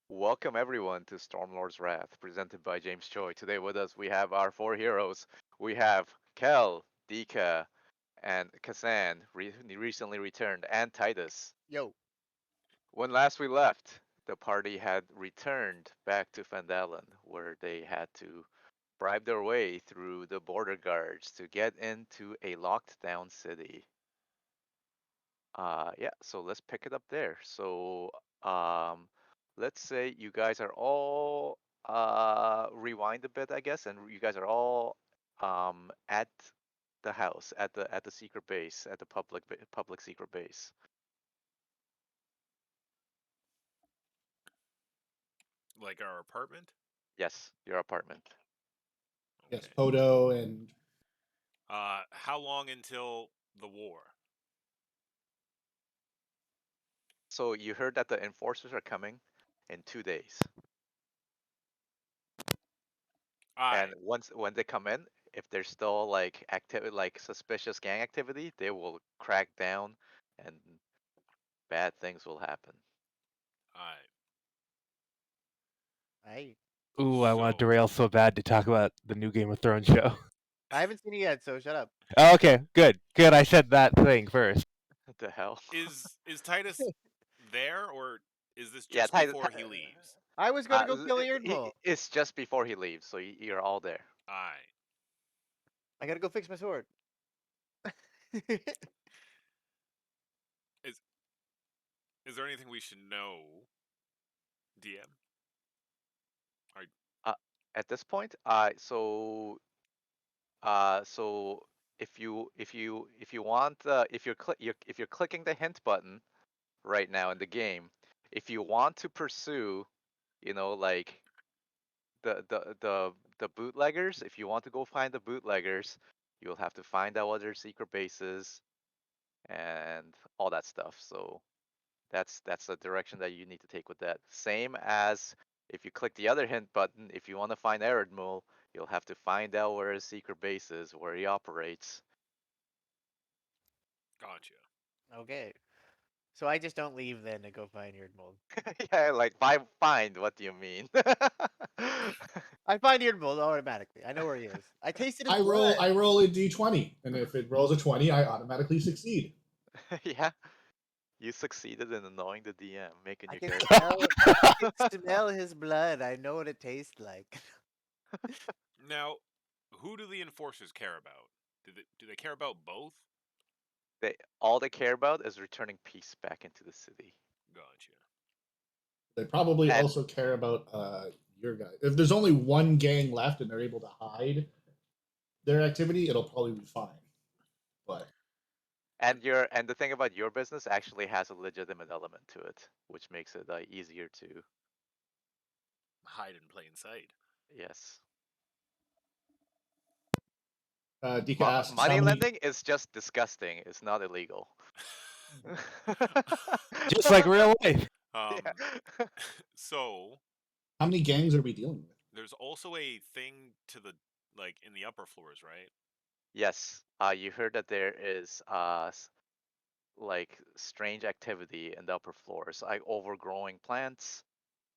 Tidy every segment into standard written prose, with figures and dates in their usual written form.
Welcome everyone to Stormlord's Wrath, presented by James Choi. Today with us we have our four heroes. We have Kel, Dika, and Kasan, recently returned, and Titus. Yo, When last we left, the party had returned back to Phandelver, where they had to bribe their way through the border guards to get into a locked down city. Yeah, so let's pick it up there. Um, let's say you guys are all rewind a bit, I guess, and you guys are all at the house, at the secret base, at the public secret base. Like our apartment? Yes, your apartment. Yes, Okay. Podo and How long until the war? So you heard that the enforcers are coming in 2 days, and Aye, once when they come in, if there's still like activity, like suspicious gang activity, they will crack down, and bad things will happen. aye. I Ooh, I want to So derail so bad to talk about the new Game of Thrones show. I haven't seen it yet, so shut up. Oh, okay, good, good. I said that thing first. What the hell? is Titus there, or is this Yeah, just before he leaves? I was gonna go kill the Erdmole. it's just before he leaves, so you're all there. Aye. I gotta go fix my sword. Is is there anything we should know, DM? Are Uh, at this point, so if you want, if you're clicking the hint button right now in the game, if you want to pursue, like the bootleggers, if you want to go find the bootleggers, you'll have to find out what their secret base is and all that stuff. So that's the direction that you need to take with that. Same as if you click the other hint button, if you want to find Eredmul, you'll have to find out where his secret base is, where he operates. gotcha. Okay, so I just don't leave then to go find Erdmole. Yeah, like find. What do you mean? I find Erdmole automatically. I know where he is. I tasted his I blood. roll a d20, and if it rolls a 20, I automatically succeed. Yeah, you succeeded in annoying the DM, making I your can character. smell. I can smell his blood. I know what it tastes like. Now, who do the enforcers care about? Do they care about both? All they care about is returning peace back into the city. Gotcha. They probably And also care about your guy. If there's only one gang left and they're able to hide their activity, it'll probably be fine. But and the thing about your business actually has a legitimate element to it, which makes it easier to. Hide in plain sight. Yes. Dika asks how Money many. lending is just disgusting. It's not illegal. Just like real life. um. Yeah. So How many gangs are we dealing with? there's also a thing to the like in the upper floors, right? Yes. You heard that there is like strange activity in the upper floors, like overgrowing plants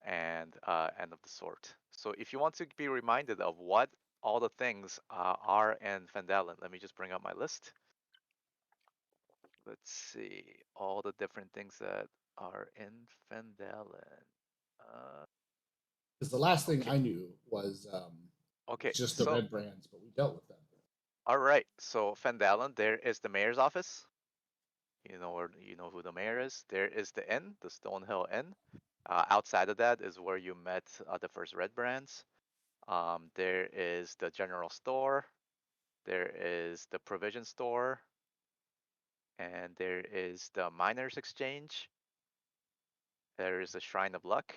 and of the sort. So if you want to be reminded of what all the things are in Phandelver, let me just bring up my list. Let's see all the different things that are in Phandelver. Uh, Because the last thing okay, I knew was okay. just the So red brands, but we dealt with them. all right. So Phandelver, there is the mayor's office. You know who the mayor is. There is the inn, the Stonehill Inn. Outside of that is where you met the first red brands. There is the general store. There is the provision store, and there is the miners exchange. There is the shrine of luck,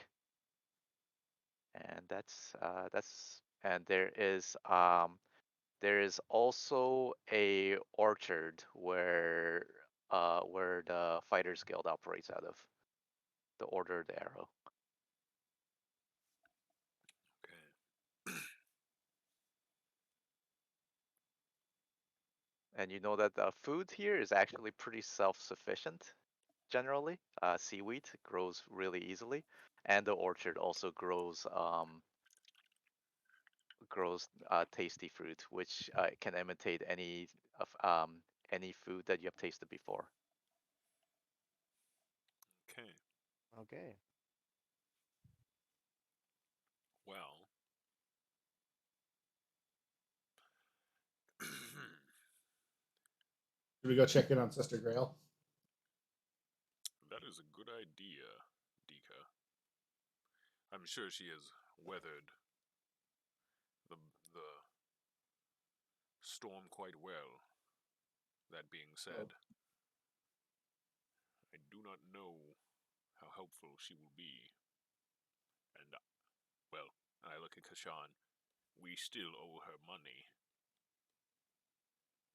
and and there is also a orchard where the Fighters Guild operates out of, the Order of the Arrow. Okay. And you know that the food here is actually pretty self-sufficient. generally. Seaweed grows really easily, and the orchard also grows tasty fruit, which can imitate any food that you have tasted before. Okay. Okay. Well, Should we go check in on Sister Grail? that is a good idea, Dika. I'm sure she has weathered the storm quite well. That being said, I do not know how helpful she will be. And, well, I look at Kashan. We still owe her money.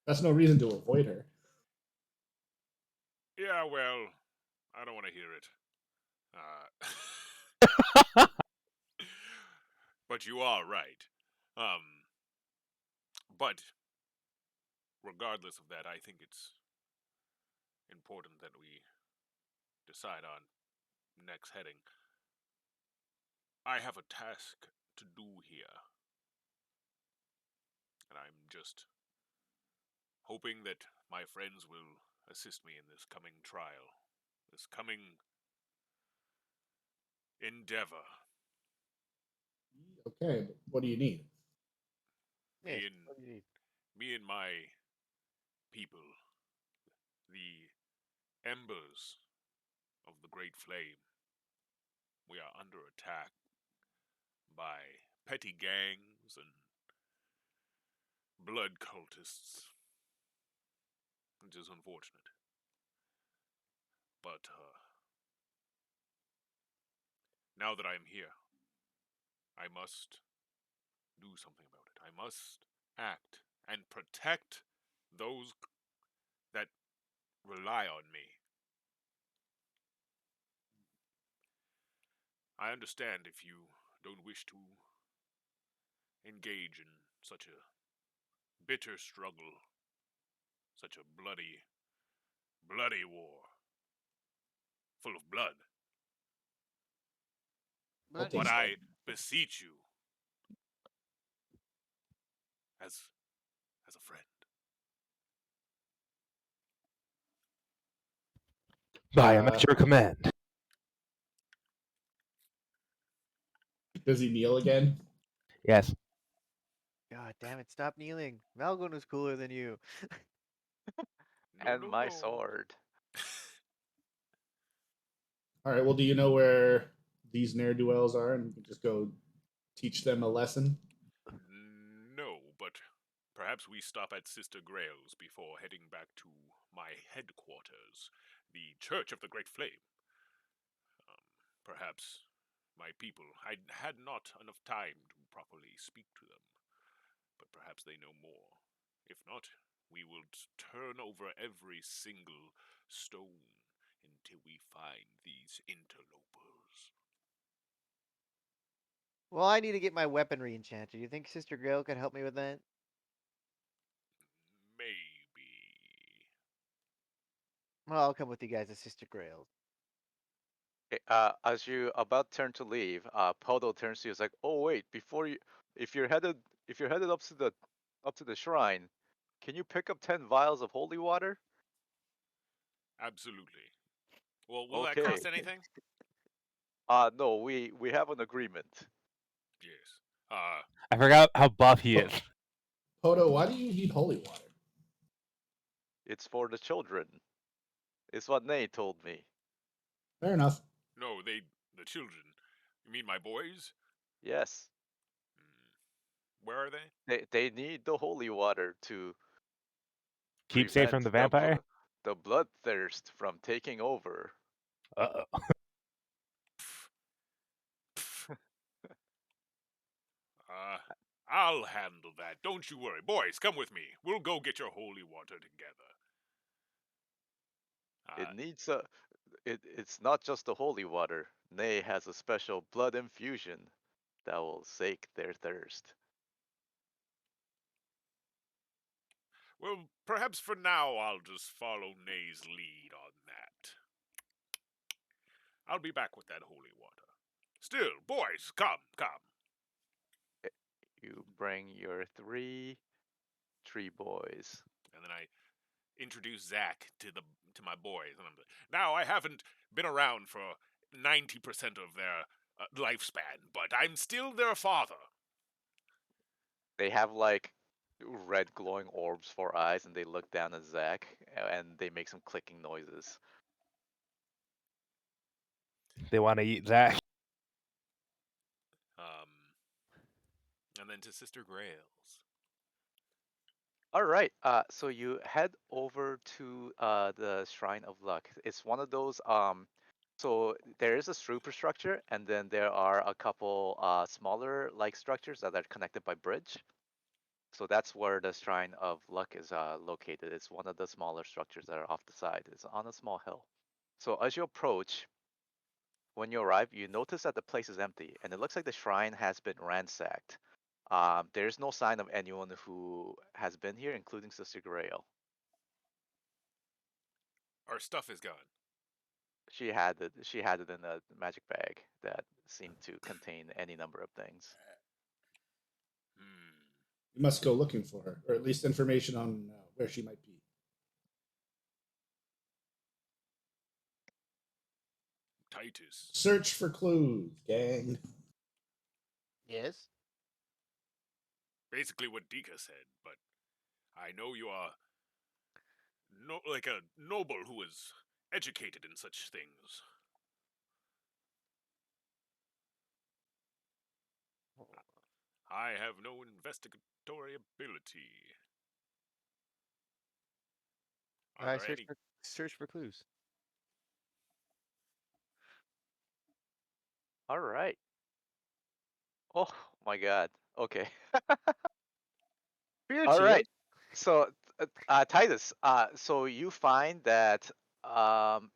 That's no reason to avoid her. Yeah, well, I don't want to hear it. But you are right. But regardless of that, I think it's important that we decide on next heading. I have a task to do here, and I'm just hoping that my friends will assist me in this coming trial, this coming endeavor. Okay, but what do you need? Yes. Me and What do you need? me and my people, the embers of the great flame, we are under attack by petty gangs and blood cultists, which is unfortunate. But now that I'm here, I must do something about it. I must act and protect those that rely on me. I understand if you don't wish to engage in such a bitter struggle, such a bloody, bloody war, full of blood. I'll But take But some. I beseech you, as as a friend. I am at your command. Does he kneel again? Yes. God damn it! Stop kneeling. Malgun was cooler than you. No, And no, my no. sword. All right. Well, do you know where these ne'er do wells are, and we can just go teach them a lesson? No, but perhaps we stop at Sister Grail's before heading back to my headquarters, the Church of the Great Flame. Perhaps my people. I had not enough time to properly speak to them, but perhaps they know more. If not, we will turn over every single stone until we find these interlopers. Well, I need to get my weaponry enchanted. You think Sister Grail could help me with that? Maybe. Well, I'll come with you guys to Sister Grail's. As you about turn to leave, Podo turns to you. Is like, oh wait, before you, if you're headed, if you're headed up to the shrine, can you pick up 10 vials of holy water? Absolutely. Well, will that Okay. cost anything? No, we have an agreement. Yes. I forgot how buff he is. Poto, why do you need holy water? It's for the children. It's what Nay told me. Fair enough. No, the children. You mean my boys? Yes, Where are they? they need the holy water to Keep safe prevent from the vampire. the bloodthirst from taking over. Uh-oh. Uh, I'll handle that. Don't you worry. Boys, come with me. We'll go get your holy water together. It needs a it's not just the holy water. Nay has a special blood infusion that will sate their thirst. Well, perhaps for now I'll just follow Nay's lead on that. I'll be back with that holy water. Still, boys, come, come. You bring your three tree boys. And then I introduce Zach to my boys, and I'm like, now I haven't been around for 90% of their lifespan, but I'm still their father. They have like red glowing orbs for eyes, and they look down at Zack, and they make some clicking noises. They want to eat Zach. And then to Sister Grails. All right. So you head over to the Shrine of Luck. It's one of those. So there is a superstructure, and then there are a couple smaller like structures that are connected by bridge. So that's where the Shrine of Luck is located. It's one of the smaller structures that are off the side. It's on a small hill. So as you approach, when you arrive, you notice that the place is empty, and it looks like the shrine has been ransacked. There's no sign of anyone who has been here, including Sister Grail. Our stuff is gone. She had it. She had it in a magic bag that seemed to contain any number of things. Hmm. You must go looking for her, or at least information on where she might be. Titus. Search for clues, gang. Yes. Basically what Dika said, but I know you are like a noble who is educated in such things. I have no investigatory ability. Are I there any? search for clues. All right. Oh my God. Okay. All Spiritual. right. So, Titus, so you find that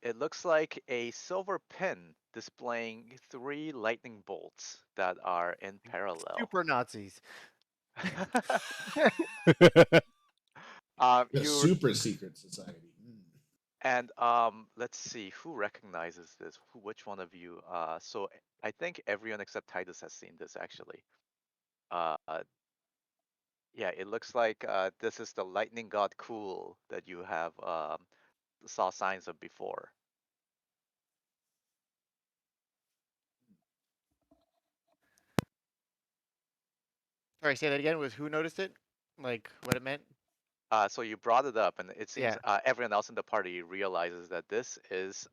it looks like a silver pin displaying three lightning bolts that are in parallel. Super Nazis. The You super secret society. and let's see who recognizes this. Which one of you? So I think everyone except Titus has seen this actually. Uh, yeah, it looks like this is the lightning god Cool that you have saw signs of before. Sorry, say that again. Was who noticed it? Like what it meant? So you brought it up, and it seems Yeah. everyone else in the party realizes that this is,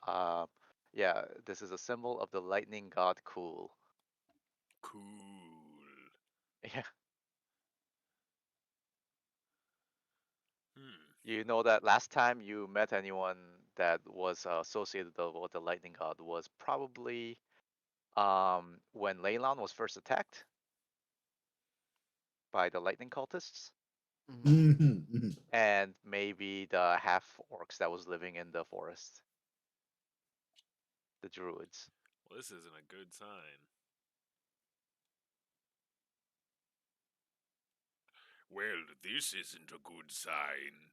yeah, this is a symbol of the lightning god Cool. Cool. Yeah, Hmm. you know that last time you met anyone that was associated with the lightning god was probably when Leyland was first attacked by the lightning cultists, Mhm. Mm-hmm. and maybe the half orcs that was living in the forest, the druids. Well, this isn't a good sign. Well, this isn't a good sign.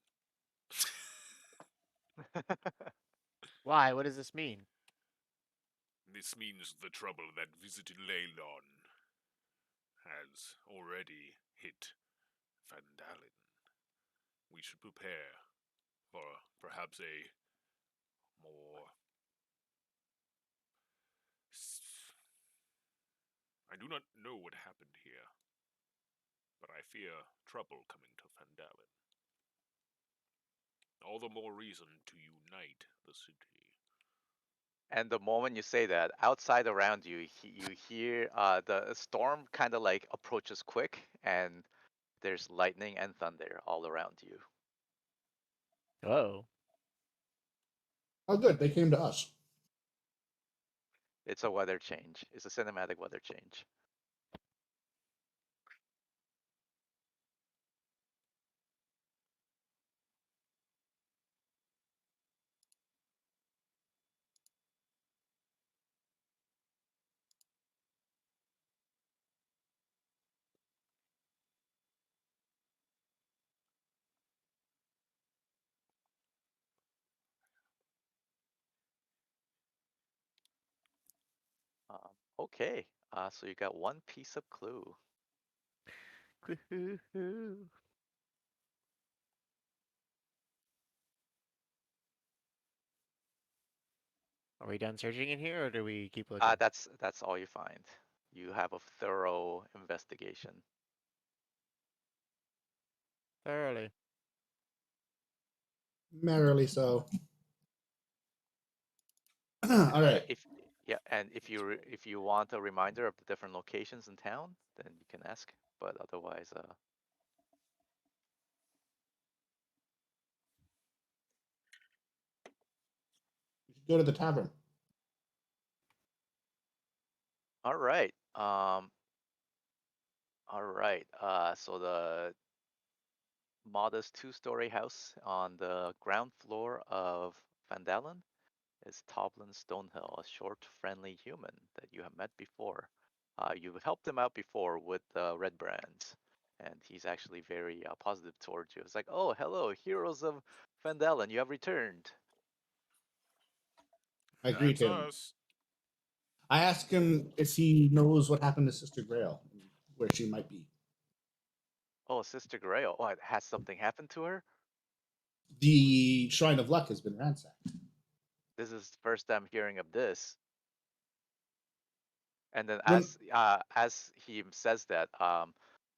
Why? What does this mean? This means the trouble that visited Leylon has already hit Phandelver. We should prepare for perhaps a more. I do not know what happened here, but I fear trouble coming to Phandelver. All the more reason to unite the city. And the moment you say that, outside around you, you hear the storm kind of like approaches quick, and there's lightning and thunder all around you. Oh. Oh, good. They came to us. It's a weather change. It's a cinematic weather change. Okay. So you got one piece of clue. Are we done searching in here, or do we keep looking? That's all you find. You have a thorough investigation. Thoroughly. Merrily so. All And right. if you want a reminder of the different locations in town, then you can ask. But otherwise, We should go to the tavern. all right. All right. So the modest two-story house on the ground floor of Vandalen is Toblin Stonehill, a short, friendly human that you have met before. You've helped him out before with Red Brands, and he's actually very positive towards you. It's like, oh, hello, heroes of Vandalen, you have returned. I greet That's him. us. I ask him if he knows what happened to Sister Grail, and where she might be. Oh, Sister Grail, what, has something happened to her? The Shrine of Luck has been ransacked. This is the first time hearing of this. And then When as he says that,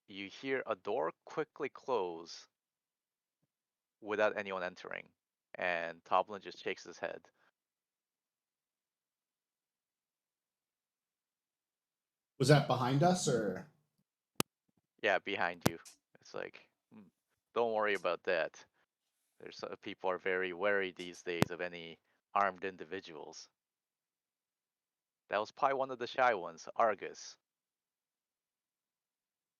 you hear a door quickly close without anyone entering, and Toblin just shakes his head. was that behind us, or Yeah, behind you. It's like, don't worry about that. There's people are very wary these days of any armed individuals. That was probably one of the shy ones, Argus.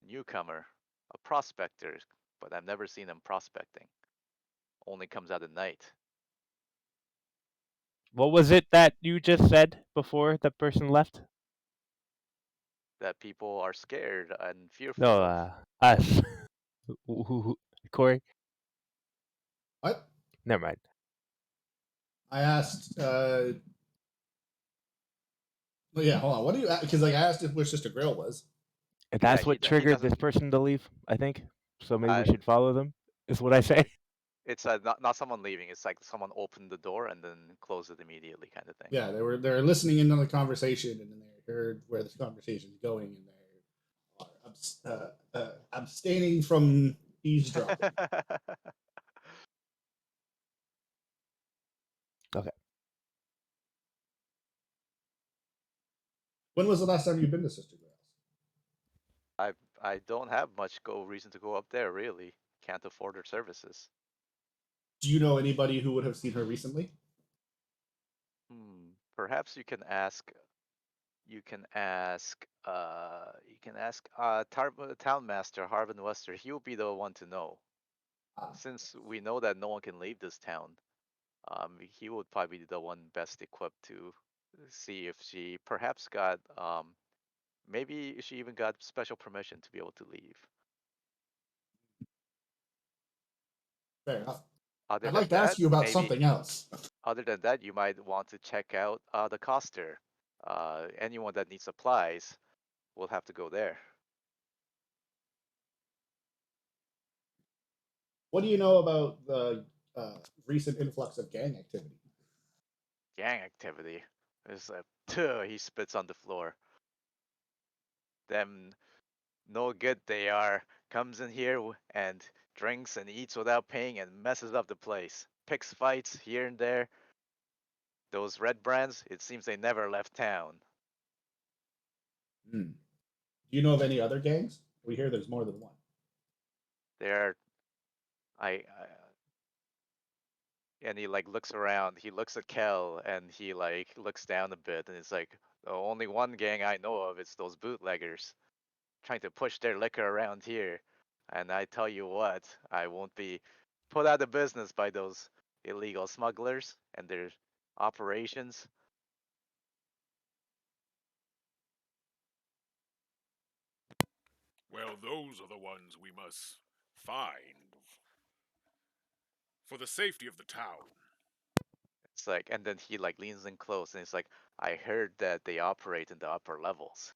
Newcomer, a prospector, but I've never seen him prospecting. Only comes out at night. What was it that you just said before the person left? That people are scared and No, fearful of. us. Corey? what? Never mind. I asked. Well, yeah, hold on. What do you? Because like I asked if where Sister Grail was. Yeah, That's what he triggered this doesn't. person to leave, I think. So maybe we Uh, should follow them, is what I say. it's not someone leaving. It's like someone opened the door and then closed it immediately, kind of thing. Yeah, they were listening in on the conversation, and then they heard where this conversation is going, and they are abstaining from eavesdropping. Okay. When was the last time you've been to Sister Grail's? I don't have much reason to go up there really. Can't afford her services. Do you know anybody who would have seen her recently? Perhaps you can ask. You can ask. Town Master Harvin Wester. He'll be the one to know. Ah, Since we know that no one can leave this town, he would probably be the one best equipped to see if she perhaps got maybe she even got special permission to be able to leave. fair enough. Other I'd than like to that, ask you about maybe something else. other than that, you might want to check out the Coster. Anyone that needs supplies will have to go there. What do you know about the recent influx of gang activity? Gang activity. It's like, he spits on the floor. Them no good they are. Comes in here and drinks and eats without paying and messes up the place. Picks fights here and there. Those red brands, it seems they never left town. Hmm. Do you know of any other gangs? We hear there's more than one. They're I and he like looks around. He looks at Kel and he like looks down a bit and it's like the only one gang I know of is those bootleggers trying to push their liquor around here. And I tell you what, I won't be put out of business by those illegal smugglers and their operations. Well, those are the ones we must find for the safety of the town. It's like, and then he like leans in close and it's like, I heard that they operate in the upper levels,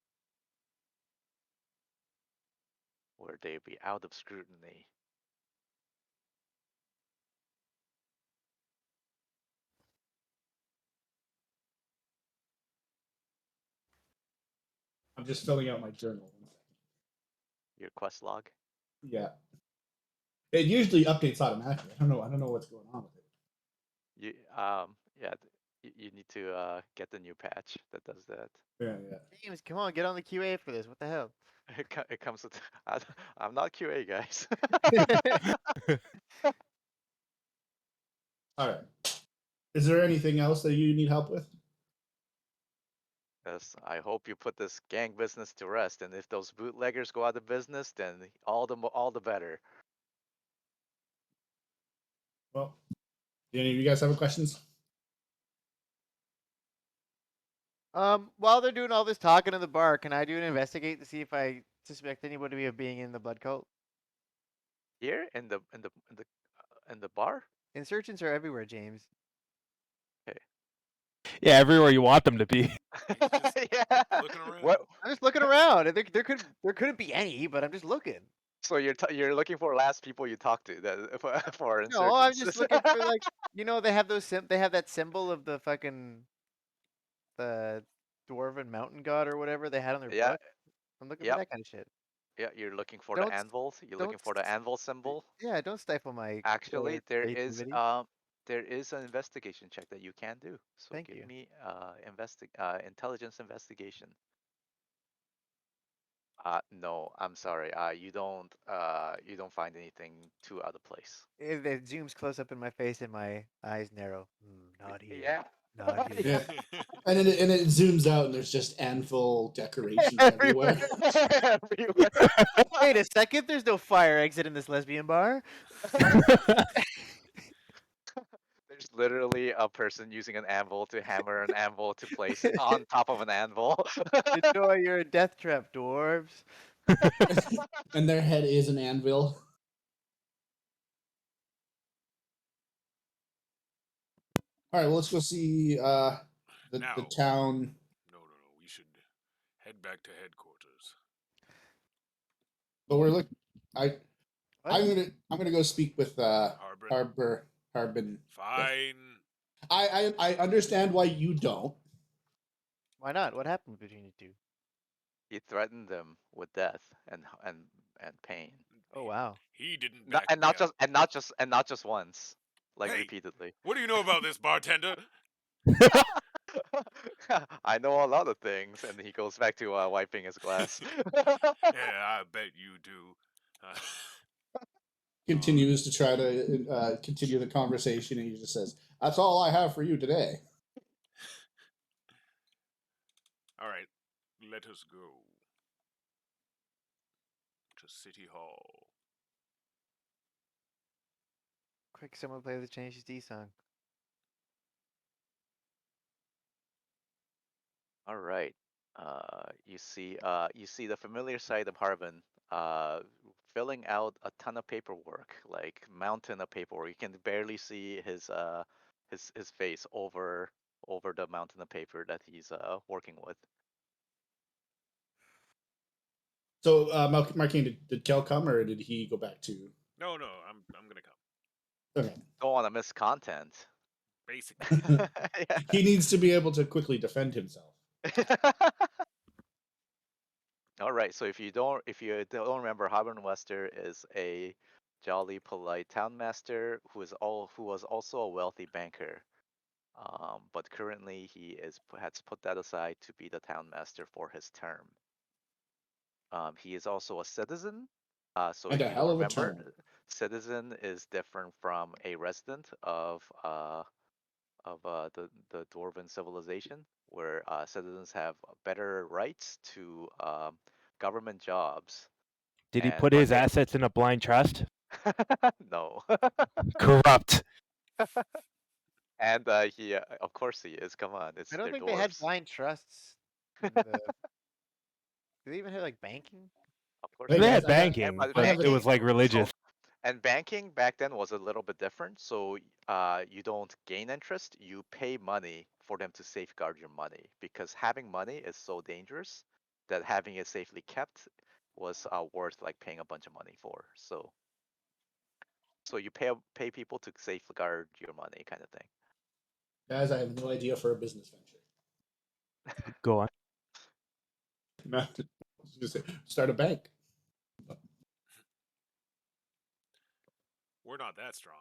where they be out of scrutiny. I'm just filling out my journal. Your quest log. Yeah. It usually updates automatically. I don't know. I don't know what's going on with it. Yeah, you need to get the new patch that does that. Yeah, yeah. James, come on, get on the QA for this. What the hell? It comes with. I'm not QA, guys. All right. Is there anything else that you need help with? Yes, I hope you put this gang business to rest, and if those bootleggers go out of business, then all the better. Well, do any of you guys have any questions? While they're doing all this talking in the bar, can I do an investigate to see if I suspect anybody of being in the blood cult? Here in the bar. Insurgents are everywhere, James. Okay. Yeah, everywhere you want them to be. just Yeah. looking around. What? I'm just looking around. There couldn't be any, but I'm just looking. So you're looking for last people you talked to that for No, I'm insurgents. just looking for like they have they have that symbol of the the dwarven mountain god or whatever they had on their Yeah. book. I'm looking for Yep. that kind of shit. Yeah. You're looking for the Don't anvil. You're don't looking for the anvil symbol. yeah, don't stifle my Actually, creativity. there is an investigation check that you can do. So Thank give you. me intelligence investigation. No, I'm sorry. You don't find anything too out of place. It zooms close up in my face and my eyes narrow. Not here. Yeah. Not here. Yeah. And it zooms out, and there's just anvil decorations Everywhere. everywhere. Everywhere. Wait a second, there's no fire exit in this lesbian bar. There's literally a person using an anvil to hammer an anvil to place on top of an anvil. Enjoy your death trap, dwarves. And their head is an anvil. All right, well, let's go see the Now. town. No. We should head back to headquarters. But we're looking. What? I'm gonna go speak with Harbin. Harbin. Fine. I understand why you don't. Why not? What happened between you two? He threatened them with death and pain. Oh wow. He didn't Not, back and me not up. just and not just and not just once, like Hey. repeatedly. What do you know about this, bartender? I know a lot of things, and he goes back to wiping his glass. Yeah, I bet you do. Continues to try to continue the conversation, and he just says, "That's all I have for you today." All right, let us go to City Hall. Quick, someone play the Tenacious D song. All right. You see the familiar sight of Harbin filling out a ton of paperwork, like mountain of paperwork. You can barely see his face over the mountain of paper that he's working with. So, Marquine, did Kel come, or did he go back to? No, I'm gonna come. Okay. Don't want to miss content. Basically. Yeah. He needs to be able to quickly defend himself. All right. So if you don't remember, Harbin Wester is a jolly, polite townmaster who was also a wealthy banker. But currently has put that aside to be the townmaster for his term. He is also a citizen. So And if a you don't hell of a remember, term. citizen is different from a resident of the dwarven civilization, where citizens have better rights to government jobs. Did he And put but his assets in a blind trust? no. Corrupt. And he of course he is. Come on, I don't they're think they had dwarves. blind trusts. In the... Do they even have like banking? Of course Hey they They do. guys, had I got. banking, But I but have it a. was like religious. And banking back then was a little bit different. So you don't gain interest, you pay money for them to safeguard your money because having money is so dangerous that having it safely kept was worth like paying a bunch of money for. So you pay people to safeguard your money, kind of thing. Guys, I have no idea for a business venture. Go on. Not to just start a bank. We're not that strong.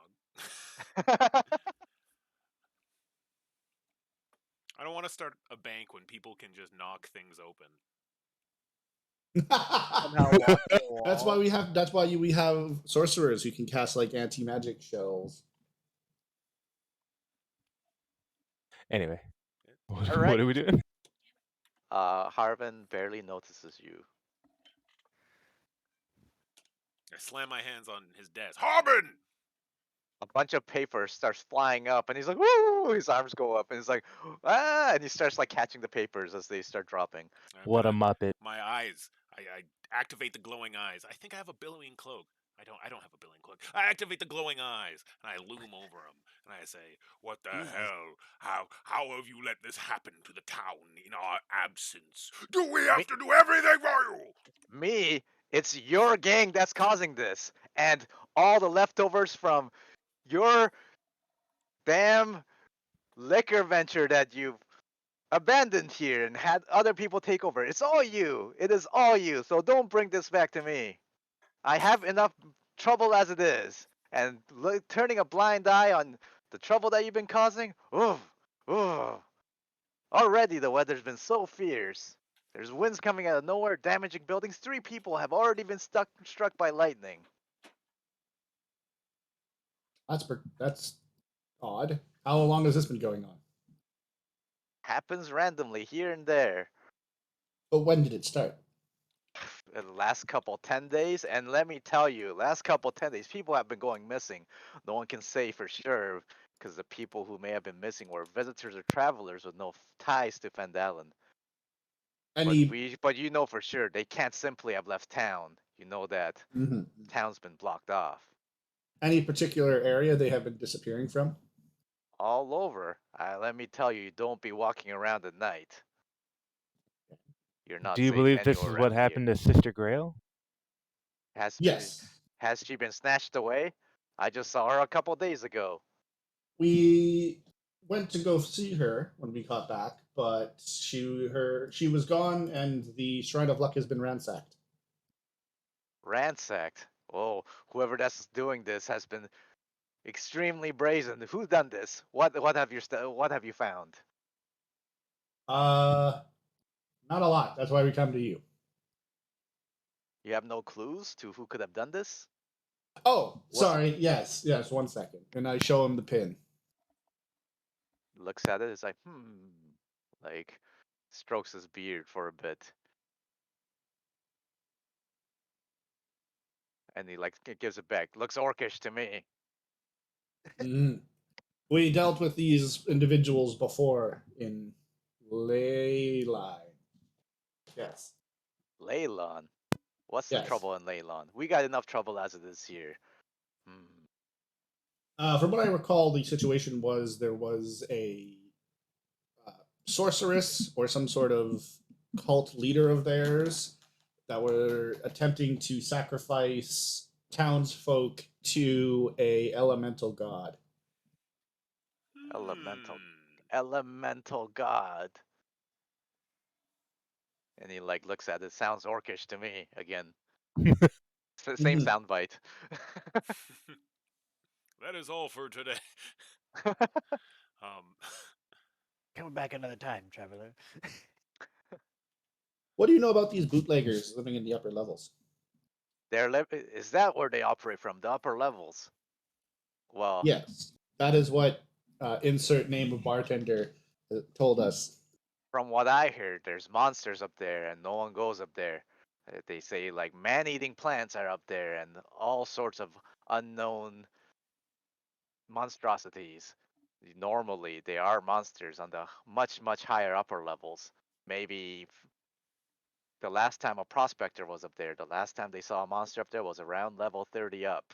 I don't want to start a bank when people can just knock things open. Somehow walk through a That's why wall. we have sorcerers who can cast like anti magic shells. Anyway, All what right. are we doing? Harvin barely notices you. I slam my hands on his desk. Harbin! A bunch of paper starts flying up, and he's like, "Woo!" His arms go up, and he's like, "Ah!" And he starts like catching the papers as they start dropping. I'm What a gonna muppet. my eyes. I activate the glowing eyes. I think I have a billowing cloak. I don't have a billowing cloak. I activate the glowing eyes and I loom over him and I say, "What the Jesus. hell? How have you let this happen to the town in our absence? Do we Me, have to do everything for you?" me, it's your gang that's causing this, and all the leftovers from your damn liquor venture that you've abandoned here and had other people take over. It's all you. It is all you. So don't bring this back to me. I have enough trouble as it is, and turning a blind eye on the trouble that you've been causing. Ooh, ooh. Already the weather's been so fierce. There's winds coming out of nowhere, damaging buildings. 3 people have already been struck by lightning. That's odd. How long has this been going on? Happens randomly here and there. But when did it start? The last couple 10 days, and let me tell you, last couple 10 days, people have been going missing. No one can say for sure because the people who may have been missing were visitors or travelers with no ties to Phandelver. Any But you know for sure they can't simply have left town. You know that mhm. town's been blocked off. Any particular area they have been disappearing from? All over. Let me tell you, don't be walking around at night. You're Do not you safe believe this anywhere is what around here. happened to Sister Grail? Has been Yes. has she been snatched away? I just saw her a couple days ago. We went to go see her when we got back, but she was gone and the Shrine of Luck has been ransacked. Ransacked. Oh, whoever that's doing this has been extremely brazen. Who's done this? What have you found? Uh Not a lot. That's why we come to you. You have no clues to who could have done this? Oh, What's sorry. Yes, 1 second. And I show him the pin. looks at it, is like, like strokes his beard for a bit. And he like gives it back. Looks orcish to me. Mhm. We dealt with these individuals before in Leyline. Yes. Leylon. What's the Yes. trouble in Leylon? We got enough trouble as it is here. Hmm. From what I recall, the situation was there was a uh, sorceress or some sort of cult leader of theirs that were attempting to sacrifice townsfolk to a elemental god. Elemental Hmm. elemental god. And he like looks at it. Sounds orcish to me again. Same Mhm. sound bite. That is all for today. Um, Coming back another time, traveler. What do you know about these bootleggers living in the upper levels? Is that where they operate from? The upper levels? Well, Yes, that is what insert name of bartender told us. from what I heard, there's monsters up there, and no one goes up there. They say like man-eating plants are up there, and all sorts of unknown monstrosities. Normally, they are monsters on the much higher upper levels. Maybe the last time a prospector was up there, the last time they saw a monster up there was around level 30 up.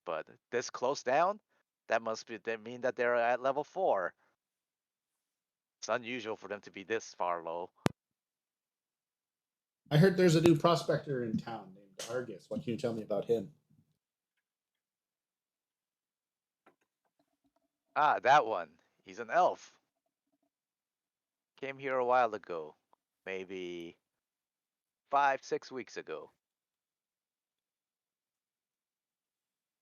But this close down, that mean that they're at level 4. It's unusual for them to be this far low. I heard there's a new prospector in town named Argus. What can you tell me about him? Ah, that one. He's an elf. Came here a while ago. Maybe 5, 6 weeks ago.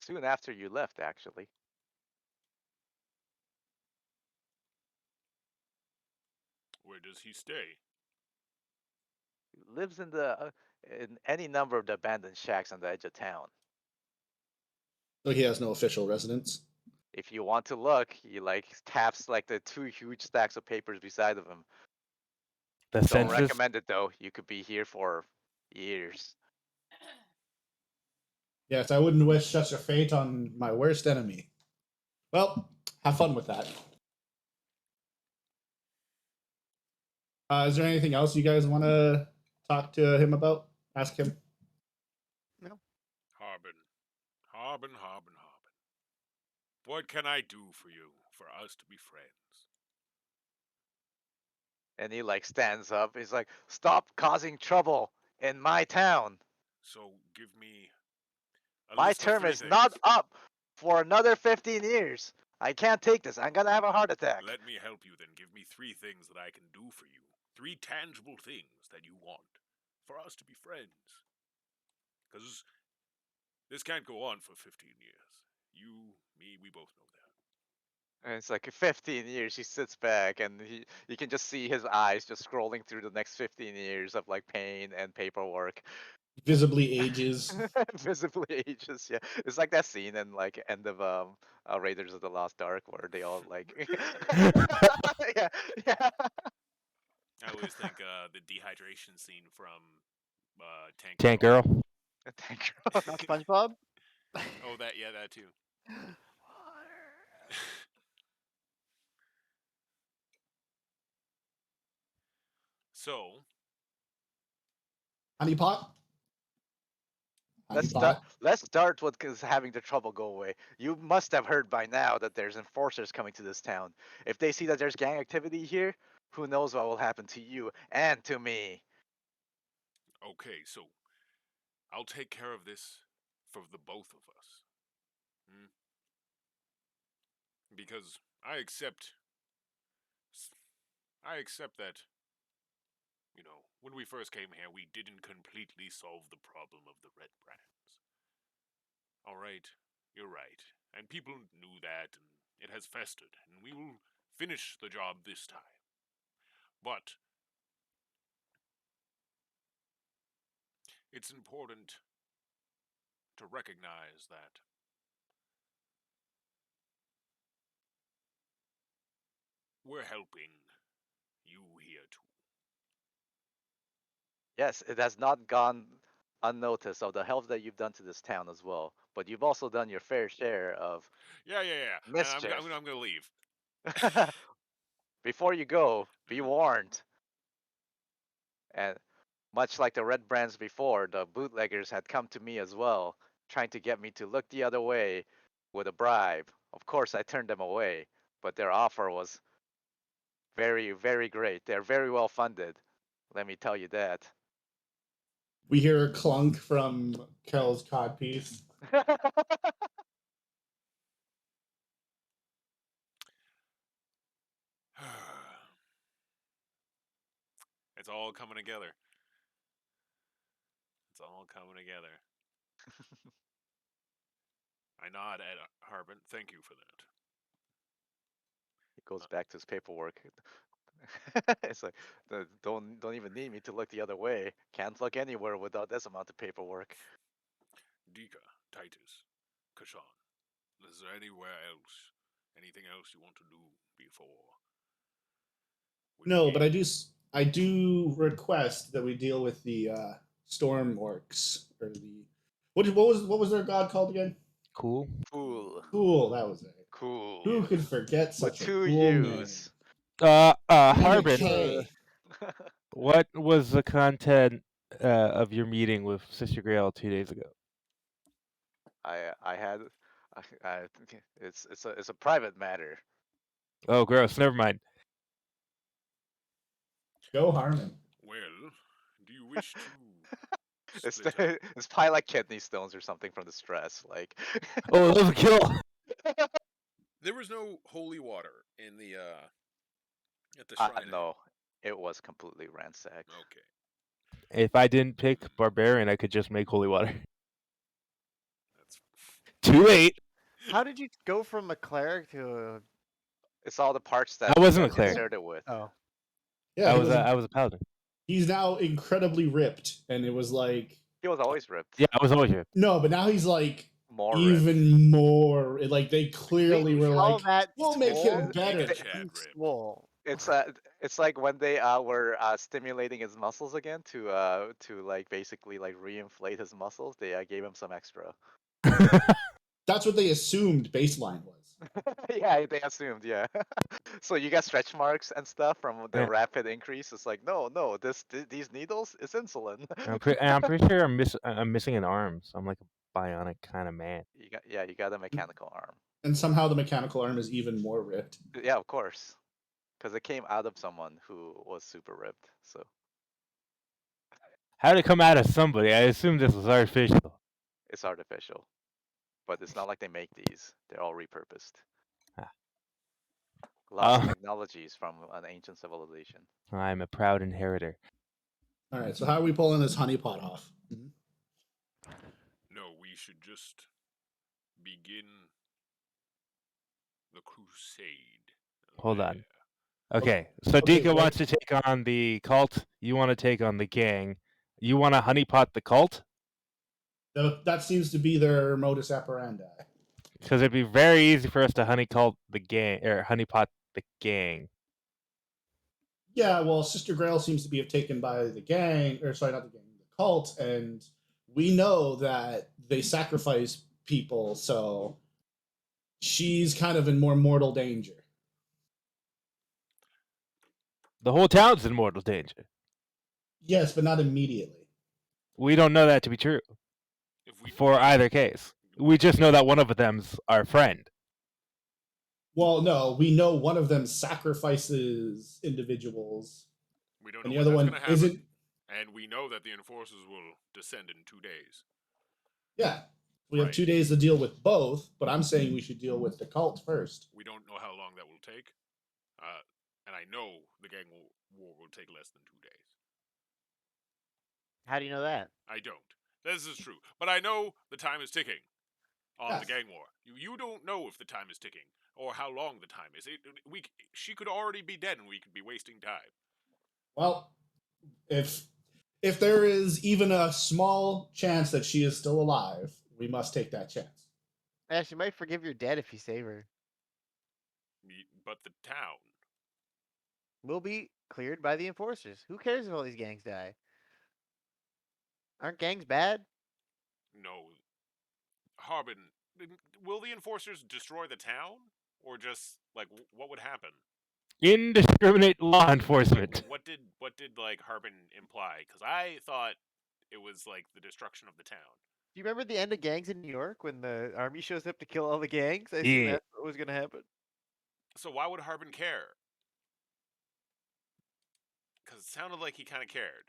Soon after you left, actually. Where does he stay? Lives in any number of the abandoned shacks on the edge of town. So he has no official residence. If you want to look, he like taps like the two huge stacks of papers beside of him. The Don't census. recommend it though. You could be here for years. Yes, I wouldn't wish such a fate on my worst enemy. Well, have fun with that. Is there anything else you guys want to talk to him about? Ask him. No. Harbin. Harbin, Harbin, Harbin. What can I do for you, for us to be friends? And he like stands up. He's like, "Stop causing trouble in my town. So give me a My list of term three is things. not up for another 15 years. I can't take this. I'm gonna have a heart attack." Let me help you then. Give me 3 things that I can do for you. 3 tangible things that you want for us to be friends. Because this can't go on for 15 years. You, me, we both know that. And it's like 15 years. He sits back, and you can just see his eyes just scrolling through the next 15 years of like pain and paperwork. Visibly ages. Visibly ages. Yeah, it's like that scene in like end of Raiders of the Lost Ark where they all like. Yeah, yeah. I always think the dehydration scene from Tank Tank Girl. girl. Thank you. Not SpongeBob. Oh, that too. So, Honey pot? Honey pot? Let's start with having the trouble go away. You must have heard by now that there's enforcers coming to this town. If they see that there's gang activity here, who knows what will happen to you and to me. okay, so I'll take care of this for the both of us. Hmm? Because I accept that, when we first came here, we didn't completely solve the problem of the red brands. Alright, you're right. And people knew that, and it has festered, and we will finish the job this time. But it's important to recognize that we're helping you here too. Yes, it has not gone unnoticed of the help that you've done to this town as well. But you've also done your fair share of Yeah. And mischief. I'm gonna leave. Before you go, be warned. And much like the red brands before, the bootleggers had come to me as well, trying to get me to look the other way with a bribe. Of course, I turned them away, but their offer was very, very great. They're very well funded. Let me tell you that. We hear a clunk from Kel's codpiece. It's all coming together. It's all coming together. I nod at Harbin. Thank you for that. He goes back to his paperwork. It's like, don't even need me to look the other way. Can't look anywhere without this amount of paperwork. Dika, Titus, Kashan. Is there anywhere else? Anything else you want to do before? we No, begin? but I do request that we deal with the storm orcs or the what was their god called again? Cool. Cool. Cool, that was it. Cool. Who could Yes. forget With such a two cool name? U's. And a Harbin, K. what was the content of your meeting with Sister Grail 2 days ago? I had I, it's a private matter. Oh, gross. Never mind. Go Harmon. Well, do you wish to It's split up? it's probably like kidney stones or something from the stress. Like, Oh, that was a kill. There was no holy water in the at the shrine. no, it was completely ransacked. Okay. If I didn't pick Hmm, barbarian, I could just make holy water. that's Too late. How did you go from a cleric to a? It's all the parts that I you wasn't a got cleric. inserted with. Oh, Yeah, I was a paladin. he's now incredibly ripped, and it was like He was always ripped. Yeah, I was always here. no, but now he's like More ripped. even more. Like they we clearly can were call like, that we'll make him swole. better. Giga Chad He's rip. swole. It's like when they were stimulating his muscles again to like basically like reinflate his muscles. They gave him some extra. That's what they assumed baseline was. Yeah, they assumed. Yeah. So you got stretch marks and stuff from the Yeah, rapid increase. It's like no, these needles is insulin. I'm pretty sure I'm missing an arm, so I'm like a bionic kind of man. You got a mechanical arm. And somehow the mechanical arm is even more ripped. Yeah, of course, because it came out of someone who was super ripped. So How did it come out of somebody? I assume this was artificial. it's artificial, but it's not like they make these. They're all repurposed. Ah. Lost technologies from an ancient civilization. I'm a proud inheritor. All right, so how are we pulling this honeypot off? No, we should just begin the crusade. Hold on. there. Okay, so Okay, Dika wait. wants to take on the cult. You want to take on the gang. You want to honeypot the cult? That seems to be their modus operandi. Because it'd be very easy for us to honeycult the gang or honeypot the gang. Yeah, well, Sister Grail seems to be taken by the gang, or sorry, not the gang, the cult, and we know that they sacrifice people, so she's kind of in more mortal danger. The whole town's in mortal danger. Yes, but not immediately. We don't know that to be true If we for either case. We just know that one of them's our friend. Well, no, we know one of them sacrifices individuals, we don't and know the when other that's one going to happen, isn't. and we know that the enforcers will descend in 2 days. Yeah, we have Right. 2 days to deal with both, but I'm saying we should deal with the cult first. We don't know how long that will take, and I know the gang war will take less than 2 days. How do you know that? I don't. This is true, but I know the time is ticking on Yes. the gang war. You don't know if the time is ticking or how long the time is. She could already be dead, and we could be wasting time. Well, if there is even a small chance that she is still alive, we must take that chance. Yeah, she might forgive your dead if you save her. But the town. Will be cleared by the enforcers. Who cares if all these gangs die? Aren't gangs bad? No. Harbin, will the enforcers destroy the town? Or just, like, what would happen? Indiscriminate law enforcement. What did like, Harbin imply? Because I thought it was, like, the destruction of the town. Do you remember the end of Gangs in New York when the army shows up to kill all the gangs? I assume Yeah. that's what was going to happen. So why would Harbin care? Because it sounded like he kind of cared.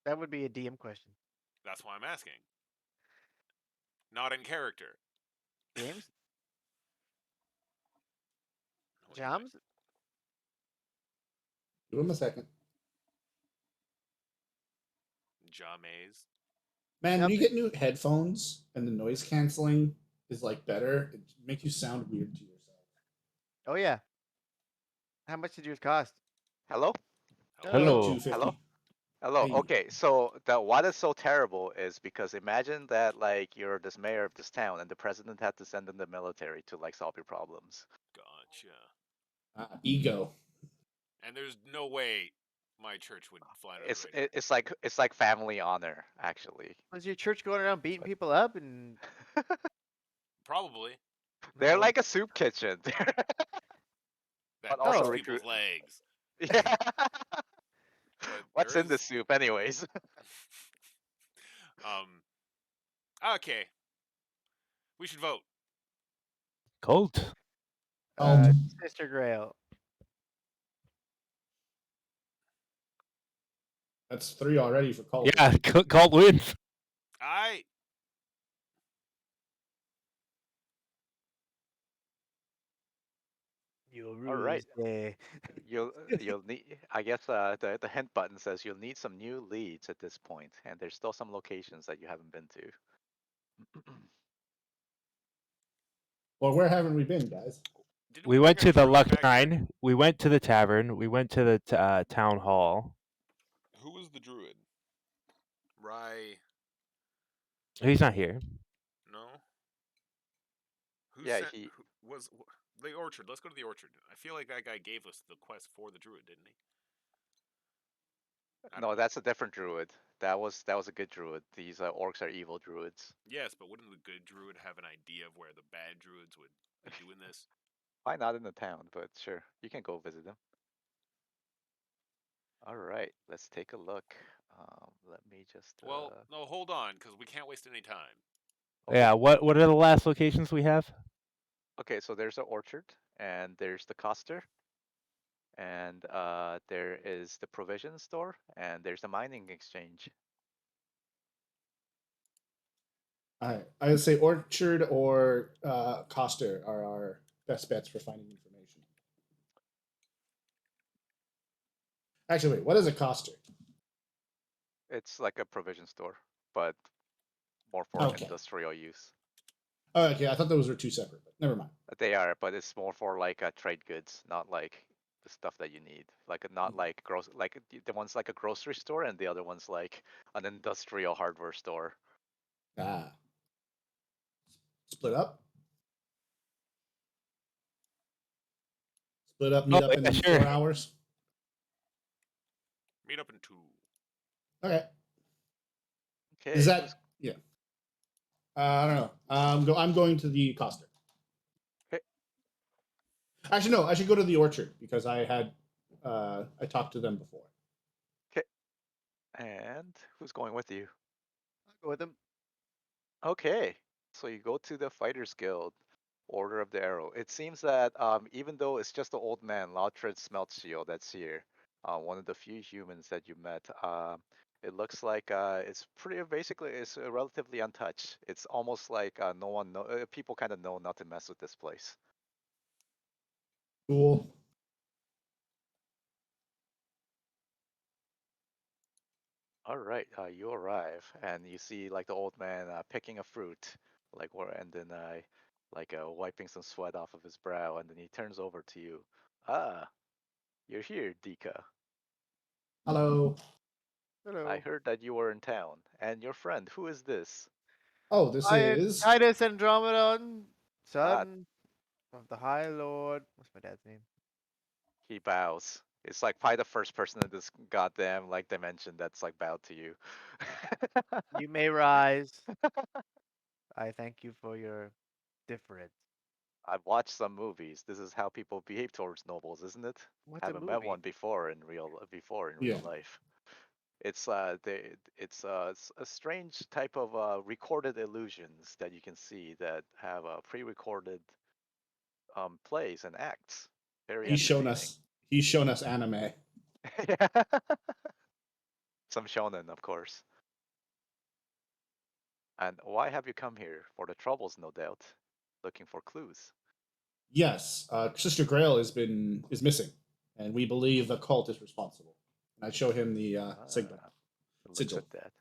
That would be a DM question. That's why I'm asking. Not in character. James? No, Jams? Give him a second. James. Man, when you Nothing. get new headphones and the noise canceling is like better, it makes you sound weird to yourself. Oh, yeah. How much did yours cost? Hello? Hello. 250. Hello? Hello. Hey. Okay, so why that's so terrible is because imagine that like you're this mayor of this town and the president had to send in the military to like solve your problems. Gotcha. Ego. And there's no way my church would fly under It's the radar. it's like family honor actually. Was your church going around beating people up and Probably. They're No. like a soup kitchen. That But also breaks recruit. people's legs. Yeah. But What's there in the is- soup, anyways? Okay. We should vote. Cult. Sister Grail? That's 3 already for Cult. Yeah, Cult wins. I You All right. ruse. You'll need. I guess the hint button says you'll need some new leads at this point, and there's still some locations that you haven't been to. Well, where haven't we been, guys? didn't We we went bring a to the druid back here? Luck We went to the tavern. We went to the town hall. Who was the druid? Rye. He's not here. No. Who Yeah, sent? he. Who was the orchard? Let's go to the orchard. I feel like that guy gave us the quest for the druid, didn't he? I don't No, know. that's a different druid. That was a good druid. These orcs are evil druids. Yes, but wouldn't the good druid have an idea of where the bad druids would be doing this? Why not in the town? But sure, you can go visit them. All right, let's take a look. Let me just. Well, no, hold on, because we can't waste any time. Okay. Yeah. What are the last locations we have? Okay, so there's the orchard, and there's the coster, and there is the provision store, and there's the mining exchange. All right. I would say Orchard or Coster are our best bets for finding information. Actually, wait. What is a Coster? It's like a provision store, but more for Okay. industrial use. Oh, okay. I thought those were two separate, but never mind. They are, but it's more for like trade goods, not like the stuff that you need. Like not like the one's like a grocery store, and the other one's like an industrial hardware store. Ah. Split up. Split up. Meet Oh, up yeah, in sure. 4 hours. Meet up in 2. Okay. Okay, Is that yeah? I don't know. I'm going to the Coster. okay, Actually, no. I should go to the Orchard because I talked to them before. okay. And who's going with you? I'll go with him. Okay, so you go to the Fighters Guild, Order of the Arrow. It seems that even though it's just the old man, Lautred Smeltshield, that's here, one of the few humans that you met, it looks like it's pretty basically it's relatively untouched. It's almost like no one know people kind of know not to mess with this place. Cool. All right, you arrive and you see like the old man picking a fruit, like and then like wiping some sweat off of his brow, and then he turns over to you. Ah, you're here, Dika. Hello. I Hello. heard that you were in town, and your friend. Who is this? Oh, this I am is Titus Andromedon, Ah, son of the High Lord. What's my dad's name? he bows. It's like probably the first person in this goddamn like dimension that's like bowed to you. You may rise. I thank you for your difference. I've watched some movies. This is how people behave towards nobles, isn't it? What's a Haven't met movie? one before in real yeah. life. It's a strange type of recorded illusions that you can see that have pre-recorded plays and acts. Very He's shown entertaining. us. He's shown us anime. Yeah. Some shonen, of course. And why have you come here? For the troubles, no doubt. Looking for clues. Yes, Sister Grail is missing, and we believe the cult is responsible. And I show him the sigil. Ah, looks Sigil. at that.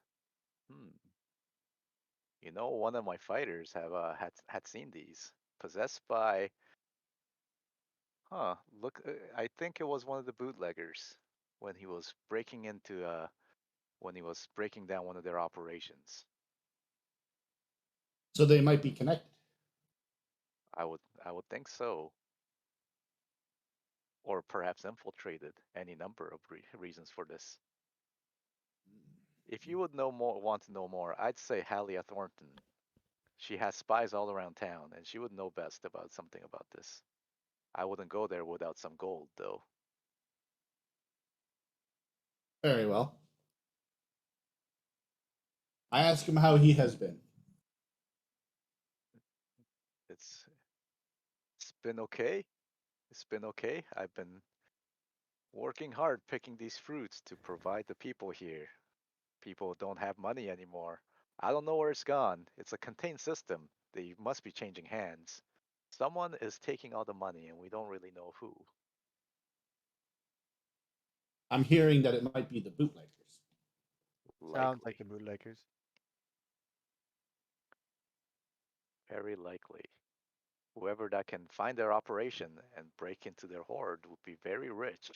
Hmm. You know, one of my fighters have had seen these. Possessed by, huh? Look, I think it was one of the bootleggers when he was breaking down one of their operations. So they might be connected. I would think so, or perhaps infiltrated. Any number of reasons for this. If you would want to know more, I'd say Halia Thornton. She has spies all around town, and she would know best about something about this. I wouldn't go there without some gold, though. Very well. I ask him how he has been. It's it's been okay. It's been okay. Working hard picking these fruits to provide the people here. People don't have money anymore. I don't know where it's gone. It's a contained system. They must be changing hands. Someone is taking all the money and we don't really know who. I'm hearing that it might be the bootleggers. Sounds like Likely. the bootleggers. Very likely. Whoever that can find their operation and break into their hoard would be very rich.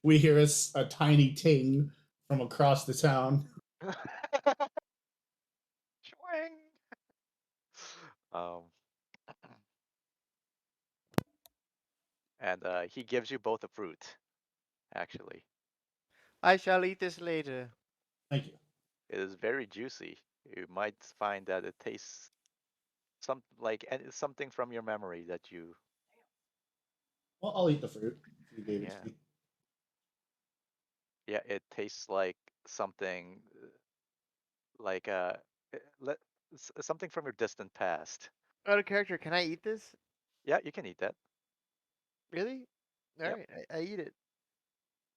We hear a tiny ting from across the town. Swing. Um, and he gives you both a fruit. Actually, I shall eat this later. Thank you. it is very juicy. You might find that it tastes something from your memory that you. Well, I'll eat the fruit if you gave it Yeah, to me. yeah. It tastes like something like something from your distant past. Out of character, can I eat this? Yeah, you can eat that. Really? All Yep. right, I eat it.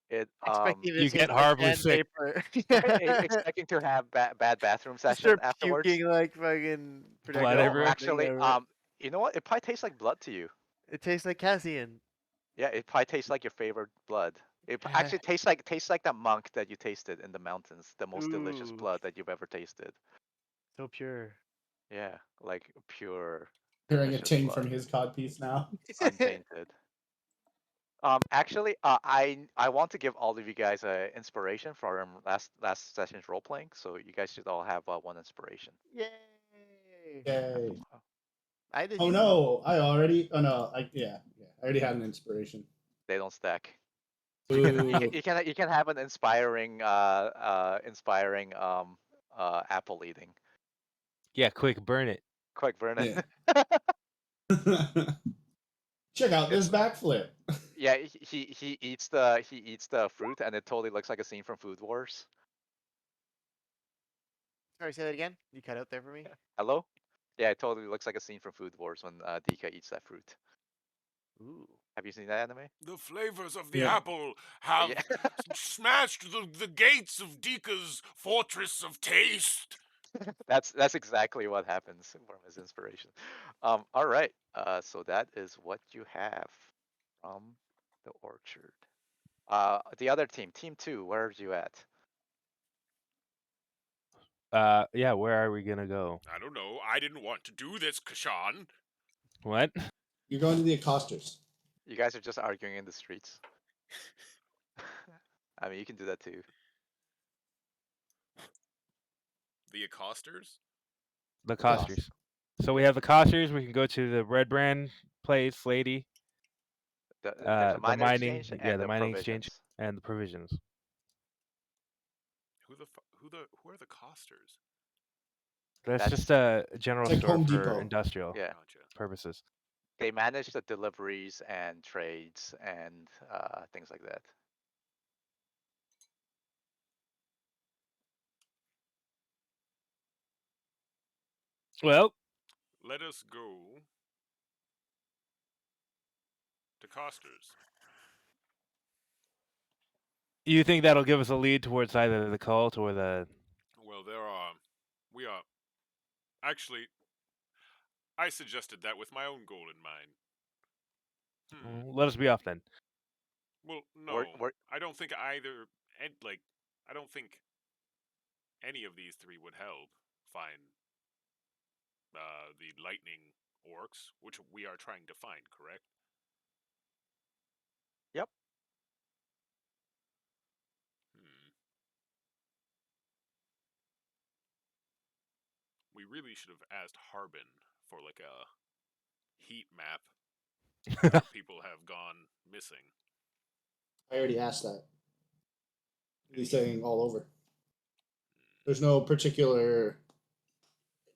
It Expecting to You get taste like horribly sick. sandpaper. expecting to have bad bathroom session Start afterwards. puking like fucking Blood No, projectile everywhere. vomiting actually, everywhere. you know what? It probably tastes like blood to you. It tastes like Cassian. Yeah, it probably tastes like your favorite blood. Yeah. Actually tastes like that monk that you tasted in the mountains, the most delicious Ooh, blood that you've ever tasted. so pure. Yeah, like pure, Hearing a delicious ting from blood, his codpiece now. untainted. Actually, I want to give all of you guys a inspiration for our last session's role playing. So you guys should all have one inspiration. Yay! Yay. I did Oh use one. no, I already. Oh no, yeah. I already had an inspiration. They don't stack. You can you can Ooh, you can you can have an inspiring apple eating. Yeah, quick, burn it. Quick, Vernon. yeah. Check out this It's backflip. yeah. He eats the fruit and it totally looks like a scene from Food Wars. Sorry, say that again. You cut out there for me. Hello. Yeah, it totally looks like a scene from Food Wars when Dika eats that fruit. Ooh. Have you seen that anime? The flavors of the Yeah. apple have Yeah. smashed the gates of Dika's fortress of taste. That's exactly what happens from his inspiration. All right. So that is what you have from the orchard. The other team, team two, where are you at? Yeah, where are we gonna go? I don't know. I didn't want to do this, Kashan. What? You're going to the accosters. You guys are just arguing in the streets. I mean, you can do that too. The accosters? The The cost. costers. So we have the costers. We can go to the red brand place, lady. There's a The minor mining. exchange Yeah, and the the mining exchange provisions. and the provisions. Who are the costers? That's just That's a general It's like store Home for Depot. industrial yeah. Gotcha. purposes. They manage the deliveries and trades and things like that. Well, Let us go to costers. you think that'll give us a lead towards either the cult or the? Well, we are. Actually, I suggested that with my own goal in mind. Let us be off then. Well, We're, no. we're, I don't think either. And I don't think any of these three would help find the lightning orcs, which we are trying to find. Correct? yep. Hmm. We really should have asked Harbin for like a heat map where people have gone missing. I already asked that. He's saying all over. There's no particular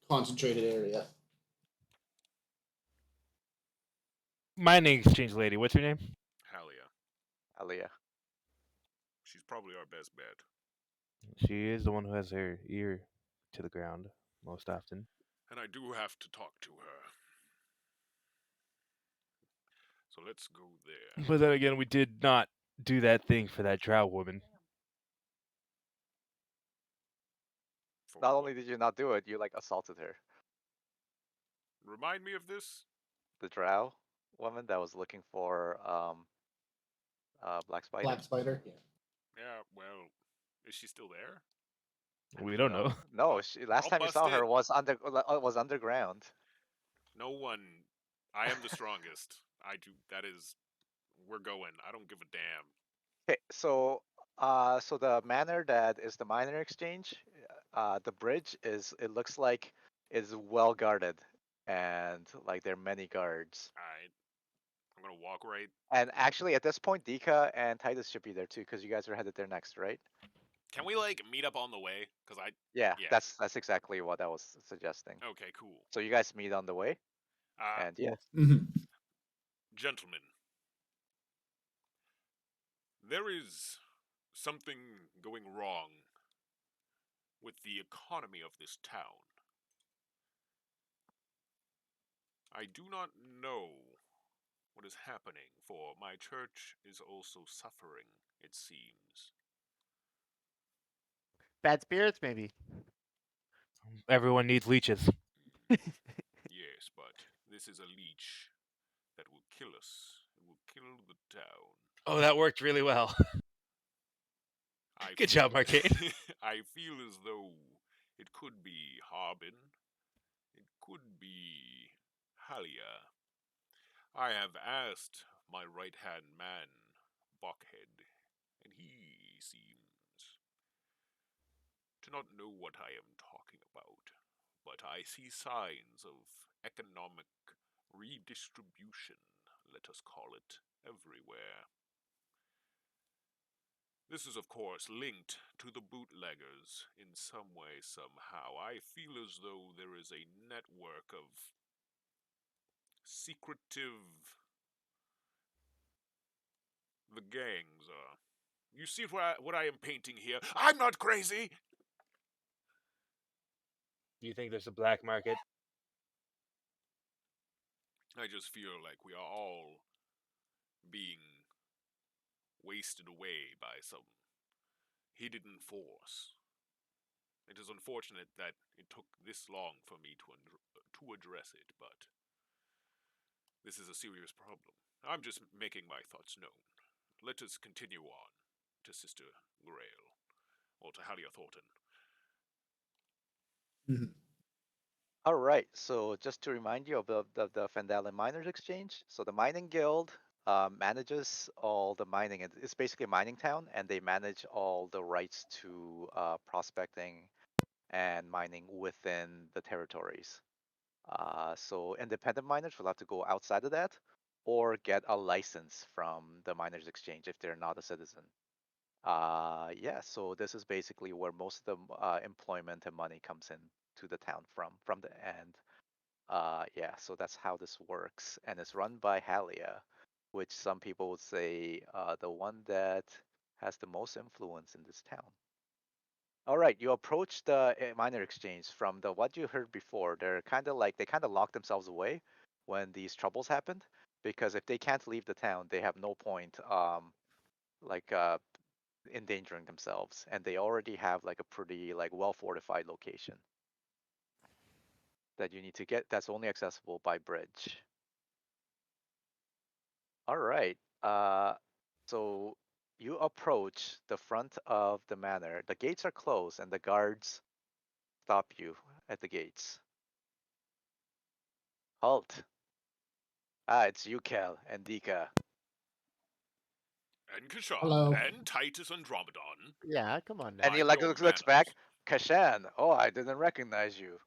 concentrated area. Mining exchange lady. What's your name? Halia. Aliyah. She's probably our best bet. She is the one who has her ear to the ground most often. And I do have to talk to her. So let's go there. But then again, we did not do that thing for that drow woman. For Not what? only did you not do it, you like assaulted her. Remind me of this? The drow woman that was looking for black spider. Black spider. Yeah. Yeah, well, is she still there? We don't know. No, last I'll time you bust saw her in. was underground. No one. I am the strongest. I do. That is. We're going. I don't give a damn. Okay, so the manor that is the minor exchange, the bridge it looks like is well guarded, and like there are many guards. Alright. I'm gonna walk right. And actually, at this point, Dika and Titus should be there too, because you guys are headed there next, right? Can we, like, meet up on the way? Because I. Yeah, Yeah. that's exactly what I was suggesting. Okay, cool. So you guys meet on the way, and yeah. Yes. Hmm. Gentlemen, there is something going wrong with the economy of this town. I do not know what is happening, for my church is also suffering, it seems. Bad spirits, maybe. Everyone needs leeches. Yes, but this is a leech that will kill us. It will kill the town. Oh, that worked really well. I Good feel, job, Arcane. I feel as though it could be Harbin. It could be Halia. I have asked my right hand man, Buckhead, and he seems to not know what I am talking about. But I see signs of economic redistribution, let us call it, everywhere. This is, of course, linked to the bootleggers in some way, somehow. I feel as though there is a network of secretive. The gangs are. You see what I am painting here? I'm not crazy! Do you think there's a black market? I just feel like we are all being wasted away by some hidden force. It is unfortunate that it took this long for me to address it, but this is a serious problem. I'm just making my thoughts known. Let us continue on to Sister Grail, or to Halia Thornton. Hmm. All right. So just to remind you of the Phandelver Miners Exchange. So the mining guild manages all the mining. It's basically a mining town, and they manage all the rights to prospecting and mining within the territories. So independent miners will have to go outside of that, or get a license from the miners exchange if they're not a citizen. Yeah. So this is basically where most of the employment and money comes in to the town from the end. Yeah, so that's how this works, and it's run by Halia, which some people would say the one that has the most influence in this town. All right, you approach the minor exchange from the what you heard before. They're kind of like they kind of lock themselves away when these troubles happened, because if they can't leave the town, they have no point like endangering themselves, and they already have like a pretty like well fortified location that you need to get that's only accessible by bridge. All right. So you approach the front of the manor. The gates are closed, and the guards stop you at the gates. Halt. Ah, it's you, Kel, and Dika. And Kashan, Hello. and Titus Andromedon. Yeah, come on And now. he Mind like your looks back. manners. Kashan. Oh, I didn't recognize you.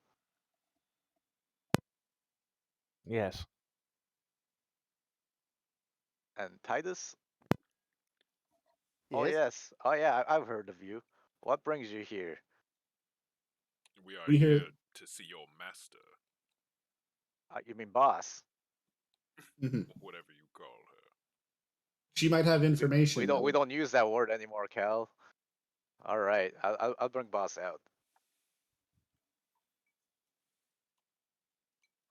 Yes. And Titus. Oh Yes. yes. Oh yeah. I've heard of you. What brings you here? We are We hear. here to see your master, You mean boss? Mhm. whatever you call her. She might have We, we information that don't we would. don't use that word anymore, Kel. All right. I'll bring boss out.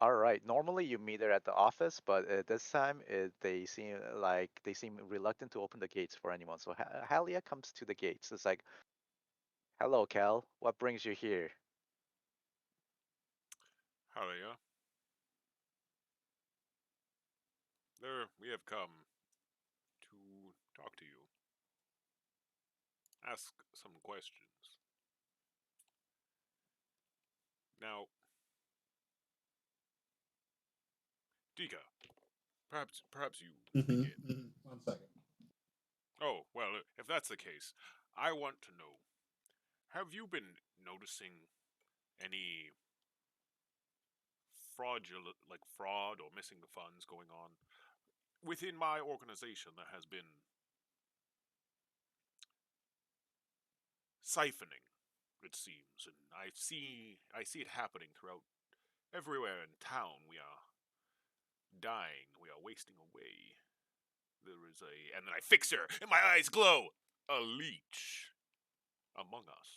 All right. Normally you meet her at the office, but this time they seem reluctant to open the gates for anyone. So Halia comes to the gates. It's like, "Hello, Cal. What brings you here?" Halia, there we have come to talk to you, ask some questions. Now, Dika, perhaps you begin. One second. Oh, well, if that's the case, I want to know, have you been noticing any fraudulent, like fraud or missing funds going on within my organization? There has been siphoning, it seems, and I see it happening throughout everywhere in town. We are dying, we are wasting away. There is and then I fix her, and my eyes glow. A leech among us.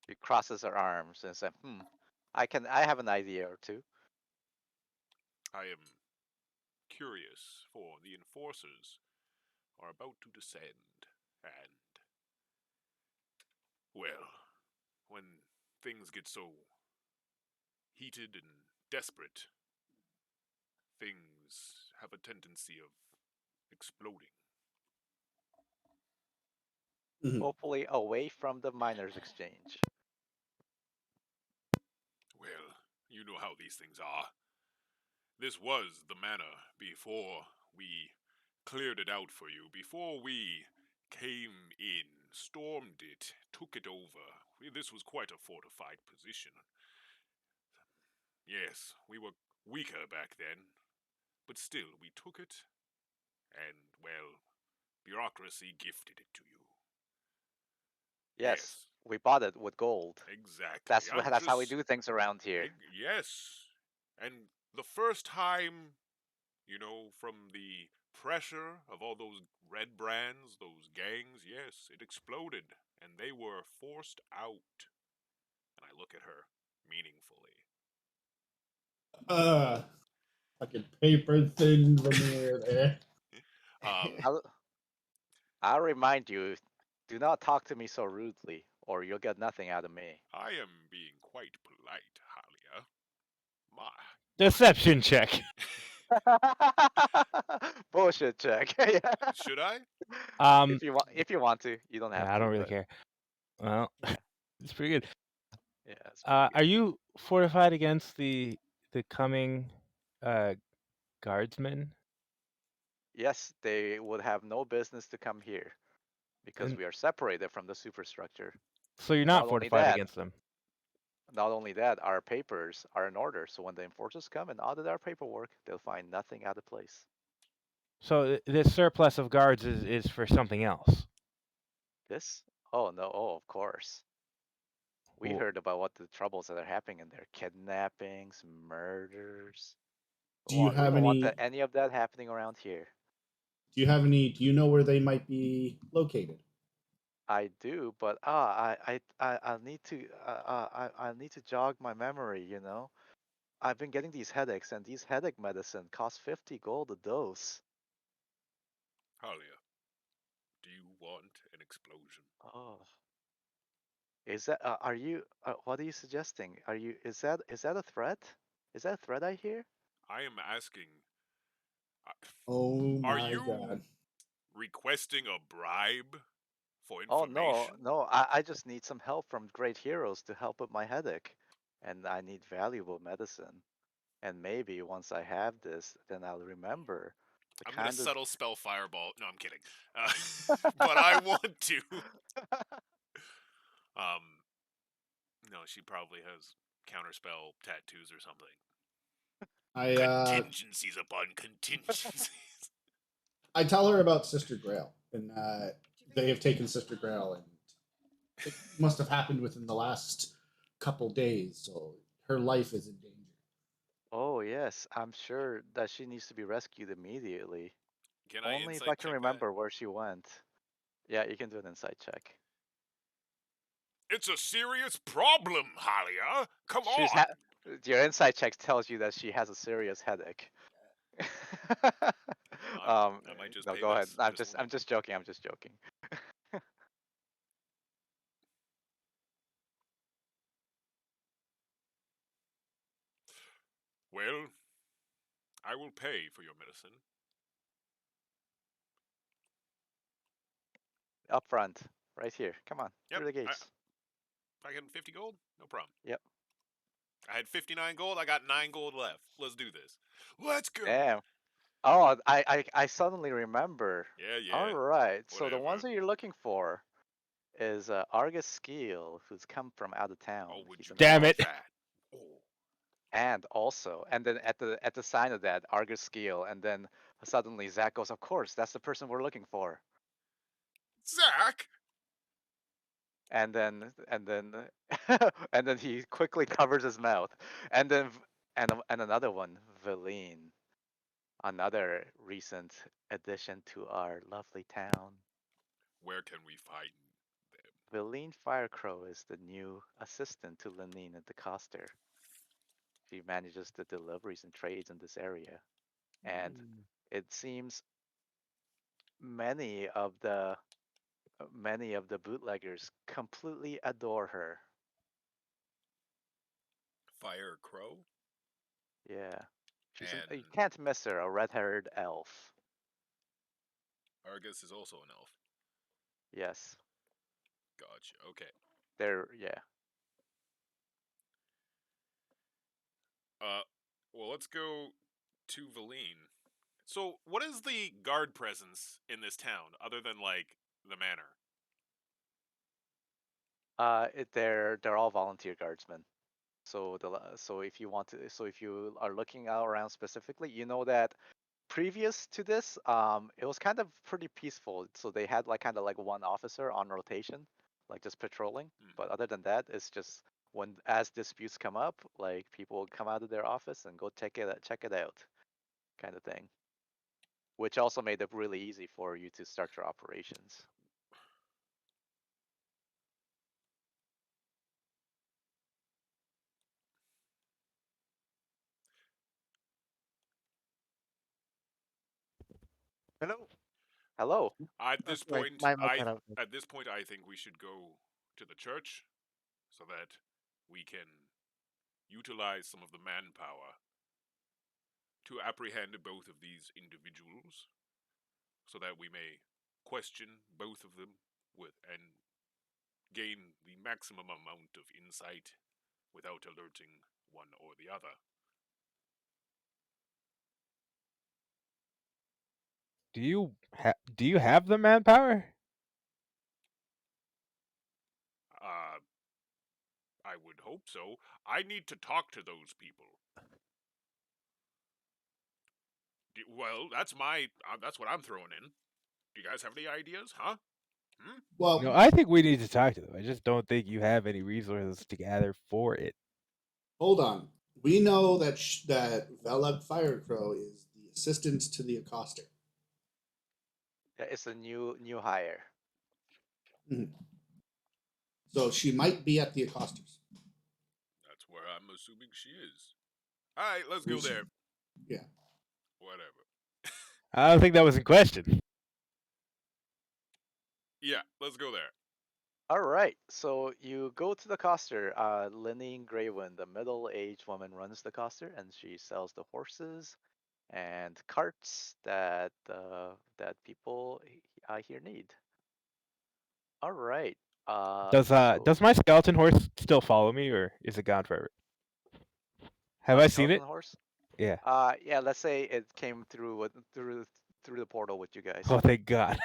She crosses her arms and says, I have an idea or two." I am curious, for the enforcers are about to descend, and well, when things get so heated and desperate, things have a tendency of exploding. Mhm. Hopefully away from the miners' exchange. Well, you know how these things are. This was the manor before we cleared it out for you, before we came in, stormed it, took it over. This was quite a fortified position. Yes, we were weaker back then, but still, we took it, and, well, bureaucracy gifted it to you. Yes, Yes, we bought it with gold. exactly. That's how we do things around here. Yes. And the first time, from the pressure of all those red brands, those gangs, yes, it exploded, and they were forced out. And I look at her meaningfully. Uh, fucking paper thin veneer there. Um, I'll, I'll remind you, do not talk to me so rudely, or you'll get nothing out of me. I am being quite polite, Halia. My. Deception check. Bullshit check. Yeah. Should I? Um, If you want to, you don't have yeah, I to, don't really but care. Well, yeah, it's pretty good. yeah, it's pretty Are good. you fortified against the coming uh guardsmen? Yes, they would have no business to come here because And we are separated from the superstructure. so you're not Not only fortified that, against them. not only that, our papers are in order. So when the enforcers come and audit our paperwork, they'll find nothing out of place. So this surplus of guards is for something else. This? Oh no! Oh, of course. We Well, heard about what the troubles that are happening in there: kidnappings, murders. Do you We have don't want any? any of that happening around here. Do you have any? Do you know where they might be located? I do, but I need to I need to jog my memory. I've been getting these headaches, and these headache medicine cost 50 gold a dose. Halia, do you want an explosion? Oh, is that are you? What are you suggesting? Is that a threat? Is that a threat I hear? I am asking, uh, Oh are my you god. requesting a bribe for Oh no, information? no, I just need some help from great heroes to help with my headache. And I need valuable medicine. And maybe once I have this, then I'll remember the I'm gonna kind of subtle spell fireball. No, I'm kidding. Uh, but I want to. Um, no, she probably has counterspell tattoos or something. I Contingencies upon contingencies. I tell her about Sister Grail, and they have taken Sister Grail, and it must have happened within the last couple days, so her life is in danger. Oh yes, I'm sure that she needs to be rescued immediately. Can I Only if I insight can check that? remember where she went. Yeah, you can do an insight check. It's a serious problem, Halia. Come She's on. Your insight check tells you that she has a serious headache. I, I might just no, pay go ahead. this I'm woman. just joking. I'm just joking. Well, I will pay for your medicine. Up front, right here. Come on, Yep, through the gates. I get 50 gold? No problem. Yep. I had 59 gold. I got 9 gold left. Let's do this. Let's go. Damn. Oh, I suddenly remember. Yeah, All yeah. right. So the ones Whatever. that you're looking for is Argus Skeel, who's come from out of town. Oh, would He's you an Damn believe elf. it. that? Oh, And also, and then at the sign of that, Argus Skeel, and then suddenly Zach goes, "Of course, that's the person we're looking for." Zach. And then and then he quickly covers his mouth, and then and another one, Valine, another recent addition to our lovely town. Where can we find them? Valine Firecrow is the new assistant to Lenine at the Coster. She manages the deliveries and trades in this area, and it seems many of the many of the bootleggers completely adore her. Fire Crow Yeah, you and can't miss her, a red-haired elf. Argus is also an elf. Yes, Gotcha. Okay. yeah. Uh, well, let's go to Valine. So, what is the guard presence in this town other than like the manor? They're all volunteer guardsmen. So if you want to, so if you are looking out around specifically, you know that previous to this, it was kind of pretty peaceful. So they had like kind of like one officer on rotation, like just patrolling. But other than that, it's just when as disputes come up, like people will come out of their office and go check it out, kind of thing. Which also made it really easy for you to start your operations. Hello. Hello. At Oh, this sorry, point, my mic cut out. I think we should go to the church so that we can utilize some of the manpower to apprehend both of these individuals so that we may question both of them with and gain the maximum amount of insight without alerting one or the other. Do you have the manpower? Uh, I would hope so. I need to talk to those people. Well, that's what I'm throwing in. Do you guys have any ideas, huh? Hmm? Well, No, I think we need to talk to them. I just don't think you have any resources to gather for it. hold on. We know that that Velug Firecrow is the assistant to the accoster. Yeah, it's a new hire. Mhm. So she might be at the accosters. That's where I'm assuming she is. All right, let's go Who's- there. Yeah. Whatever. I don't think that was in question. Yeah, let's go there. All right, so you go to the coster. Lenny Graywind, the middle-aged woman, runs the coster, and she sells the horses and carts that people here need. All right. So Does my skeleton horse still follow me, or is it gone forever? Have a I seen skeleton it? horse. Yeah. Yeah. Let's say it came through the portal with you guys, Oh, thank God.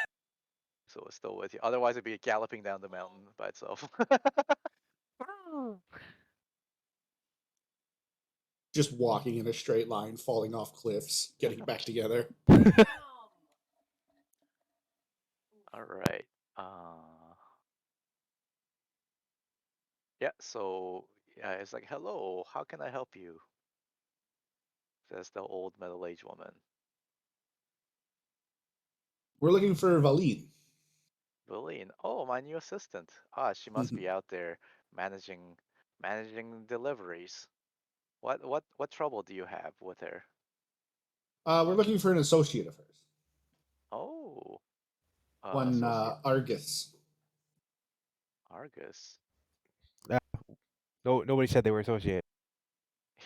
so it's still with you. Otherwise, it'd be galloping down the mountain by itself. Just walking in a straight line, falling off cliffs, getting back together. All right. Yeah. So yeah, it's like, hello. How can I help you? Says the old middle-aged woman. We're looking for Valine. Lillian, oh, my new assistant. She must be out there managing managing deliveries. What trouble do you have with her? We're looking for an associate of hers. Oh, One associate Argus. Argus. No, nobody said they were associated.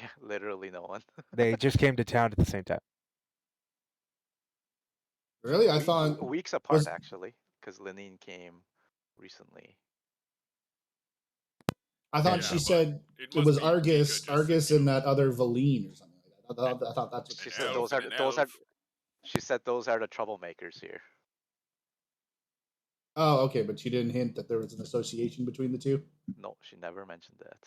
Yeah, literally no one. They just came to town at the same time. Really? I We thought weeks apart was actually, because Lenine came recently. I Yeah, thought she but said it it must was be Mika Argus, just Argus, you and know, that other Valine or something like that. I thought that's what She she an said said. elf and an elf. she said those are the troublemakers here. Oh, okay, but she didn't hint that there was an association between the two. No, she never mentioned that.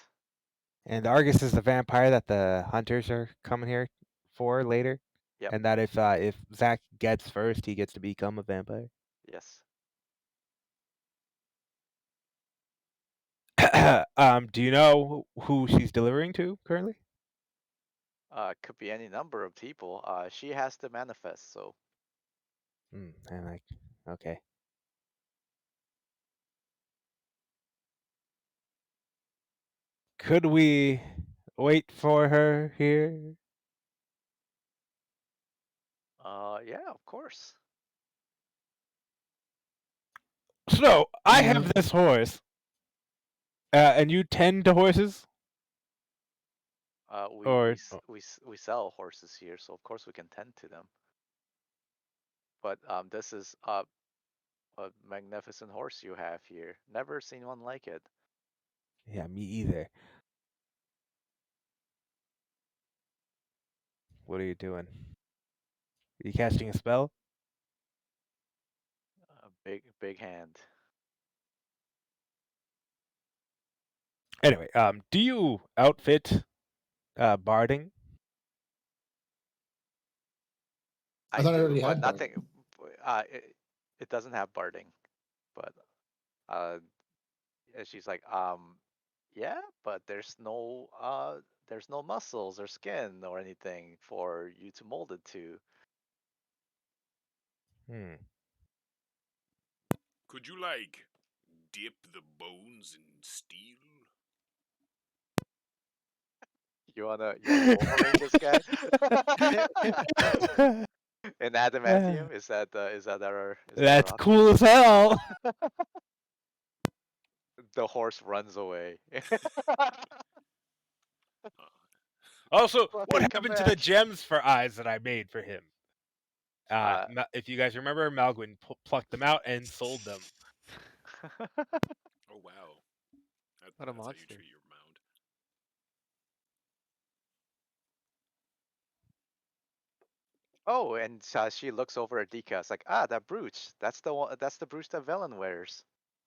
And Argus is the vampire that the hunters are coming here for later. Yep. And that if Zach gets first, he gets to become a vampire. Yes. Do you know who she's delivering to currently? Could be any number of people. She has to manifest, so And like, okay. Could we wait for her here? yeah, of course. So I Yeah. have this horse, and you tend to horses, or We sell horses here, so of course we can tend to them. But this is a magnificent horse you have here. Never seen one like it. yeah, me either. What are you doing? Are you casting a spell? A big hand. Anyway, do you outfit barding? I I thought I do, already but had nothing. Barton. It doesn't have barding, but uh, and she's like, yeah, but there's no muscles or skin or anything for you to mold it to. Hmm. Could you like dip the bones in steel? You wanna Wolverine this guy? In adamantium, is that our That's option? cool as hell. The horse runs away. Also, what Fucking come happened to the back. gems for eyes that I made for him? Uh, If you guys remember, Malguin plucked them out and sold them. Oh wow, What a that's how you monster. treat your mount. oh, and she looks over at Dika. It's like, that brooch. That's the one. That's the brooch that Velen wears.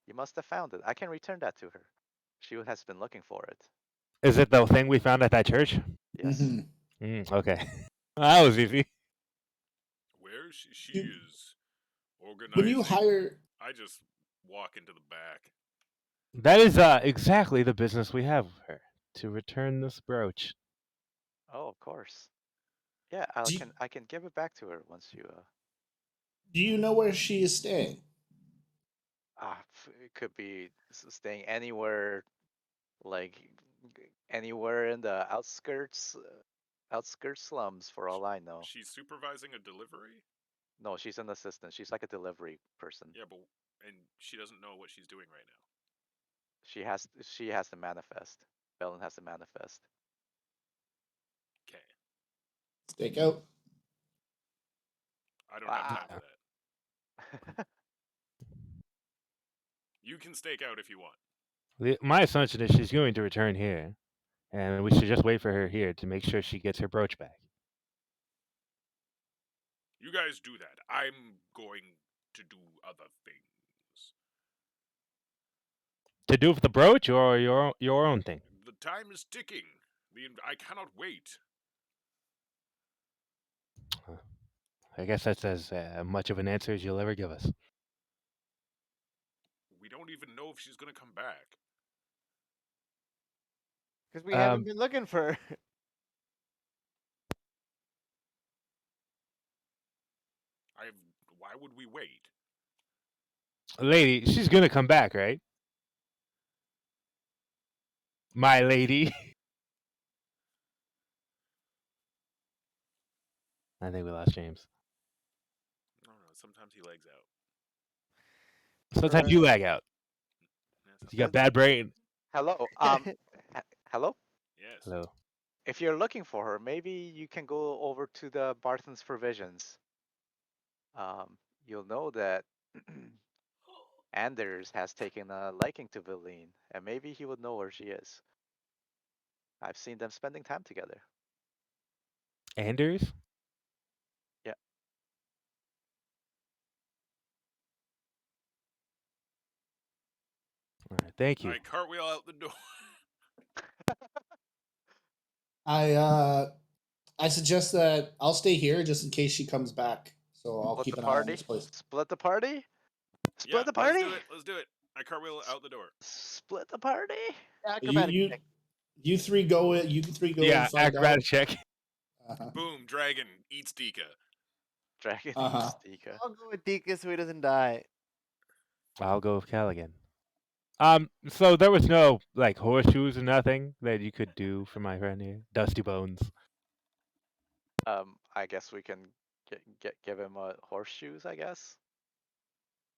You must have found it. I can return that to her. She has been looking for it. Is it the thing we found at that church? Yes. Okay. That was easy. Where she You, is when you organizing. hire, I just walk into the back. That is exactly the business we have with her. To return this brooch. Oh, of course. Yeah, do you, I can give it back to her once you do you know where she is staying? it could be staying anywhere, like anywhere in the outskirts slums for all I know. She's supervising a delivery. No, she's an assistant. She's like a delivery person. Yeah, but and she doesn't know what she's doing right now. She has to manifest. Belen has to manifest. Okay, Stakeout. I don't have time for Ah. that. You can stake out if you want. My assumption is she's going to return here, and we should just wait for her here to make sure she gets her brooch back. You guys do that. I'm going to do other things. To do with the brooch or your own thing? The time is ticking. I cannot wait. I guess that's as much of an answer as you'll ever give us. We don't even know if she's gonna come back. Because we haven't been looking for her. Why would we wait? Lady, she's gonna come back, right? My lady. I think we lost James. I don't know. Sometimes he legs out. Sometimes you lag out. Yeah, You got sometimes. bad brain. Hello. Hello. Yes. Hello. If you're looking for her, maybe you can go over to the Barton's Provisions. Um, you'll know that Anders has taken a liking to Vilene, and maybe he would know where she is. I've seen them spending time together. Anders? Yeah. All right, thank you. I cartwheel out the door. I suggest that I'll stay here just in case she comes back. So I'll Split keep the an eye on this party. place. Split the party. Yeah, Split the let's party. do it. Let's do it. I cartwheel out the door. Split the party. You Acrobatic you check. you three go in. You three go and Yeah, find acrobatic out. check. Uh-huh. Boom, dragon eats Dika. Dragon Uh-huh. eats Dika. I'll go with Dika so he doesn't die. I'll go with Callaghan. So there was no like horseshoes or nothing that you could do for my friend here, Dusty Bones. I guess we can give him horseshoes. I guess.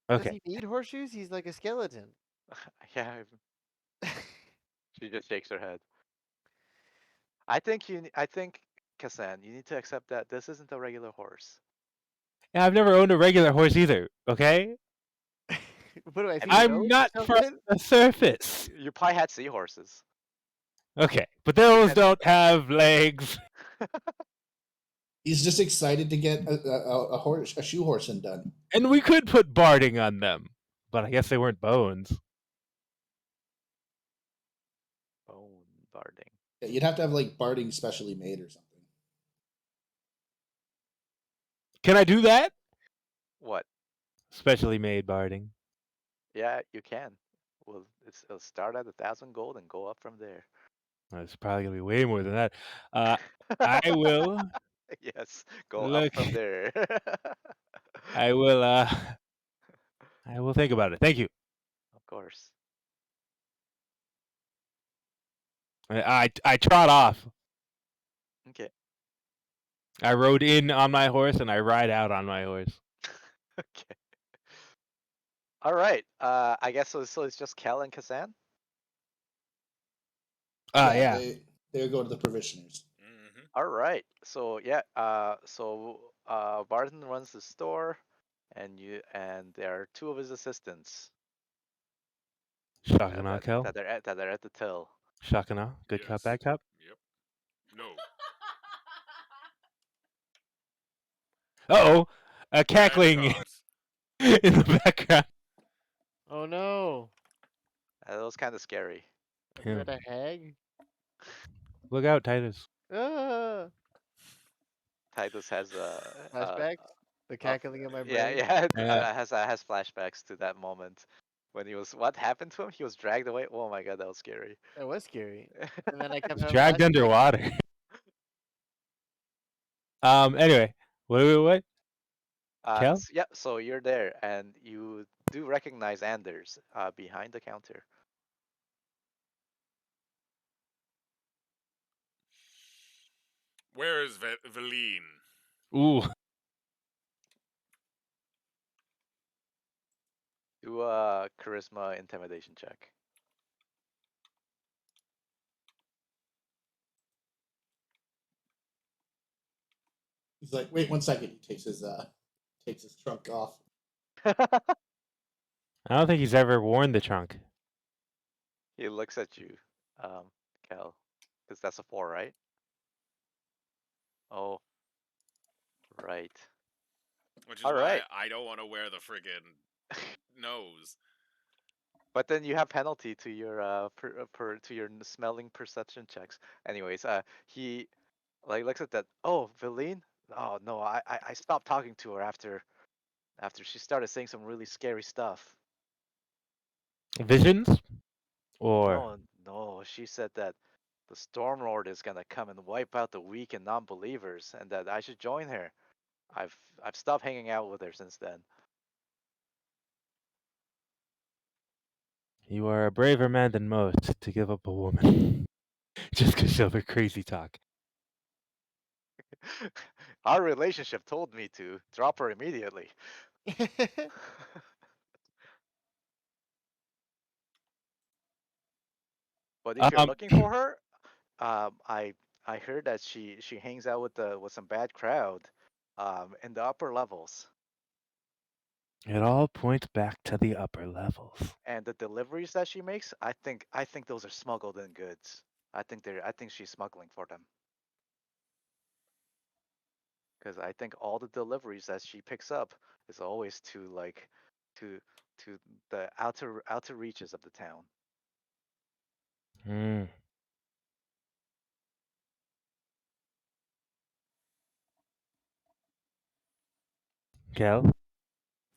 Does Okay. he need horseshoes? He's like a skeleton. Yeah. She just shakes her head. I think, Kassan, you need to accept that this isn't a regular horse. Yeah, I've never owned a regular horse either. Okay. What do I Have feed you- him I'm oats or not from something? the surface. You probably had seahorses. Okay, but those And- don't have legs. He's just excited to get a horse, a shoe horse, and done. And we could put barding on them, but I guess they weren't bones. Bone barding. Yeah, you'd have to have like barding specially made or something. Can I do that? What? Specially made barding. Yeah, you can. Well, it'll start at 1,000 gold and go up from there. It's probably gonna be way more than that. I will Yes, go up look. from there. I will. I will think about it. Thank you. Of course. I trot off. Okay. I rode in on my horse and I ride out on my horse. Okay. All right. I guess so. It's just Kel and Kazan. Yeah. They go to the provisioners. Mm-hmm. All right. So yeah. Barton runs the store, and there are two of his assistants Shakana, Kel. that are at the till. Shakana. Good cop, Yes. bad cop. Yep. No. Uh-oh. A Bad cackling cops. in the background. Oh no. That was kind of scary. A Yeah. bit of hag? Look out, Titus. Ah! Titus has Flashbacks? The cackling in my brain? yeah, Yeah. has flashbacks to that moment when what happened to him? He was dragged away. Oh my god, that was scary. That was scary. And then I kept He's having dragged flashbacks. underwater. Anyway. What? Kel? Yeah, so you're there, and you do recognize Anders behind the counter. Where is Valine? Ooh. Do a charisma intimidation check. He's like, wait 1 second. He takes his trunk off. I don't think he's ever worn the trunk. He looks at you, Kel, because that's a 4, right? Oh, right. Which is All why right. I don't want to wear the friggin' nose. But then you have penalty to your to your smelling perception checks. Anyways, he like looks at that. Oh, Valine. Oh no, I stopped talking to her after she started saying some really scary stuff. Visions? Or No, no, she said that the Storm Lord is gonna come and wipe out the weak and non-believers, and that I should join her. I've stopped hanging out with her since then. you are a braver man than most to give up a woman. Just because of her crazy talk. Our relationship told me to drop her immediately. But if you're Um, looking for her, I heard that she hangs out with some bad crowd, in the upper levels. it all points back to the upper levels. And the deliveries that she makes, I think those are smuggled in goods. I think she's smuggling for them. Because I think all the deliveries that she picks up is always to to the outer reaches of the town. Hmm. Kel?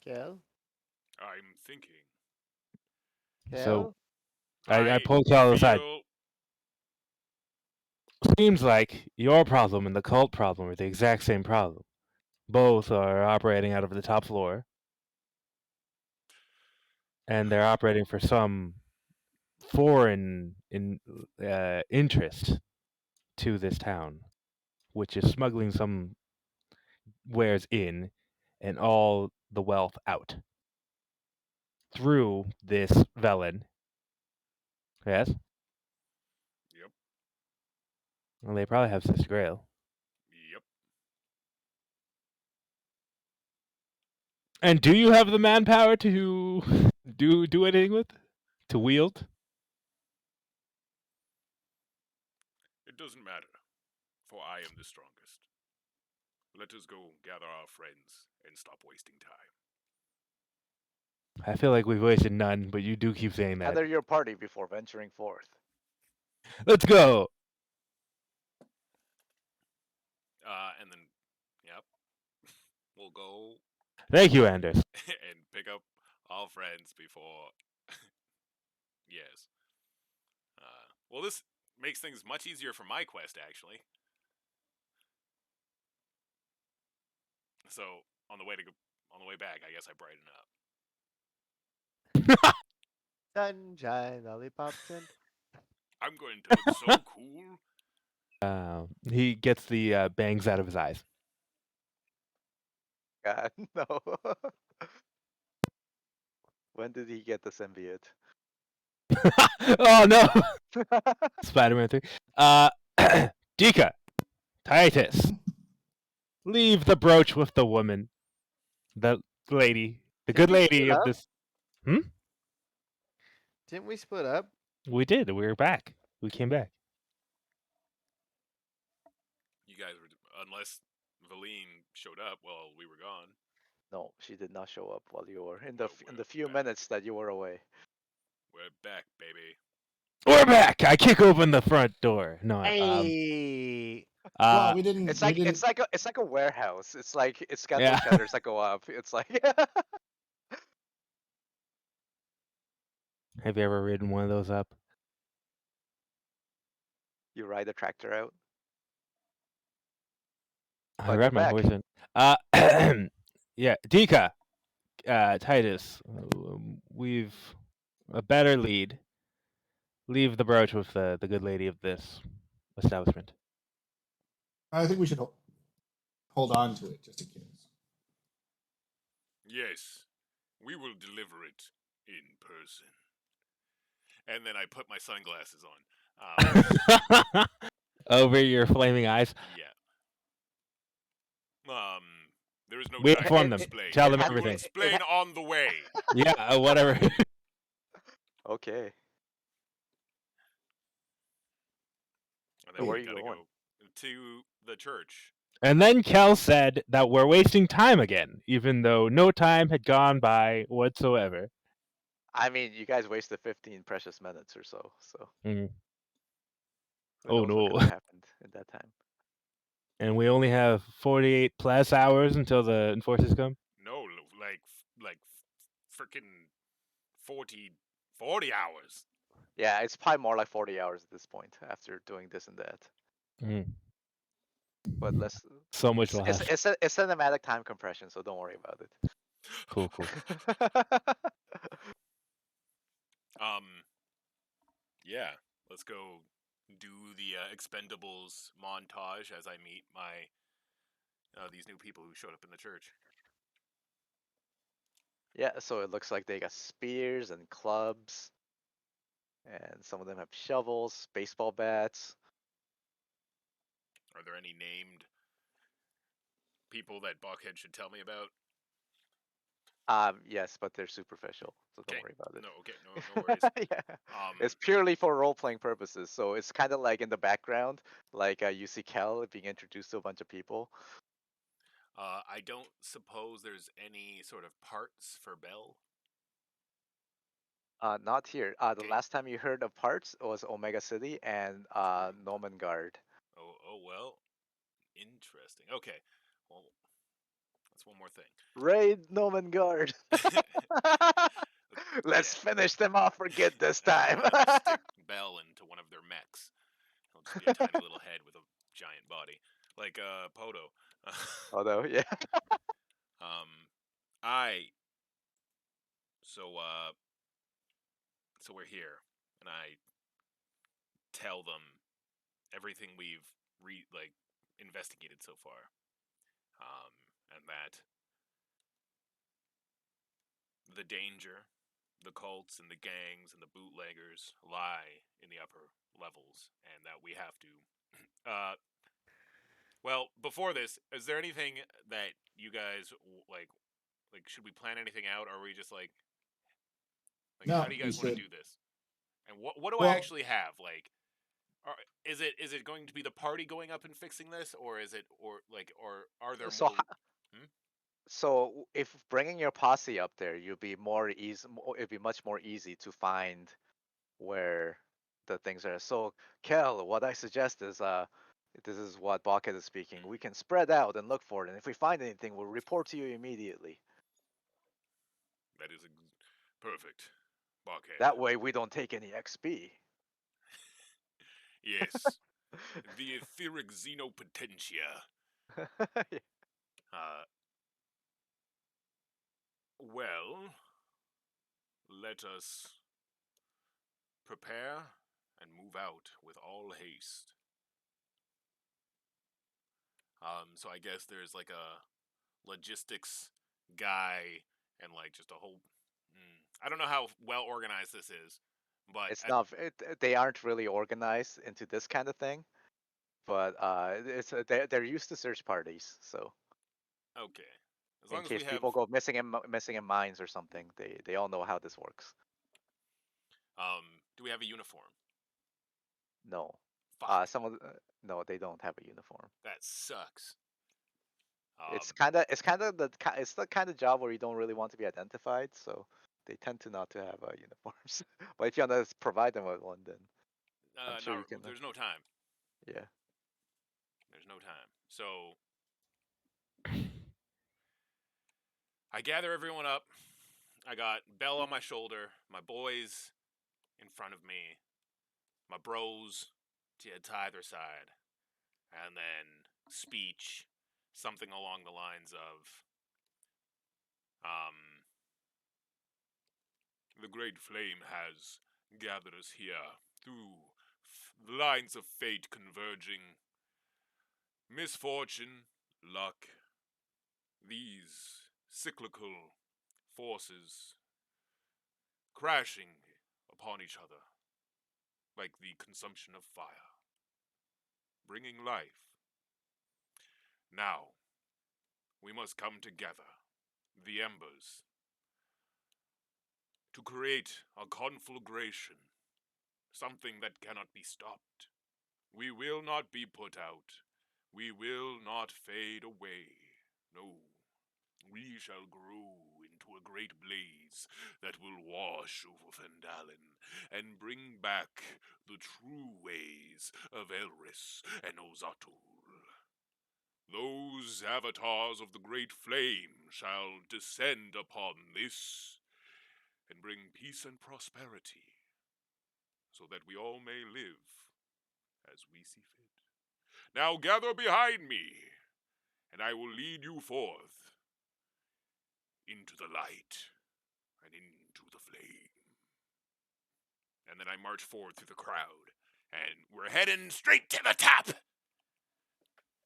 Kel? I'm thinking. So Kel? I I pulled Kel aside. feel Seems like your problem and the cult problem are the exact same problem. Both are operating out of the top floor, and they're operating for some foreign interest to this town, which is smuggling some wares in and all the wealth out through this Velen. Yes? Yep. Well, they probably have Sister Grail. Yep. And do you have the manpower to do anything with? To wield? It doesn't matter, for I am the strongest. Let us go gather our friends and stop wasting time. I feel like we've wasted none, but you do keep saying that. Gather your party before venturing forth. Let's go. And then, yep, we'll go Thank you, Anders. and pick up our friends before. Yes. Well, this makes things much easier for my quest, actually. So on the way back, I guess I brighten up. Sunshine, lollipops, and I'm going to look so cool. He gets the bangs out of his eyes. God, no. When did he get the symbiote? Oh no! Spider-Man 3. Dika, Titus, leave the brooch with the woman. The lady. The Didn't good we split lady of up? this. Didn't we split up? We did. We were back. We came back. You guys were, unless Valine showed up while we were gone. No, she did not show up while you were in Well, the we're few back. minutes that you were away. We're back, baby. We're back. I kick open the front door. No, Hey! Well, we didn't. It's We like didn't. it's like a warehouse. It's got yeah. those shutters that go up. It's like Have you ever ridden one of those up? you ride the tractor out. I But you're ride my back. horse in. Yeah, Dika, Titus, we've a better lead. Leave the brooch with the good lady of this establishment. I think we should hold on to it just in case. Yes, we will deliver it in person. And then I put my sunglasses on. Over your flaming eyes. Yeah. There is no We time inform to them. explain. Tell it them We had will everything. explain on the way. Yeah, whatever. Okay. And So then where we are you gotta going? go to the church. And then Kel said that we're wasting time again, even though no time had gone by whatsoever. I mean, you guys wasted 15 precious minutes or so. So Mm. who Oh knows what no. could have happened in that time? And we only have 48 plus hours until the enforcers come? No, like freaking 40 hours. Yeah, it's probably more like 40 hours at this point after doing this and that. Mm. But let's. So much left. It's cinematic time compression, so don't worry about it. Cool, cool. Yeah, let's go do the Expendables montage as I meet my these new people who showed up in the church. Yeah, so it looks like they got spears and clubs, and some of them have shovels, baseball bats. Are there any named people that Buckhead should tell me about? Yes, but they're superficial, so don't Okay. worry about No. Okay. No worries. it. Yeah, Um. it's purely for role-playing purposes. So it's kind of like in the background, like you see Kel being introduced to a bunch of people. I don't suppose there's any sort of parts for Bell. Not here. The Okay. last time you heard of parts was Omega City and True. Nomengard. Oh well. Interesting. Okay. Well, that's one more thing. Raid Nomengard. Yeah. Let's finish them off for good this time. I'm gonna stick Bell into one of their mechs. He'll just be a tiny little head with a giant body, like Poto. Although, yeah. um, I so so we're here, and I tell them everything we've investigated so far, and that the danger, the cults and the gangs and the bootleggers lie in the upper levels, and that we have to. Well, before this, is there anything that you guys like? Like, should we plan anything out, or are we just like how No, do you we guys want to should. do this? And what do I Well, actually have? Like, is it going to be the party going up and fixing this, or is it or are there So, more? Hmm? so if bringing your posse up there, you'll be more easy. It'd be much more easy to find where the things are. So, Kel, what I suggest is, this is what Balkhead is speaking. We can spread out and look for it, and if we find anything, we'll report to you immediately. That is perfect, Buckhead. That way, we don't take any XP. Yes, the etheric xenopotentia. Uh, well, let us prepare and move out with all haste. So I guess there's like a logistics guy and like just a whole. I don't know how well organized this is, but It's not. They aren't really organized into this kind of thing, but they're used to search parties. So okay. As in long as we case have, people go missing in mines or something, they all know how this works. do we have a uniform? No, Fuck, some of no, they don't have a uniform. that sucks. It's Um, kind of it's the kind of job where you don't really want to be identified, so they tend to not to have uniforms. But if you want to provide them with one, then I'm sure no, you can. there's no time. Yeah. There's no time. So I gather everyone up. I got Bell on my shoulder, my boys in front of me, my bros to either side, and then speech, something along the lines of, the Great Flame has gathered us here through the lines of fate converging, misfortune, luck, these cyclical forces crashing upon each other like the consumption of fire, bringing life. Now, we must come together, the embers, to create a conflagration, something that cannot be stopped. We will not be put out. We will not fade away. No, we shall grow into a great blaze that will wash over Phandalin and bring back the true ways of Elris and Ozatul. Those avatars of the great flame shall descend upon this and bring peace and prosperity, so that we all may live as we see fit. Now gather behind me, and I will lead you forth into the light and into the flame. And then I march forward through the crowd, and we're heading straight to the top.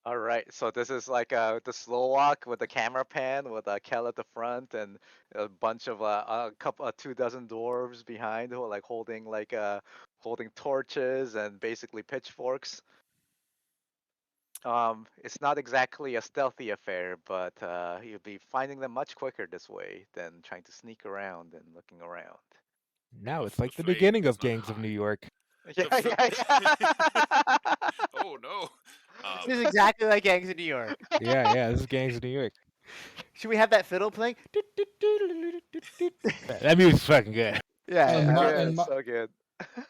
All right, so this is like the slow walk with the camera pan with Kel at the front and a bunch of a couple 2 dozen dwarves behind who are like holding torches and basically pitchforks. It's not exactly a stealthy affair, but you'll be finding them much quicker this way than trying to sneak around and looking around. Now it's The like the flame beginning does of not Gangs of New hide. York. Yeah, The f- yeah, Oh no. This is exactly like Gangs of New York. Yeah, yeah, this is Gangs of New York. Should we have that fiddle playing? That music's fucking good. Yeah, And yeah. Mar- Yeah, and it's Mar- so good.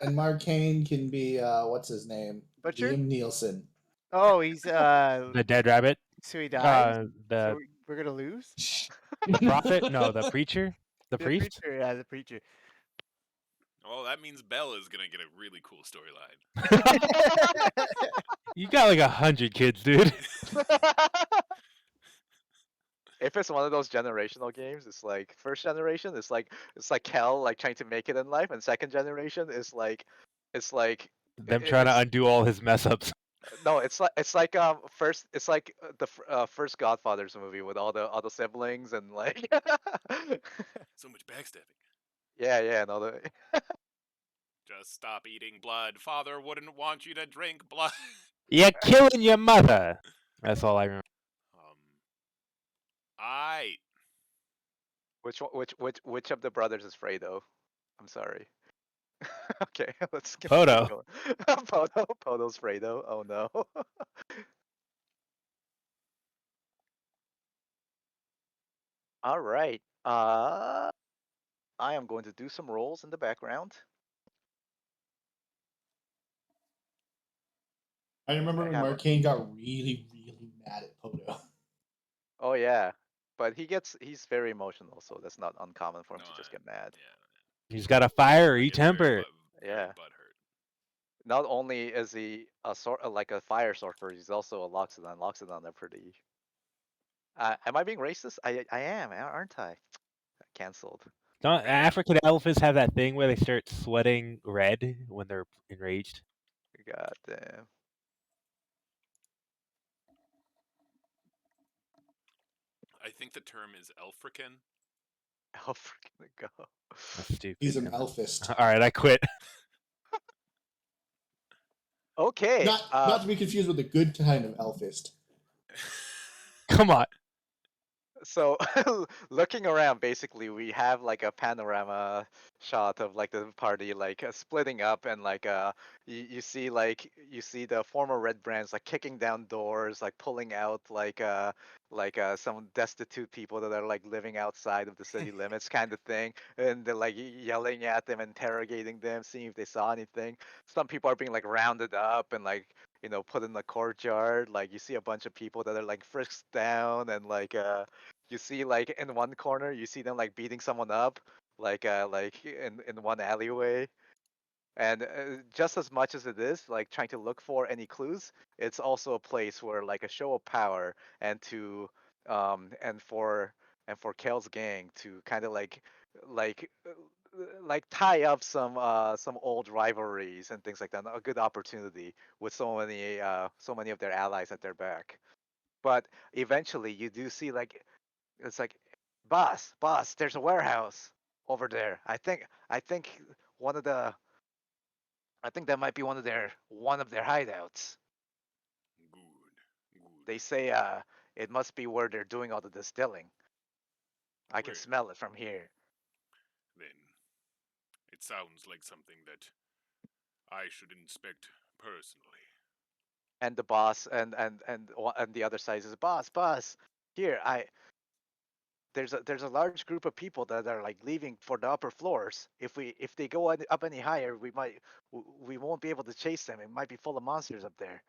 and Marcane can be what's his name? Butcher. Liam Nielsen. Oh, he's The Dead Rabbit. so he dies. So The we're gonna lose. prophet? No, the preacher? The The priest? preacher, yeah, the preacher. Well, that means Belle is gonna get a really cool storyline. You got like 100 kids, dude. If it's one of those generational games, it's like first generation, it's like Kel like trying to make it in life, and second generation is like, it's like, Them trying to it's undo all his mess ups. no, it's like first, it's like first Godfather's movie with all the siblings and like, So much backstabbing. yeah, and all the Just stop eating blood. Father wouldn't want you to drink blood. You're killing your mother. That's all I remember. um, I which of the brothers is Fredo? I'm sorry. Okay, let's keep Photo. going. Podo's Fredo. Oh no. All right. I am going to do some rolls in the background. I remember I when have. Marcane got really, really mad at Poto. Oh yeah, but he's very emotional, so that's not uncommon for him no, to just get mad. yeah, He's got a fiery he gets very temper. very Yeah. butthurt. Not only is he a sort like a fire sorcerer, he's also a Loxodon. Loxodon are pretty. Am I being racist? I am, aren't I? Cancelled. Don't Man, African elephants have that thing where they start sweating red when they're enraged? God damn. I think the term is Elfrican. I'll freaking go. That's stupid. He's an elfist. All right, I quit. Okay. Not to be confused with the good kind of elfist. Come on. So looking around, basically we have like a panorama shot of like the party like splitting up, and like you see the former red brands like kicking down doors, like pulling out like some destitute people that are like living outside of the city limits kind of thing, and they're like yelling at them, interrogating them, seeing if they saw anything. Some people are being like rounded up and like put in the courtyard. Like you see a bunch of people that are like frisked down, and like you see like in one corner you see them like beating someone up, like in one alleyway. And just as much as it is like trying to look for any clues, it's also a place where like a show of power, and to and for Kale's gang to kind of like like tie up some old rivalries and things like that. A good opportunity with so many of their allies at their back. But eventually you do see like it's like, boss, there's a warehouse over there. I think one of the I think that might be one of their hideouts. Good, good. They say it must be where they're doing all the distilling. I can Well, smell it from here. then it sounds like something that I should inspect personally. And the boss and the other side says, boss, here there's a large group of people that are like leaving for the upper floors. If they go up any higher, we won't be able to chase them. It might be full of monsters up there.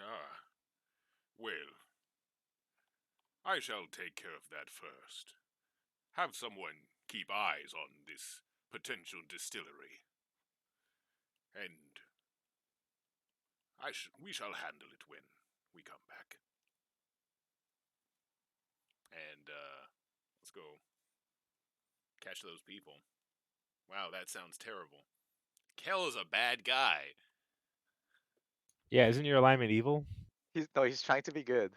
Ah, well, I shall take care of that first. Have someone keep eyes on this potential distillery, and we shall handle it when we come back. And let's go catch those people. Wow, that sounds terrible. Kel is a bad guy. Yeah, isn't your alignment evil? He's trying to be good,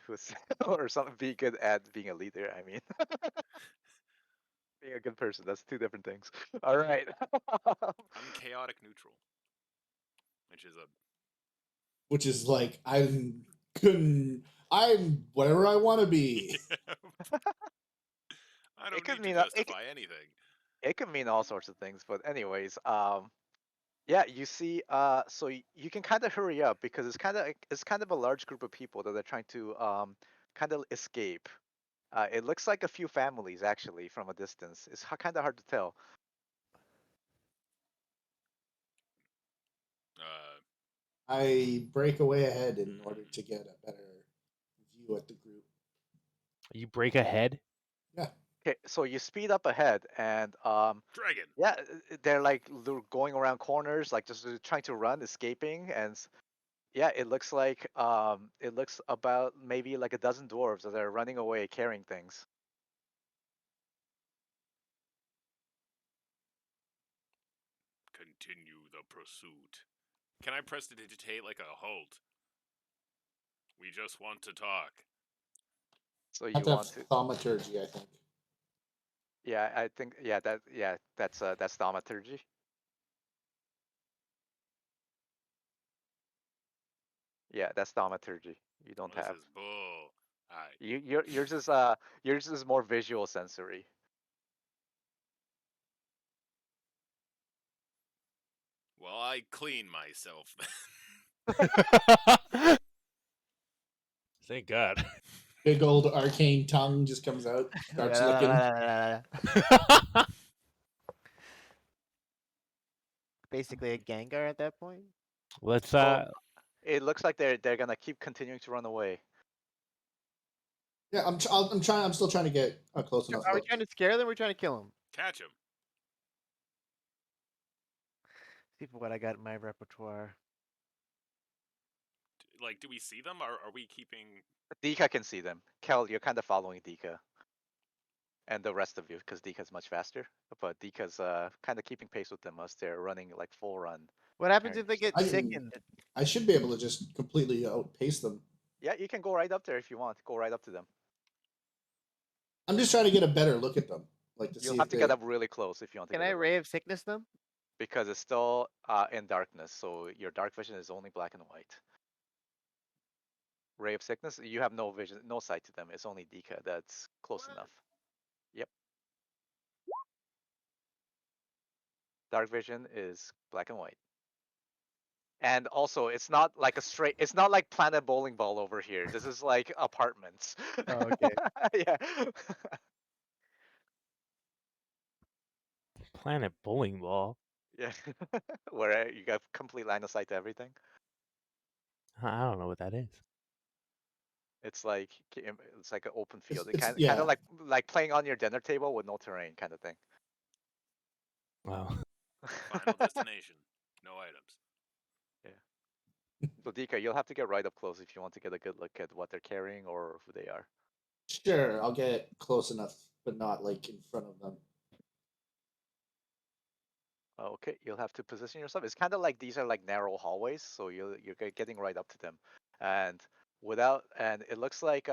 or something. Be good at being a leader. I mean, being a good person. That's two different things. All right. I'm chaotic neutral, which is a Which is like I'm whatever I want to be. I it don't could need to mean justify anything. it could mean all sorts of things. But anyways, yeah, you see, so you can kind of hurry up because it's kind of a large group of people that are trying to kind of escape. It looks like a few families actually from a distance. It's kind of hard to tell. Uh, I break away ahead in order to get a better view at the group. You break ahead. Yeah, Okay, so you speed up ahead, and Dragon. yeah, they're like going around corners, like just trying to run, escaping, and yeah, it looks about maybe like a dozen dwarves that are running away carrying things. Continue the pursuit. Can I prestidigitate like a halt? We just want to talk. So have you to have want to, thaumaturgy, I think. yeah, I think, that's thaumaturgy. Yeah, that's thaumaturgy. You Well, don't this have. is bull. Alright. Yours is more visual sensory. Well, I clean myself. Thank God. Big old arcane tongue just comes out, starts licking. Basically a Gengar at that point. Let's So it looks like they're gonna keep continuing to run away. Yeah, I'm trying. I'm still trying to get a close enough Are we look. trying to scare them? Or are we trying to kill them? Catch him. See what I got in my repertoire. Like, do we see them? Are we keeping? Dika can see them. Kel, you're kind of following Dika and the rest of you because Dika's much faster. But Dika's kind of keeping pace with them as they're running like full run, What happens carrying if their they stuff. get sickened? I should be able to just completely outpace them. Yeah, you can go right up there if you want. Go right up to them. I'm just trying to get a better look at them, like to You'll see have if to get they. up really close if you want to Can get I a look ray of sickness them? because it's still in darkness. So your dark vision is only black and white. Ray of sickness, you have no vision, no sight to them. It's only Dika that's close enough. Yep. Dark vision is black and white. And also, it's not like Planet Bowling Ball over here. This is like apartments. Oh, okay. Yeah. Planet Bowling Ball. Yeah. Where you got complete line of sight to everything. I don't know what that is. It's like an open field. It It's kind yeah. of like playing on your dinner table with no terrain kind of thing. Wow. Final destination. No items. Yeah. So Dika, you'll have to get right up close if you want to get a good look at what they're carrying or who they are. Sure, I'll get close enough, but not like in front of them. Okay, you'll have to position yourself. It's kind of like these are like narrow hallways, so you're getting right up to them, and and it looks like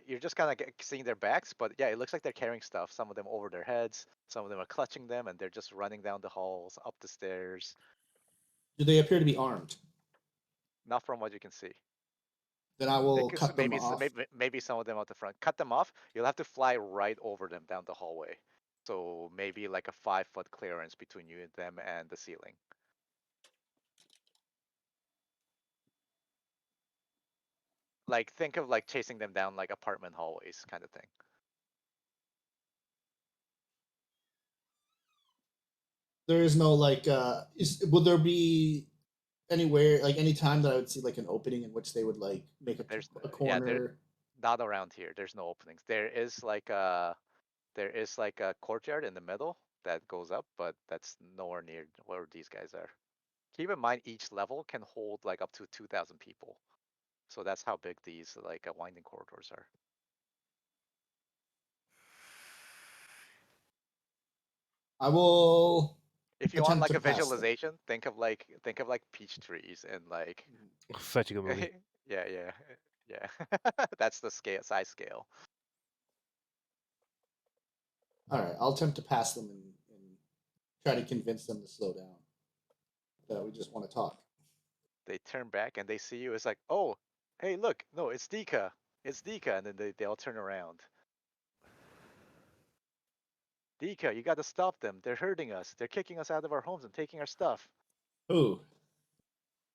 you're just kind of seeing their backs, but yeah, it looks like they're carrying stuff. Some of them over their heads, some of them are clutching them, and they're just running down the halls, up the stairs. Do they appear to be armed? Not from what you can see. Then I They will could cut them off. maybe some of them out the front. Cut them off. You'll have to fly right over them down the hallway. So maybe like a 5 foot clearance between you and them and the ceiling. Like think of like chasing them down like apartment hallways kind of thing. There is no like. Would there be anywhere like any time that I would see like an opening in which they would like make There's a yeah, they're corner? not around here. There's no openings. There is like a courtyard in the middle that goes up, but that's nowhere near where these guys are. Keep in mind each level can hold like up to 2,000 people. So that's how big these like winding corridors are. I will If you want attempt like to a pass them. visualization, think of like peach trees and like Such a good movie. yeah, yeah. Yeah, that's the scale size scale. All right, I'll attempt to pass them and try to convince them to slow down. That we just want to talk. They turn back and they see you. It's like, oh, hey, look, no, it's Dika. It's Dika, and then they all turn around. Dika, you got to stop them. They're hurting us. They're kicking us out of our homes and taking our stuff. Who?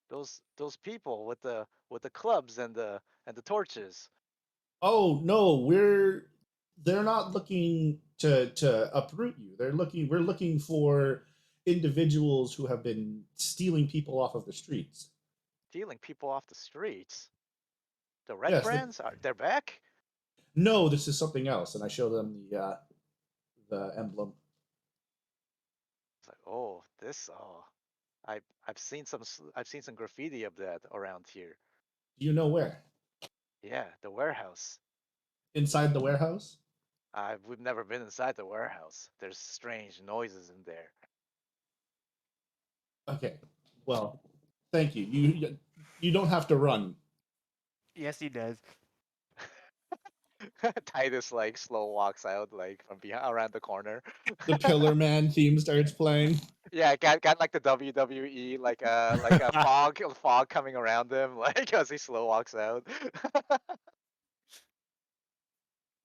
Those people with the clubs and the torches. Oh no, we're. They're not looking to uproot you. They're looking. We're looking for individuals who have been stealing people off of the streets. Stealing people off the streets. The red Yes. brands are they're back. No, this is something else, and I show them the emblem. It's like, oh, this, oh, I've seen I've seen some graffiti of that around here. Do you know where? Yeah, the warehouse. Inside the warehouse? We've never been inside the warehouse. There's strange noises in there. Okay. Well, thank you. You don't have to run. Yes, he does. Titus like slow walks out like from behind around the corner. The Pillar Man theme starts playing. Yeah, got like the WWE like a fog coming around him like as he slow walks out.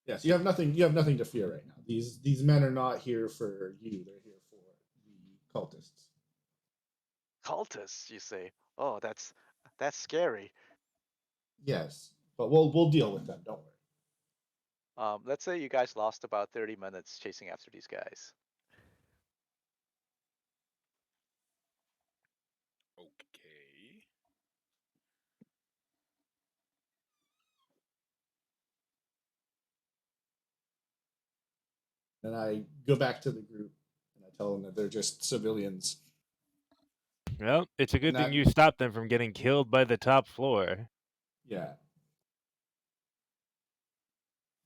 Yes, you have nothing. You have nothing to fear right now. These men are not here for you. They're here for the cultists. Cultists, you say? Oh, that's scary. Yes, but we'll deal with them. Don't worry. Let's say you guys lost about 30 minutes chasing after these guys. Okay. And I go back to the group and I tell them that they're just civilians. Well, it's a good And thing that you stopped them from getting killed by the top floor. yeah.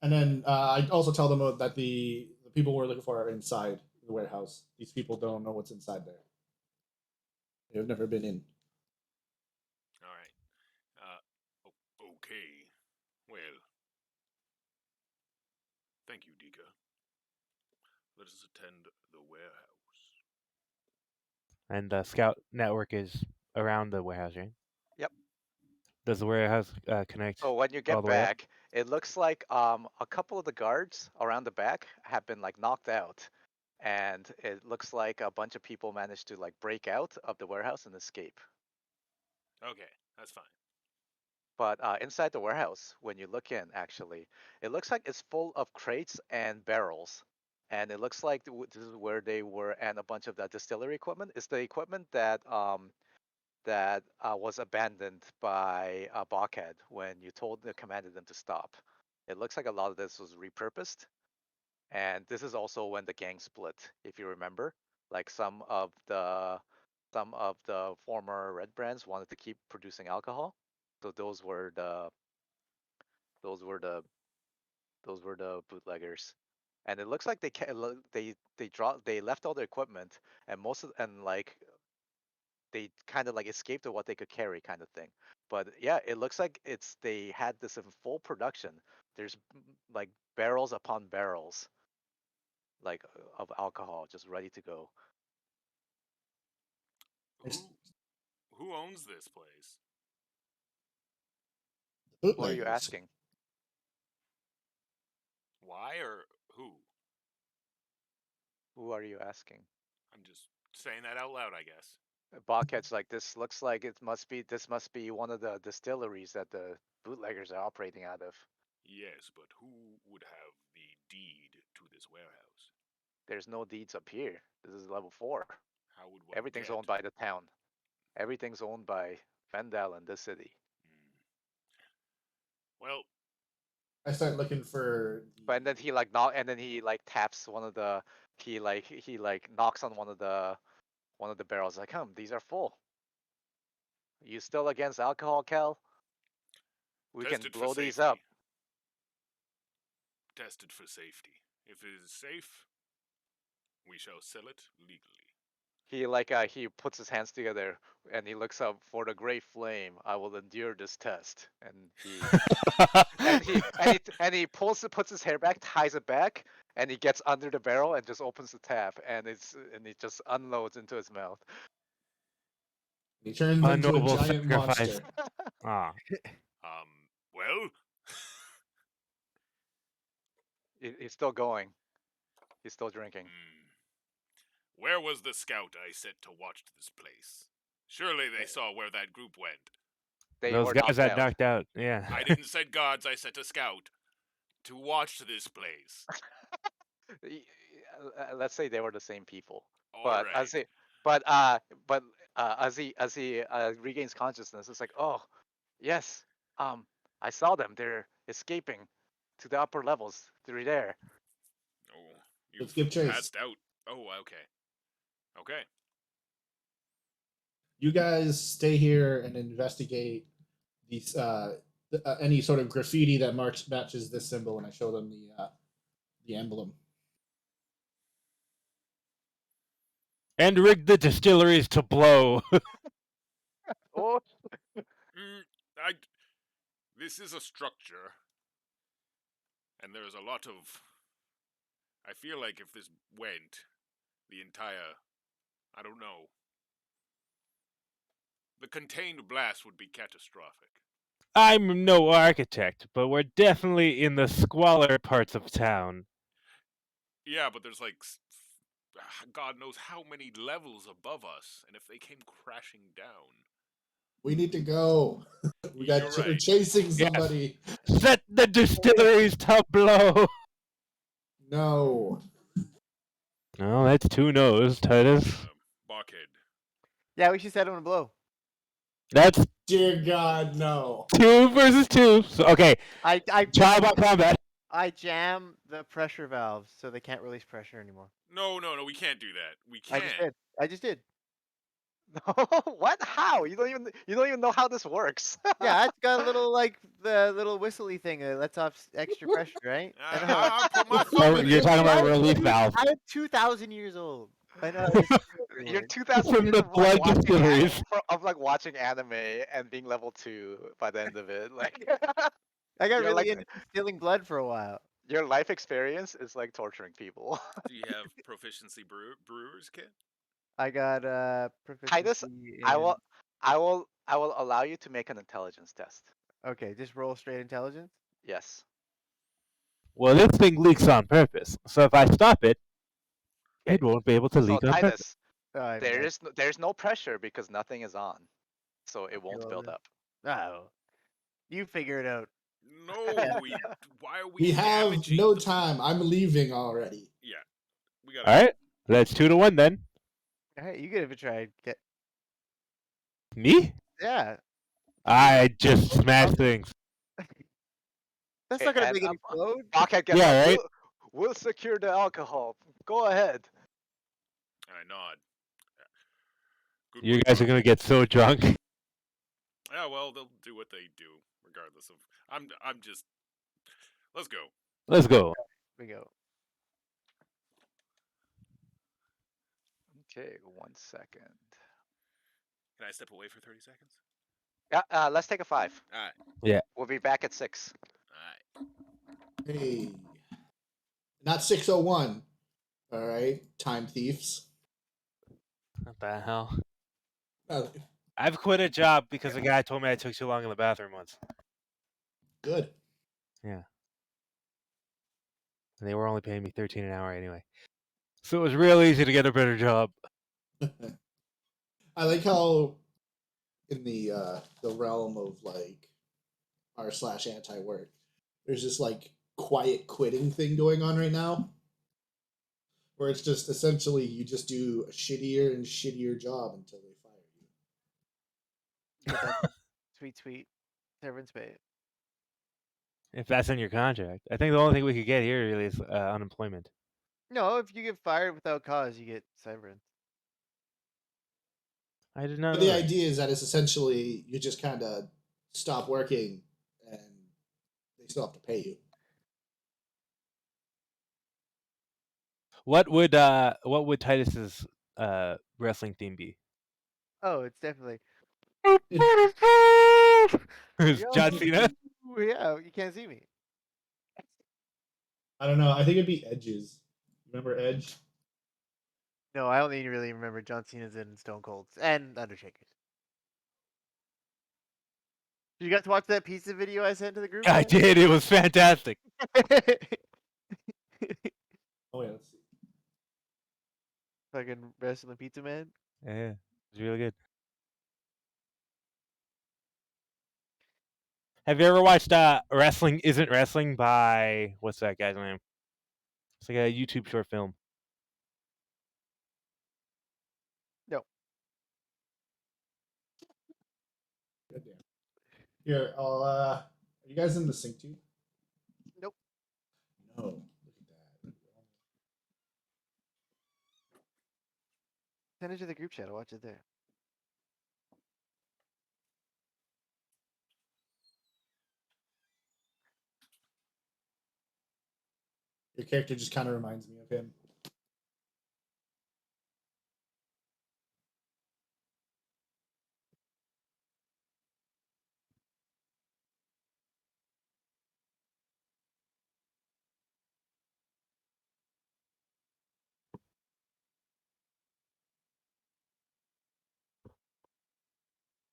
And then I also tell them that the people we're looking for are inside the warehouse. These people don't know what's inside there. They've never been in. All right. Okay. Well, thank you, Dika. Let us attend the warehouse. And the scout network is around the warehouse, right? Yep. Does the warehouse connect So when you all get the way up? back, it looks like a couple of the guards around the back have been like knocked out, and it looks like a bunch of people managed to like break out of the warehouse and escape. Okay, that's fine. But inside the warehouse, when you look in, actually, it looks like it's full of crates and barrels. And it looks like this is where they were, and a bunch of the distillery equipment. It's the equipment that was abandoned by Bachhead when you commanded them to stop. It looks like a lot of this was repurposed, and this is also when the gang split, if you remember. Like some of the former Red brands wanted to keep producing alcohol, so those were the those were the bootleggers. And it looks like they left all their equipment, and most of and like they kind of like escaped to what they could carry kind of thing. But yeah, it looks like they had this in full production. There's like barrels upon barrels like of alcohol just ready to go. Who who owns this place? Who are you Bootleggers. asking? Why or who? Who are you asking? I'm just saying that out loud, I guess. Bobcat's like this looks like this must be one of the distilleries that the bootleggers are operating out of. Yes, but who would have the deed to this warehouse? There's no deeds up here. This is level 4. How would one Everything's get? owned by the town. Everything's owned by Fendel and this city. Well, I start looking for But then he like knock and then he like taps one of the he like knocks on one of the barrels like, these are full. You still against alcohol, Cal? We can tested for blow these safety. up. Tested for safety. If it is safe, we shall sell it legally. he puts his hands together and he looks up for the great flame. I will endure this test, and he puts his hair back, ties it back, and he gets under the barrel and just opens the tap, and he just unloads into his mouth. He turns A into a noble giant sacrifice. monster. Ah, Well, He's still going. He's still drinking. where was the scout I sent to watch this place? Surely they saw where that group went. They those were guys knocked that out. knocked out. Yeah. I didn't send guards, I sent a scout to watch this place. Let's say they were the same people. All But right. as he, as he regains consciousness, it's like, oh, yes, I saw them. They're escaping to the upper levels. They're there. Oh, Let's you've give chase. passed out. Oh, okay. Okay. You guys stay here and investigate these any sort of graffiti that matches this symbol, and I show them the emblem. And rig the distilleries to blow. Oh, I. This is a structure, and there's a lot of. I feel like if this went, the entire. I don't know. The contained blast would be catastrophic. I'm no architect, but we're definitely in the squalor parts of town. Yeah, but there's like. God knows how many levels above us, and if they came crashing down. We need to go. We're right. chasing somebody. Set the distilleries to blow. No. No, that's 2 no's, Titus. Barkhead. Yeah, we should set him to blow. That's Dear God, no. 2 versus 2. So, okay, I trial by combat. I jam the pressure valves so they can't release pressure anymore. No, we can't do that. We can't. I just did. what? How? You don't even know how this works. Yeah, it's got a little the little whistly thing that lets off extra pressure, right? I know how it- I put my Oh, thumb in you're it. talking about a relief valve. I'm 2,000 years old. I know. How this You're works. 2,000 From years the of like, blood watching distilleries. of like watching anime and being level 2 by the end of it. Like I got you're really like into stealing blood for a while. your life experience is like torturing people. Do you have proficiency brewer's kit? I got Titus, proficiency I in. will allow you to make an intelligence test. Okay, just roll straight intelligence. Yes. Well, this thing leaks on purpose. So if I stop it, Okay. it won't be able to So leak on purpose. Titus, there's no pressure because nothing is on, so it won't well build then. up. Oh, you figure it out. No, why are we We have damaging no the- time. I'm leaving already. Yeah. We got All right, that's 2 to 1 then. All right, you give it a try. Me? Yeah, I just smash things. that's Okay, not gonna and, make it explode. Blockhead gets Yeah, up. right? We'll secure the alcohol. Go ahead. I nod. Good You work, guys are gonna get so drunk. Yeah, well, they'll do what they do, regardless of. I'm just. Let's go. Let's go. Here we go. Okay, 1 second. Can I step away for 30 seconds? Yeah, let's take a 5. All right. Yeah. We'll be back at 6. All right. Hey. Not 601. All right, time thieves. What the hell? Oh, I've quit a job because a guy told me I took too long in the bathroom once. good. And they were only paying me $13 an hour anyway. So it was real easy to get a better job. I like how in the realm of like r/anti-work, there's this like quiet quitting thing going on right now, where it's just essentially you just do a shittier and shittier job until they fire you. Sweet severance pay. If that's in your contract. I think the only thing we could get here really is unemployment. No, if you get fired without cause, you get severance. I did not But know the that. idea is that it's essentially you just kind of stop working and they still have to pay you. What would Titus's wrestling theme be? Oh, it's definitely. It's Yo, John Cena. yeah, you can't see me. I don't know. I think it'd be Edge's. Remember Edge? No, I only really remember John Cena's and Stone Cold's and Undertaker's. Did you guys watch that pizza video I sent to the group I chat? did. It was fantastic. Oh yeah, let's see. Fucking wrestling pizza man. Yeah, it's really good. Have you ever watched Wrestling Isn't Wrestling by what's that guy's name? It's like a YouTube short film. No. Goddamn. Here, I'll. Are you guys in the sync tube? Nope. No. Look at that. Send it to the group chat. I'll watch it there. Your character just kind of reminds me of him.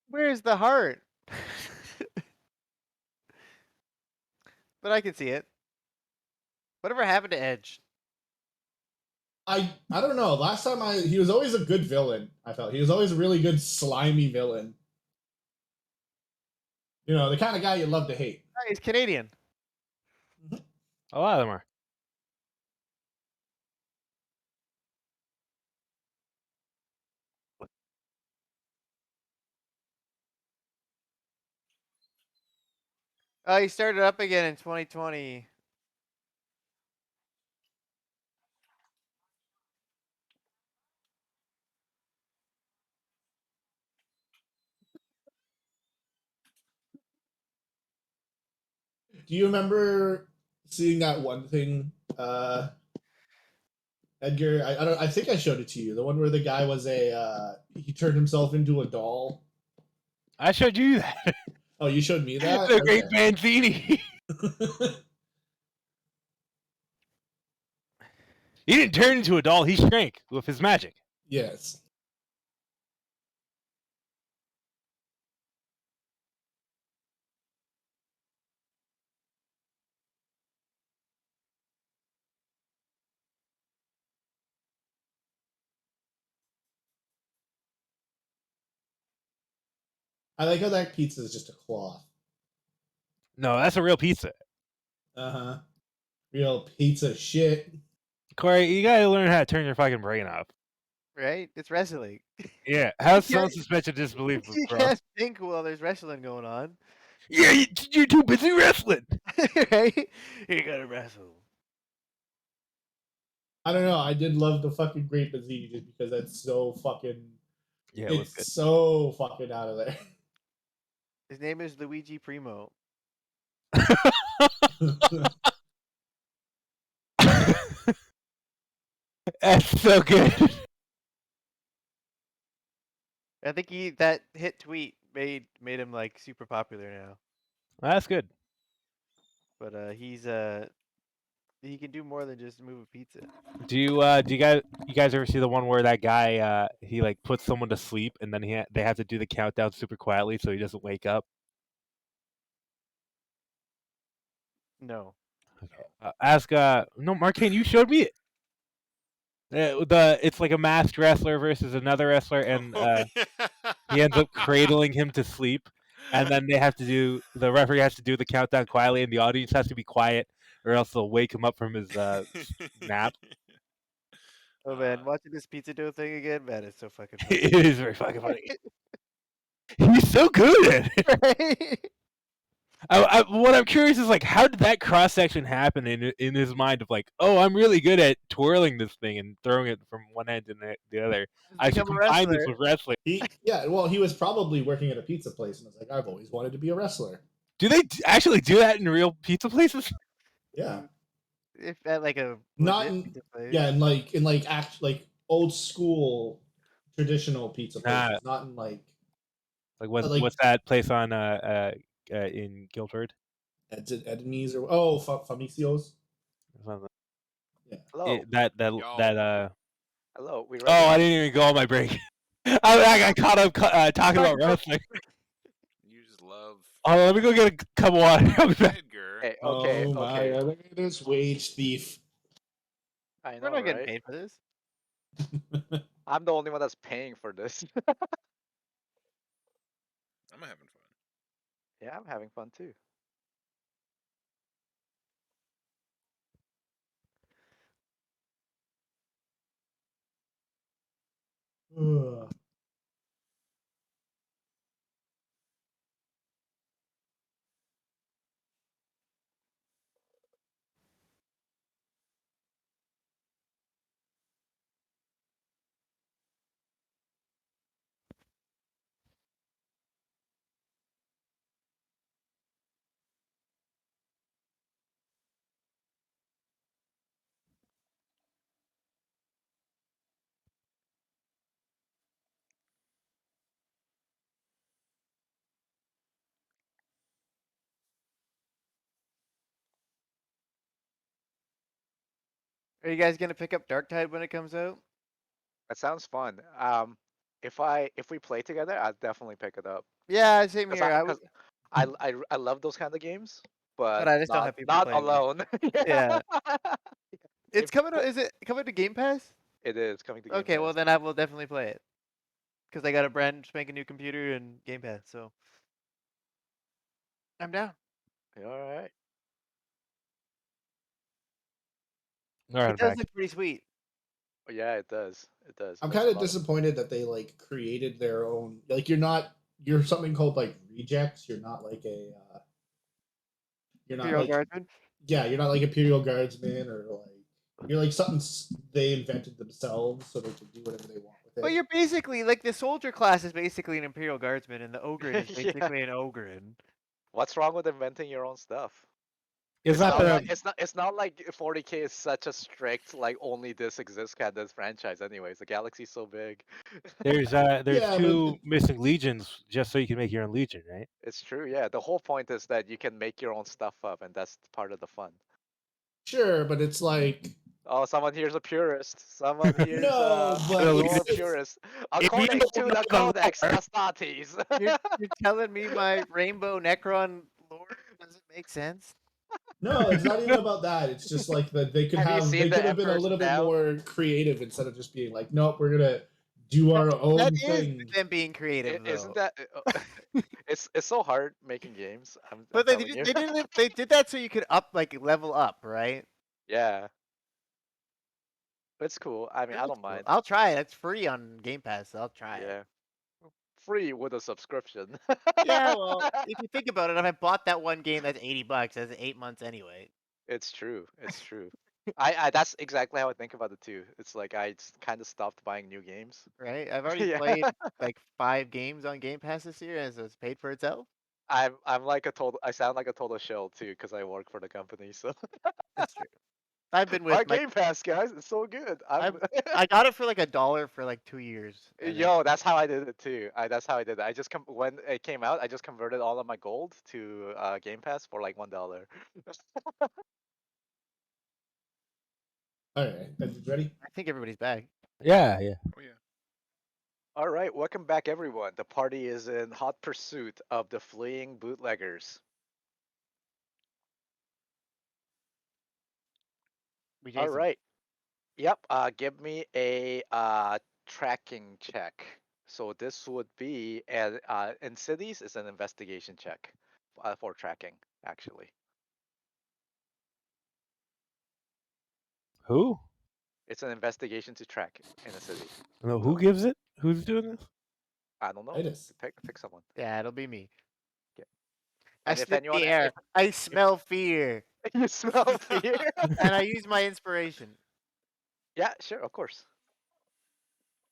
Where's the heart? But I can see it. Whatever happened to Edge? I don't know. Last time he was always a good villain. I felt he was always a really good slimy villain. You know, the kind of guy you love to hate. Oh, he's Canadian. A lot of them are. Oh, he started up again in 2020. Do you remember seeing that one thing, Edgar? I don't. I think I showed it to you. The one where the guy was he turned himself into a doll. I showed you that. Oh, you showed me that. The great Okay. Banzini. He didn't turn into a doll. He shrank with his magic. Yes. I like how that pizza is just a cloth. No, that's a real pizza. Uh-huh. Real pizza shit. Corey, you gotta learn how to turn your fucking brain off. Right? It's wrestling. Yeah, have some can't- suspension of disbelief, You bro. can't think while there's wrestling going on. Yeah, you're too busy wrestling. Right? You gotta wrestle. I don't know. I did love the fucking Great Bazi just because that's so fucking. Yeah, it was It's so fucking out of there. His name is Luigi Primo. good. That's so good. I think that hit tweet made him like super popular now. That's good. But he can do more than just move a pizza. Do you guys ever see the one where that guy he like puts someone to sleep and then they have to do the countdown super quietly so he doesn't wake up? No. Okay. Ask no, Marcane, you showed me it. It's like a masked wrestler versus another wrestler, and he ends up cradling him to sleep, and then the referee has to do the countdown quietly, and the audience has to be quiet, or else they'll wake him up from his nap. Oh man, watching this pizza dough thing again, man, it's so fucking funny. It is very fucking funny. He's so good at it. Right? What I'm curious is like, how did that cross section happen in his mind of like, oh, I'm really good at twirling this thing and throwing it from one end to the other. I should become a combine this wrestler. with wrestling. Well, he was probably working at a pizza place and was like, I've always wanted to be a wrestler. Do they actually do that in real pizza places? Yeah. If at like a Not legit in, pizza place. yeah, in like old school traditional pizza Nah, places, not in like what's that place on in Guildford? Edenies or Famicios. Something- Yeah. Hello. That Hello. We Oh, ready? I didn't even go on my break. I got caught up talking about wrestling. You just love Oh, let me go get a cup of water. I'll be back. Edgar. Hey, okay, Oh my okay. god, look at this wage thief. I We're know, not getting right? paid for this. I'm the only one that's paying for this. I'm having fun. Yeah, I'm having fun too. Ugh. Are you guys gonna pick up Dark Tide when it comes out? That sounds fun. If we play together, I'd definitely pick it up. Yeah, same Cause here. I love those kind of games, But but I just don't not have people not playing with. alone. Yeah, it's If coming. Is it coming to Game Pass? it is coming to Game Okay, Pass. well then I will definitely play it because I got a brand spanking new computer and Game Pass, so I'm down. All right. All right, It I'm does back. look pretty sweet. Yeah, it does. It does. It I'm looks kind a of lot of. disappointed that they like created their own. Like you're something called like rejects. You're not like a. You're not Imperial like Guardsman. yeah. You're not like Imperial Guardsmen or like you're like something they invented themselves so they can do whatever they want with But it. you're basically like the soldier class is basically an Imperial Guardsman, and the Ogren is Yeah. basically an Ogren. What's wrong with inventing your own stuff? Is It's that not the like it's not like 40K is such a strict like only this exists kind of franchise. Anyways, the galaxy's so big. there's Yeah, but two missing legions just so you can make your own legion, right? It's true. Yeah, the whole point is that you can make your own stuff up, and that's part of the fun. sure, but it's like Oh, someone here's a purist. Someone here's no, The but lore it's purist. If you According don't to the know the Codex lore, Astartes. You're telling me my Rainbow Necron lore doesn't make sense? no, it's not even about that. It's just like that Have you they seen could the have been a Emperor's little bit Down? more creative instead of just being like, nope, we're gonna do That our that own is thing. them being creative Isn't though. that? It's so hard making games. I'm But they telling did you. they did it, they did that so you could up like level up, right? Yeah, it's cool. I mean, It I looks don't cool. mind. I'll try it. It's free on Game Pass, so I'll try it. Yeah, free with a subscription. Yeah, well, if you think about it, if I bought that one game that's $80, that's 8 months anyway, It's true. It's true. I that's exactly how I think about it too. It's like I kind of stopped buying new games. right? I've already Yeah, played like 5 games on Game Pass this year, and so it's paid for itself. I'm like a total. I sound like a total shell too because I work for the company. So That's true. I've been my with my Game Pass, guys, it's so good. I I got it for like $1 for like 2 years, and then Yo, that's how I did it too. That's how I did it. I just when it came out, I just converted all of my gold to Game Pass for like $1. All right, you ready? I think everybody's back. yeah, yeah. Oh yeah. All right, welcome back, everyone. The party is in hot pursuit of the fleeing bootleggers. We All chase them. right. Yep. Give me a tracking check. So this would be in cities, it's an investigation check for tracking, actually. Who? It's an investigation to track in a city. No, who So gives it? Who's doing this? I don't know. Titus. Pick someone. Yeah, it'll be me. Yeah. I And if sniff anyone, the air. I smell fear, if you smell fear, and I use my inspiration. yeah, sure, of course.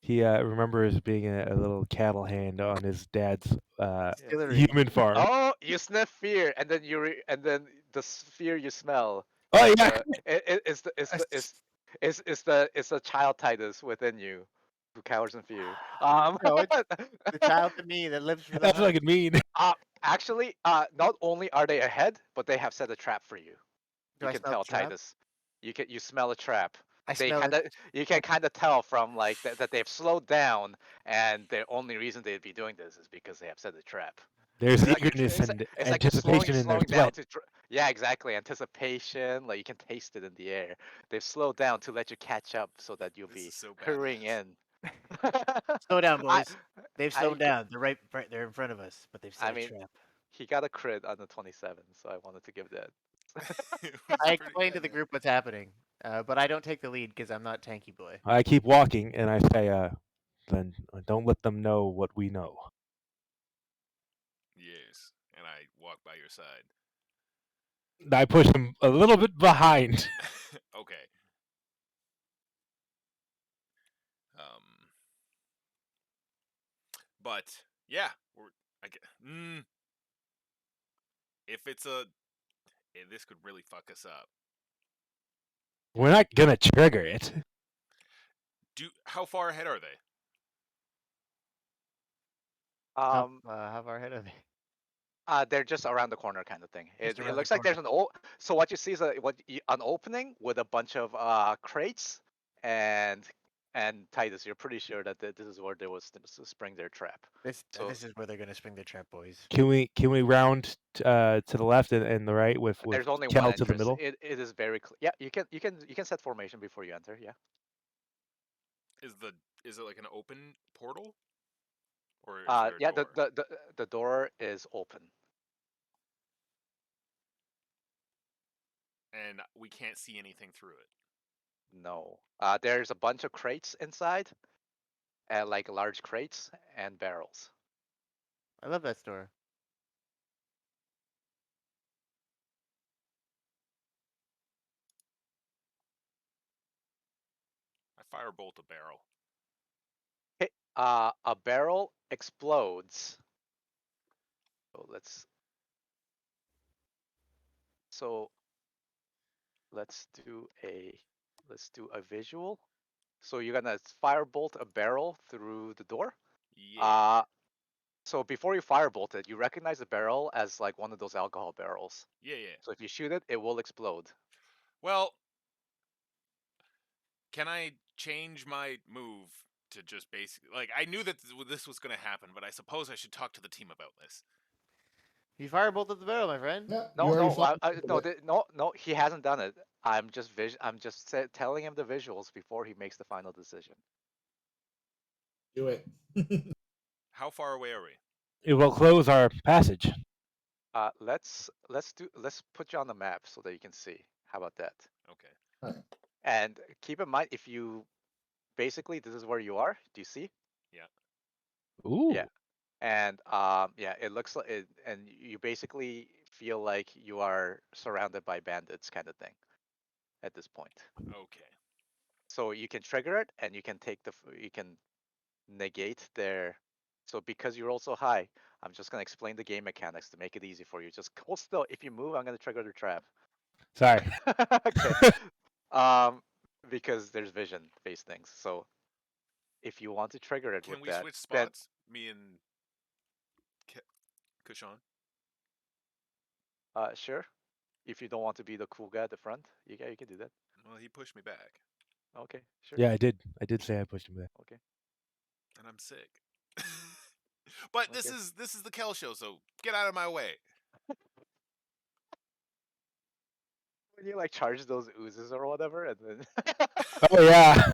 He remembers being a little cattle hand on his dad's Yeah. Distillery. human farm. Oh, you sniff fear, and then and then the fear you smell Oh is yeah. the is the is the is is the child Titus within you. who cowers in fear. No, it's the child in me that lives for the That's hunt. fucking mean. Actually, not only are they ahead, but they have set a trap for you. Do You I can smell the tell, trap? Titus. You smell a trap. I They smell kind it. of you can kind of tell from like that they've slowed down, and the only reason they'd be doing this is because they have set a trap. There's Like eagerness and it's like they're slowing anticipation in their slowing down sweat. to yeah, exactly, anticipation. Like you can taste it in the air. They've slowed down to let you catch up so that you'll This be is so hurrying badass. in. Slow down, I boys. They've I slowed down. They're right. They're in front of us, but they've set I a mean trap. he got a crit on the 27, so I wanted to give that. It was I pretty explain to good, the man. group what's happening, but I don't take the lead because I'm not tanky boy. I keep walking and I say, then don't let them know what we know. Yes, and I walk by your side. I push him a little bit behind. Okay. Um, but yeah, we're I get. If it's a, this could really fuck us up. We're not gonna trigger it. How far ahead are they? Um, How far ahead are they? they're just around the corner kind of thing. Just It around the looks like corner. there's so what you see is an opening with a bunch of crates and Titus. You're pretty sure that this is where they was to spring their trap. So This is where they're gonna spring their trap, boys. Can we round to the left and the right with there's only one Kel to the entrance. middle? It is very yeah. You can set formation before you enter. Yeah. Is the is it like an open portal, or is there a Yeah. door? The door is open. And we can't see anything through it. No. There's a bunch of crates inside, like large crates and barrels. I love that store. I firebolt a barrel. A barrel explodes. So so let's do a visual. So you're gonna firebolt a barrel through the door. Yeah. So before you firebolt it, you recognize the barrel as like one of those alcohol barrels. Yeah, yeah. So if you shoot it, it will explode. Well, can I change my move to just basically like I knew that this was going to happen, but I suppose I should talk to the team about this. You firebolted the barrel, my friend. Yeah, you No, already no, fought. no. He hasn't done it. I'm just telling him the visuals before he makes the final decision. Do it. How far away are we? It will close our passage. Let's put you on the map so that you can see. How about that? Okay. Alright. And keep in mind, if you basically this is where you are. Do you see? Yeah. Ooh. Yeah. And yeah, it looks like it, and you basically feel like you are surrounded by bandits, kind of thing, at this point. Okay. So you can trigger it, and you can you can negate their. So because you roll so high, I'm just gonna explain the game mechanics to make it easy for you. Just hold still. If you move, I'm gonna trigger the trap. Sorry. Okay. Um, because there's vision based things. So if you want to trigger it Can with we that, switch then spots? Me and Kushan? sure. If you don't want to be the cool guy at the front, you can do that. Well, he pushed me back, Okay, sure. Yeah, I did. I did say I pushed him back. Okay, and I'm sick. But okay. this is the Kel show, so get out of my way. When you like charge those oozes or whatever, and then Oh yeah.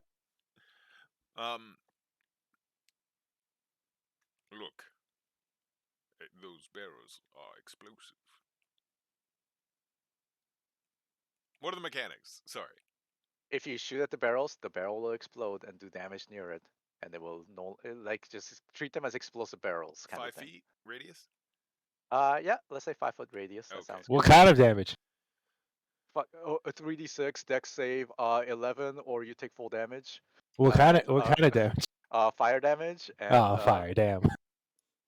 Um, look, those barrels are explosive. What are the mechanics? Sorry. if you shoot at the barrel will explode and do damage near it, and it will no like just treat them as explosive barrels, kind of 5 thing. feet radius? Yeah, let's say 5 foot radius. That Okay. sounds What good. kind of damage? A 3d6 dex save, 11, or you take full damage, What kind of and what kind of damage? fire damage, Oh, fire! Damn.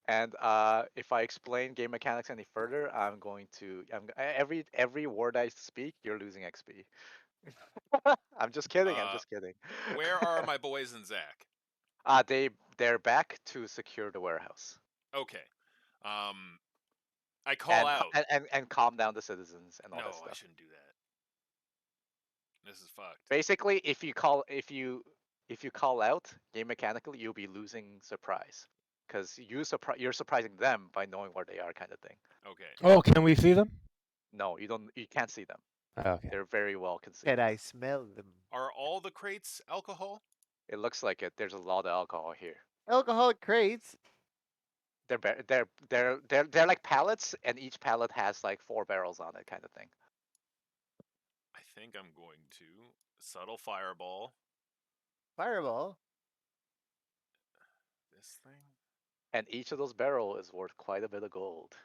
and if I explain game mechanics any further, every word I speak, you're losing XP. I'm just kidding. I'm Uh, just kidding. where are my boys and Zach? They're back to secure the warehouse Okay. I call out. and calm down the citizens and all that No, I stuff. shouldn't do that. This is fucked. Basically, if you call out, game mechanically, you'll be losing surprise because you're surprising them by knowing where they are, kind of thing. Okay. Oh, can we see them? No, you don't. You can't see them. Okay. They're very well Can concealed. I smell them? Are all the crates alcohol? It looks like it. There's a lot of alcohol here. Alcoholic crates. They're like pallets, and each pallet has like 4 barrels on it, kind of thing. I think I'm going to subtle fireball Fireball. this thing. And each of those barrel is worth quite a bit of gold.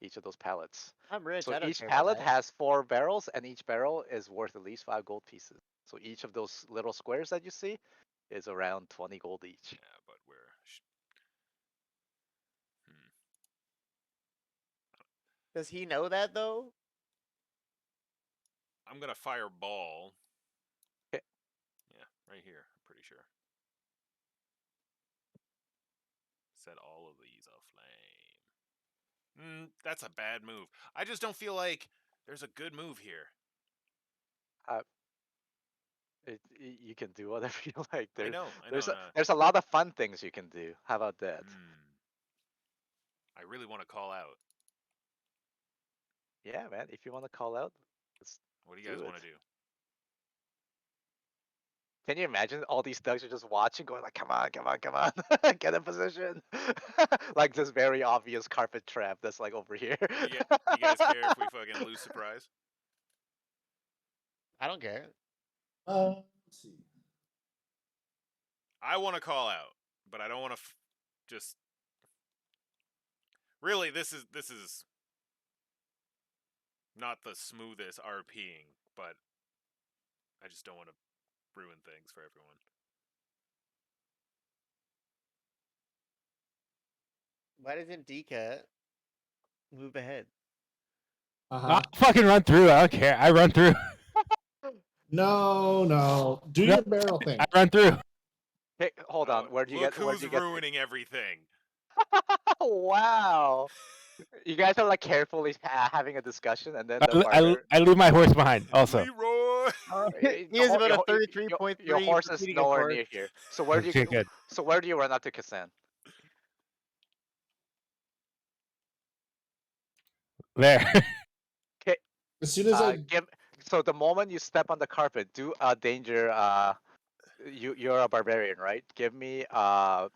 Each of those pallets. I'm rich. So I don't each care about pallet that. has 4 barrels, and each barrel is worth at least 5 gold pieces. So each of those little squares that you see is around 20 gold each. Yeah, but we're. Does he know that though? I'm gonna fireball. Okay. Yeah, right here. I'm pretty sure. Set all of these aflame. That's a bad move. I just don't feel like there's a good move here. You can do whatever you like. I know. I know. There's a lot of fun things you can do. How about that? I really want to call out. Yeah, man. If you want to call out, let's What do you guys want to do? Can you imagine all these thugs are just watching, going like, "Come on, come on, come on, get in position!" Like this very obvious carpet trap that's like over here. You guys care if we fucking lose surprise? I don't care. Let's see. I want to call out, but I don't want to just. Really, this is not the smoothest RPing, but I just don't want to ruin things for everyone. Why doesn't Dika move ahead? Uh-huh. Fucking run through. I don't care. I run through. No. Do your barrel thing. I run through. Hey, hold on. Where'd you get? Look who's ruining everything. Wow. You guys are like carefully having a discussion, and then the I leave my horse behind. Also, Leroy. He has about a 33.3 Your horse is repeating nowhere horse. near here. So where do you Okay, good. So where do you run up to Kasan? There. Okay. As soon as I So the moment you step on the carpet, do a danger. You're a barbarian, right? Give me so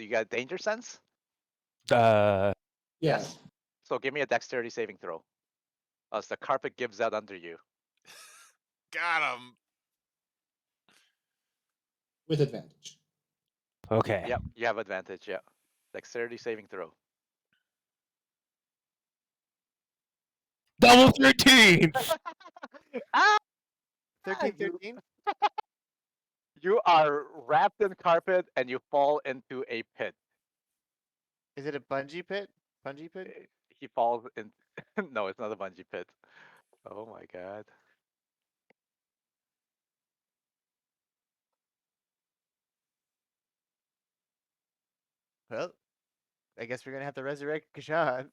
you got danger sense? yes, So give me a dexterity saving throw. As the carpet gives out under you. Got him. with advantage. Okay. Yep, you have advantage. Yeah, dexterity saving throw. Double 13. Ah! 13, You, 13? you are wrapped in carpet and you fall into a pit. Is it a bungee pit? Bungee pit? He falls in. No, it's not a bungee pit. Oh my god. Well, I guess we're gonna have to resurrect Kashan.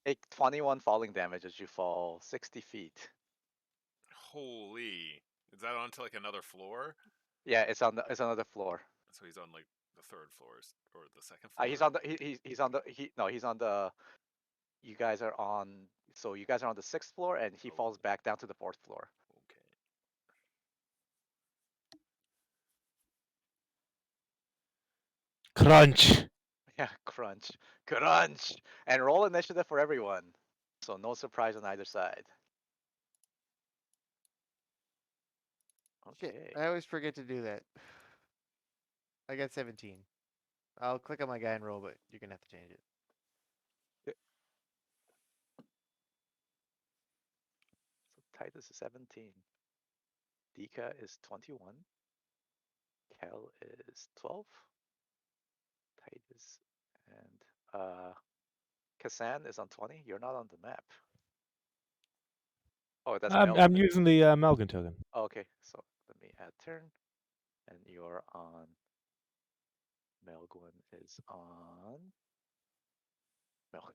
Take 21 falling damage as you fall 60 feet. Holy. Is that onto like another floor? Yeah, it's on another floor. So he's on like the third floor or the second floor? He's on the he's on the he's on the. You guys are on. So you guys are on the 6th floor, and he falls back down to the 4th floor. Okay. Crunch. Yeah, crunch, crunch, and roll initiative for everyone. So no surprise on either side. Shit, Okay. I always forget to do that. I got 17. I'll click on my guy and roll, but you're gonna have to change it. So Titus is 17. Dika is 21. Kel is 12. Titus and Kasan is on 20. You're not on the map. Oh, that's I'm Melvin. using the Melvin token. Okay, so let me add turn. And you're on. Melgwin is on. Melgwin.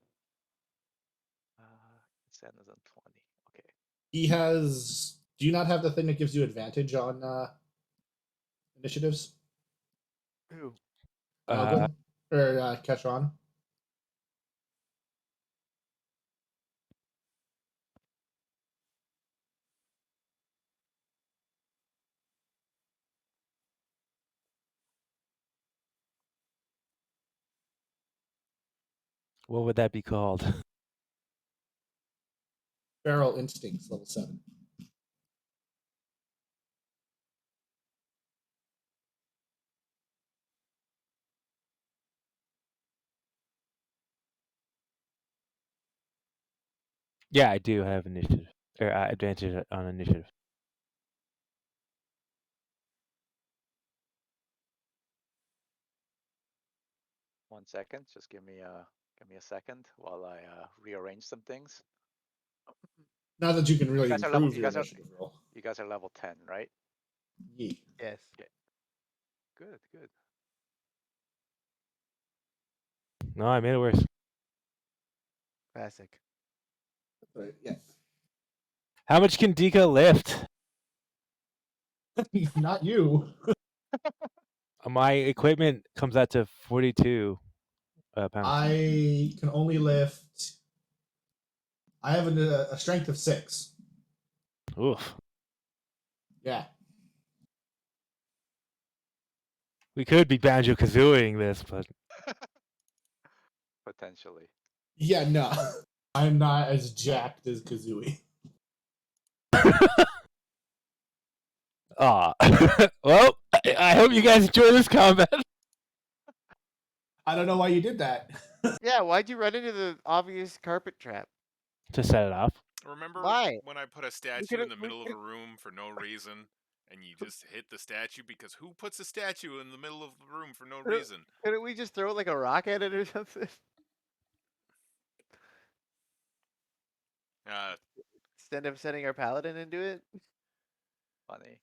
Sen is on 20. Okay. He has. Do you not have the thing that gives you advantage on initiatives? Who? Uh, Melgwin or Ketron? what would that be called? Feral Instincts, level 7. Yeah, I do have initiative or advantage on initiative. One second. Just give me a second while I rearrange some things. Not that you can You really guys are level. improve your initiative roll. You guys are level 10, right? Yeah. Yes. Okay. Good. Good. No, I made it worse. Classic. Right, yeah. How much can Dika lift? Not you. My equipment comes out to 42 pounds. I can only lift. I have a strength of 6. Oof. Yeah. We could be Banjo Kazooing this, but Potentially. Yeah, no. I'm not as jacked as Kazooie. ah. Well, I hope you guys enjoy this combat. I don't know why you did that. Yeah, why'd you run into the obvious carpet trap? To set it off. Remember Why? when I put a statue in the middle of a room for no reason, and you just hit the statue because who puts a statue in the middle of the room for no reason? Couldn't we just throw like a rock at it or something? Instead of sending our paladin into it? Funny.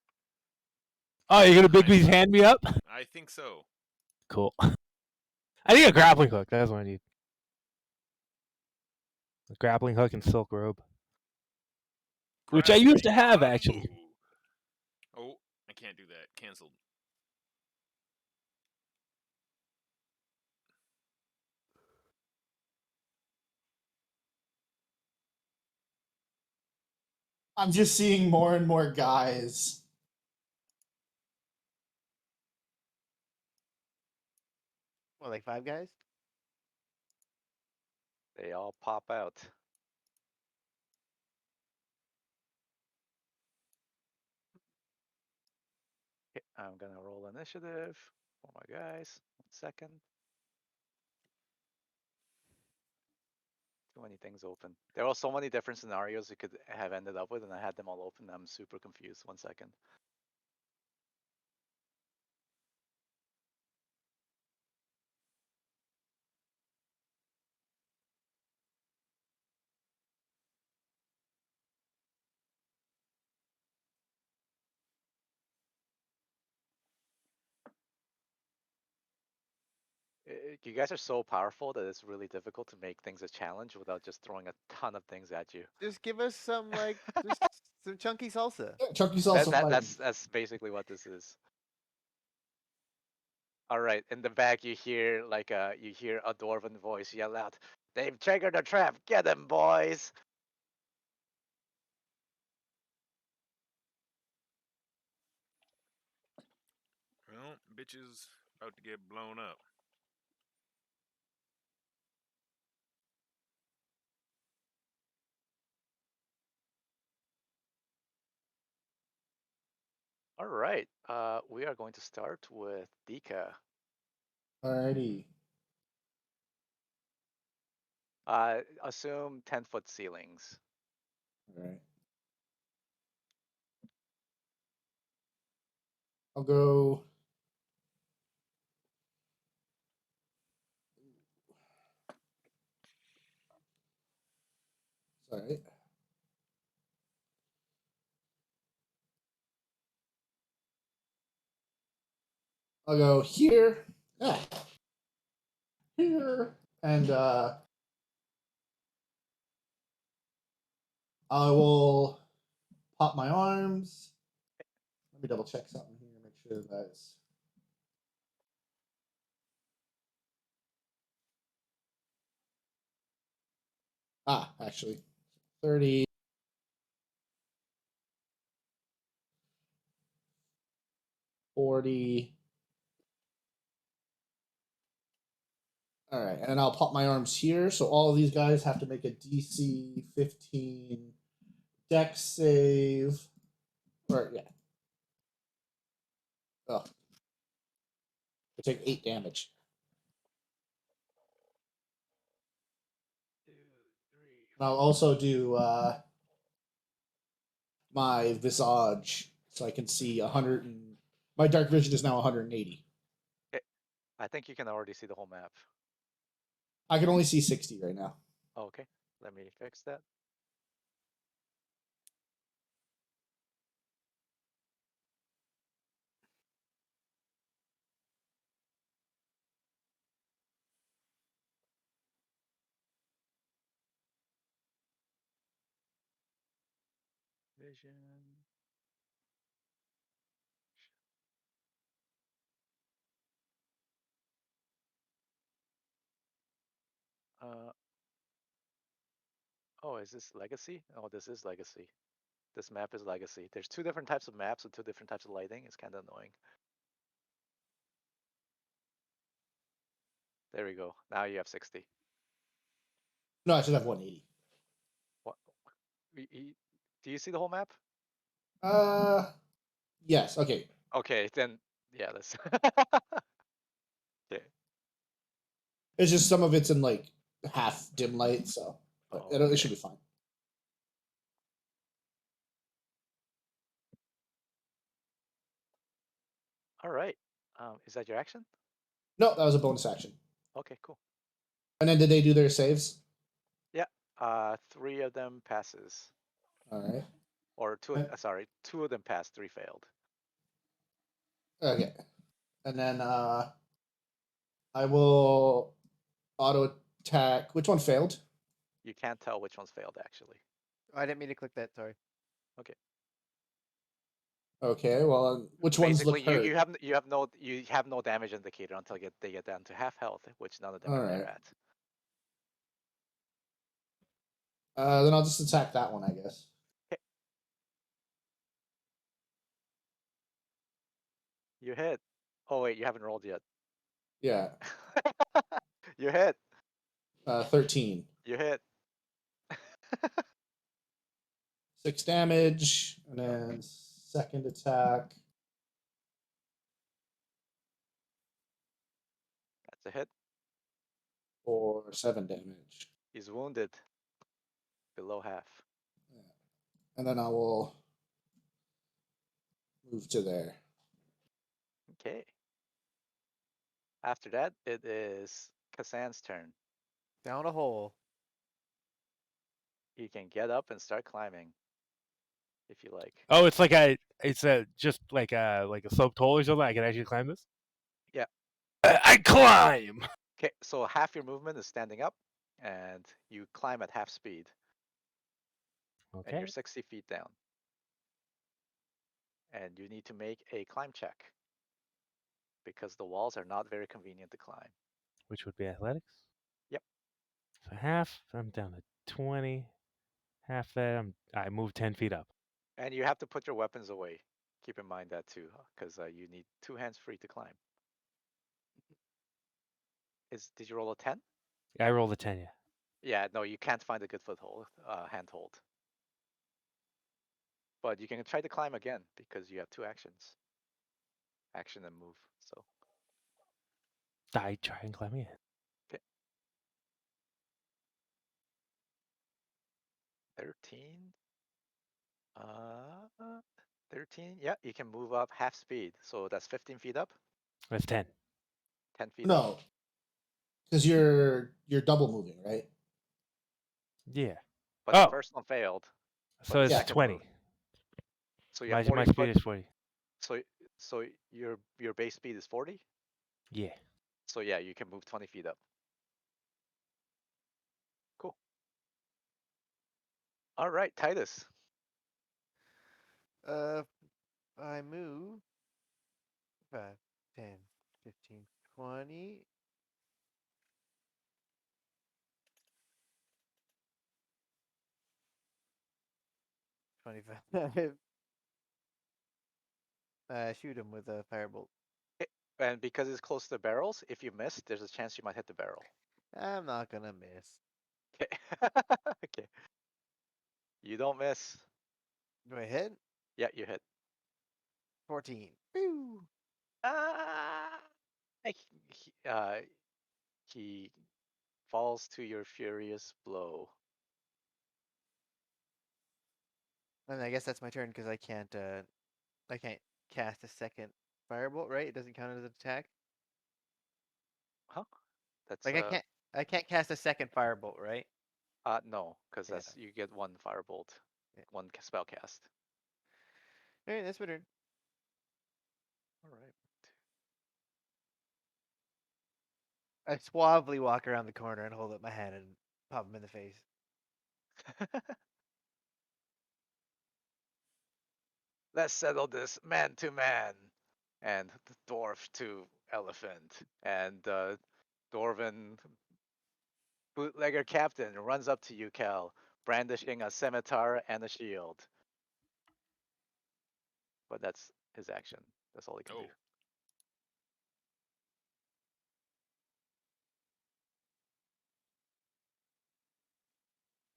Oh, you're gonna Bigby's hand me up? I think so. Cool. I need a grappling hook. That's what I need. A grappling hook and silk robe. Which I used to have, Grasping actually. bamboo. Oh, I can't do that. Cancelled. I'm just seeing more and more guys. What, like 5 guys? They all pop out. Okay, I'm gonna roll initiative for my guys. 1 second. Too many things open. There are so many different scenarios you could have ended up with, and I had them all open. I'm super confused. 1 second. You guys are so powerful that it's really difficult to make things a challenge without just throwing a ton of things at you. Just give us some like just some chunky salsa. Yeah, Chucky salsa fighting. That's basically what this is. All right, in the back you hear you hear a dwarven voice yell out, "They've triggered a trap! Get them, boys!" Well, bitches about to get blown up. All right, we are going to start with Dika. Alrighty. Assume 10-foot ceilings. Alright. I'll go. Sorry. I'll go here, here, and I will pop my arms. Let me double check something here. Make sure that's. Actually, 30. 40. All right, and I'll pop my arms here. So all of these guys have to make a DC 15 Dex save. Or yeah. Oh, I take 8 damage. 2, 3, And I'll also do my visage, so I can see 100. My dark vision is now 180. Okay. I think you can already see the whole map. I can only see 60 right now. Okay, let me fix that. Vision. Uh, oh, is this Legacy? Oh, this is Legacy. This map is Legacy. There's 2 different types of maps with 2 different types of lighting. It's kind of annoying. There we go. Now you have 60. No, I should have 180. What? Do you see the whole map? Uh, yes. Okay. Okay, then yeah, that's okay. It's just some of it's in like half dim light, so but Oh, it okay. should be fine. All right. Is that your action? No, that was a bonus action. Okay, cool. And then did they do their saves? Yeah. 3 of them passes, All right. or 2. Uh, Sorry, 2 of them passed, 3 failed. Okay. And then I will auto attack. Which one failed? You can't tell which ones failed actually. Oh, I didn't mean to click that. Sorry. Okay. Okay. Well, which ones look Basically, hurt? you have no damage indicator until they get down to half health, which none of them All are right. there at. Then I'll just attack that one, I guess. Okay. You hit. Oh wait, you haven't rolled yet. Yeah. You hit. 13. You hit. 6 damage, and then second attack That's a hit. for 7 damage. He's wounded. Below half. And then I will move to there. Okay. After that, it is Kassan's turn. Down a hole. He can get up and start climbing. If you like. Oh, it's just like a sloped hole or something. I can actually climb this. Yeah. I climb. Okay, so half your movement is standing up, and you climb at half speed, and Okay. you're 60 feet down. And you need to make a climb check because the walls are not very convenient to climb. Which would be athletics. Yep. So half, I'm down to 20. Half that, I move 10 feet up. And you have to put your weapons away. Keep in mind that too, because you need 2 hands free to climb. Did you roll a 10? I rolled a 10, yeah. Yeah, no, you can't find a good foothold, handhold. But you can try to climb again because you have 2 actions. Action and move. So I try and climb in. okay. 13. 13. Yeah, you can move up half speed. So that's 15 feet up. That's 10. 10 feet up. No, because you're double moving, right? Yeah. But the Oh, first one failed. so the it's Yeah. second 20. moved. So you have My 40 speed foot. is 40. So So your base speed is 40. Yeah. So yeah, you can move 20 feet up. Cool. All right, Titus. I move 5, 10, 15, 20. 25. Shoot him with a firebolt. And because it's close to the barrels, if you miss, there's a chance you might hit the barrel. I'm not gonna miss. Okay. Okay. You don't miss. Do I hit? Yeah, you hit. 14. Woo! Ah! He falls to your furious blow. And I guess that's my turn because I can't cast a second firebolt, right? It doesn't count as an attack. Huh? That's Like I can't cast a second firebolt, right? no, because Yeah. that's you get one firebolt, Yeah. one spell cast. All right, that's my turn. All right. I suavely walk around the corner and hold up my hand and pop him in the face. Let's settle this man to man, and the dwarf to elephant, and the dwarven bootlegger captain runs up to you, Cal, brandishing a scimitar and a shield. But that's his action. That's all he can do. Oh,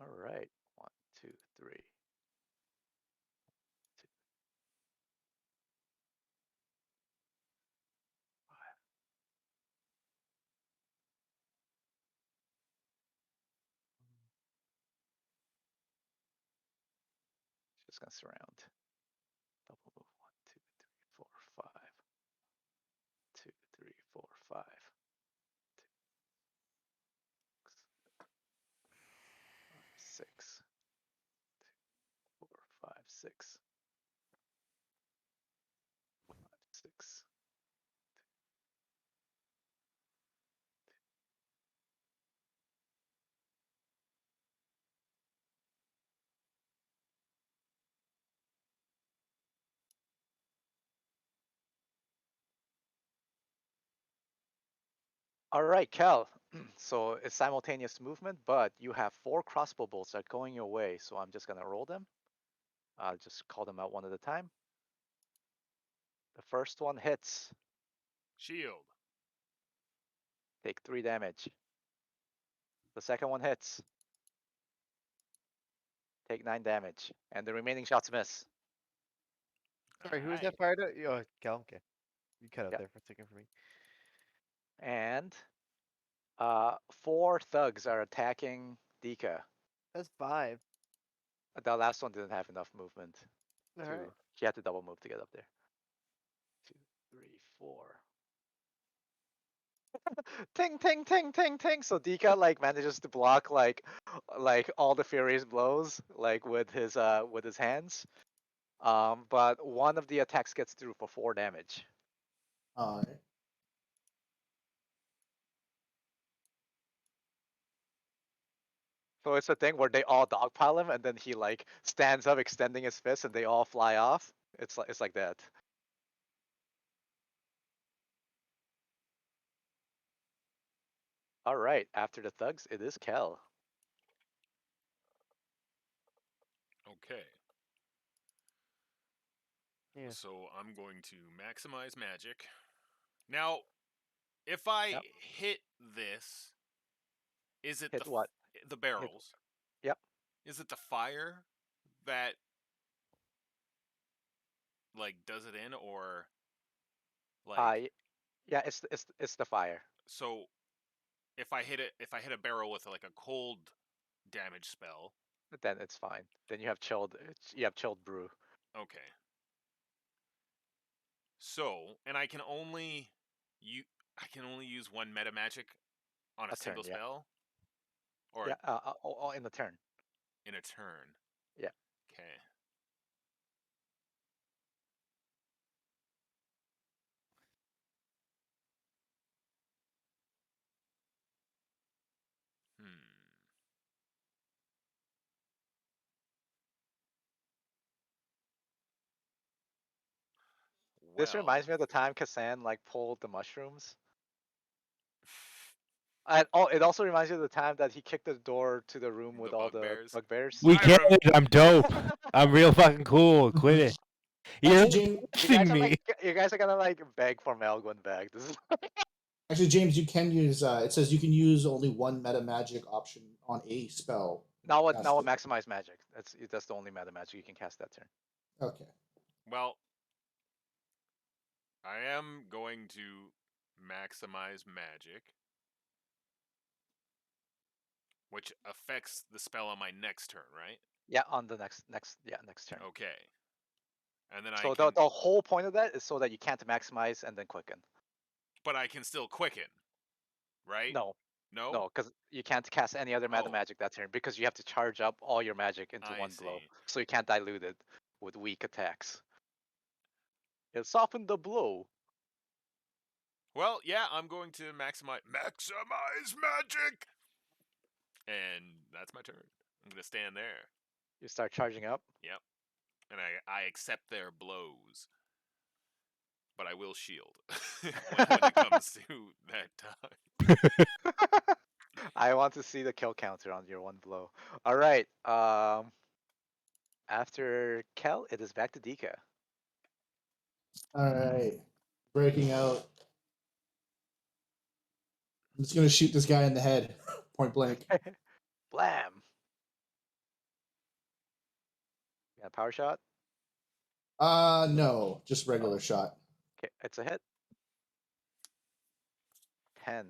All right. 1, 2, 3. Two, five. Just gonna surround. Double move. 1, 2, 3, 4, 5. 2, 3, 4, 5. 6. 4, 5, 6. 5, 6. All right, Cal. So it's simultaneous movement, but you have 4 crossbow bolts that are going your way. So I'm just gonna roll them. I'll just call them out one at a time. The first one hits. shield. Take 3 damage. The second one hits. Take 9 damage. And the remaining shots miss. Sorry, who was Alright. that fired at? Oh, Cal. Okay, you cut out Yep. there for a second for me. And 4 thugs are attacking Dika. That's 5. The last one didn't have enough movement All to. right. He had to double move to get up there. 2, 3, 4. Ting ting ting ting ting. So Dika like manages to block like all the furious blows like with his hands. But one of the attacks gets through for 4 damage. All right. So it's a thing where they all dogpile him, and then he like stands up, extending his fist, and they all fly off. It's like that. All right, after the thugs, it is Kel. Okay. Yeah. So I'm going to maximize magic. Now, if I Yep. hit this, is it Hit what? the barrels? Yep. Is it the fire that like does it in, or like Yeah, it's the fire. so if I hit a barrel with like a cold damage spell, Then it's fine. Then you have chilled brew. okay. So, and I can only use one meta magic on a A turn, single yeah. spell or Yeah, in the turn. in a turn. Yeah. Okay. This Well, reminds me of the time Kassan like pulled the mushrooms. And it also reminds you of the time that he kicked the door to the room with the all the bugbears. bugbears. We I get rem- it. I'm dope. I'm real fucking cool. Quit it. You're Actually, James, You guys harassing are me. like you guys are gonna like beg for Melguin back. This is James, you can use. It says you can use only one meta magic option on a spell. now what Cast now what it. maximize magic. That's the only meta magic you can cast that turn. Okay. well, I am going to maximize magic, which affects the spell on my next turn, right? Yeah, on the next turn. Okay. And then I So can, the whole point of that is so that you can't maximize and then quicken. but I can still quicken, right? No, No? no, because you can't cast any other meta Oh. magic that turn because you have to charge up all your magic into I one blow. see. So you can't dilute it with weak attacks. It softened the blow. Well, yeah, I'm going to maximize magic, and that's my turn. I'm gonna stand there. You start charging up. Yep, and I accept their blows, but I will shield when it comes to that time. I want to see the kill counter on your one blow. All right. After Kel, it is back to Dika. All right. Breaking out. I'm just gonna shoot this guy in the head, point blank. Blam. You got a power shot. No, just regular shot. Okay, it's a hit. 10.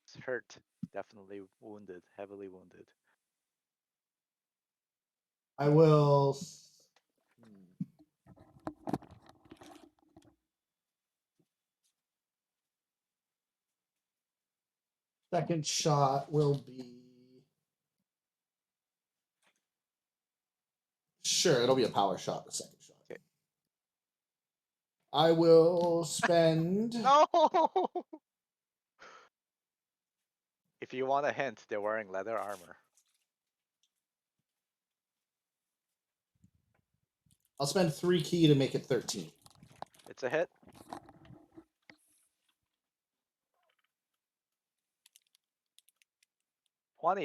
It's hurt. Definitely wounded. Heavily wounded. I will. Second shot will be. Sure, it'll be a power shot. The second shot. Okay. I will spend. No. If you want a hint, they're wearing leather armor. I'll spend 3 key to make it 13. It's a hit.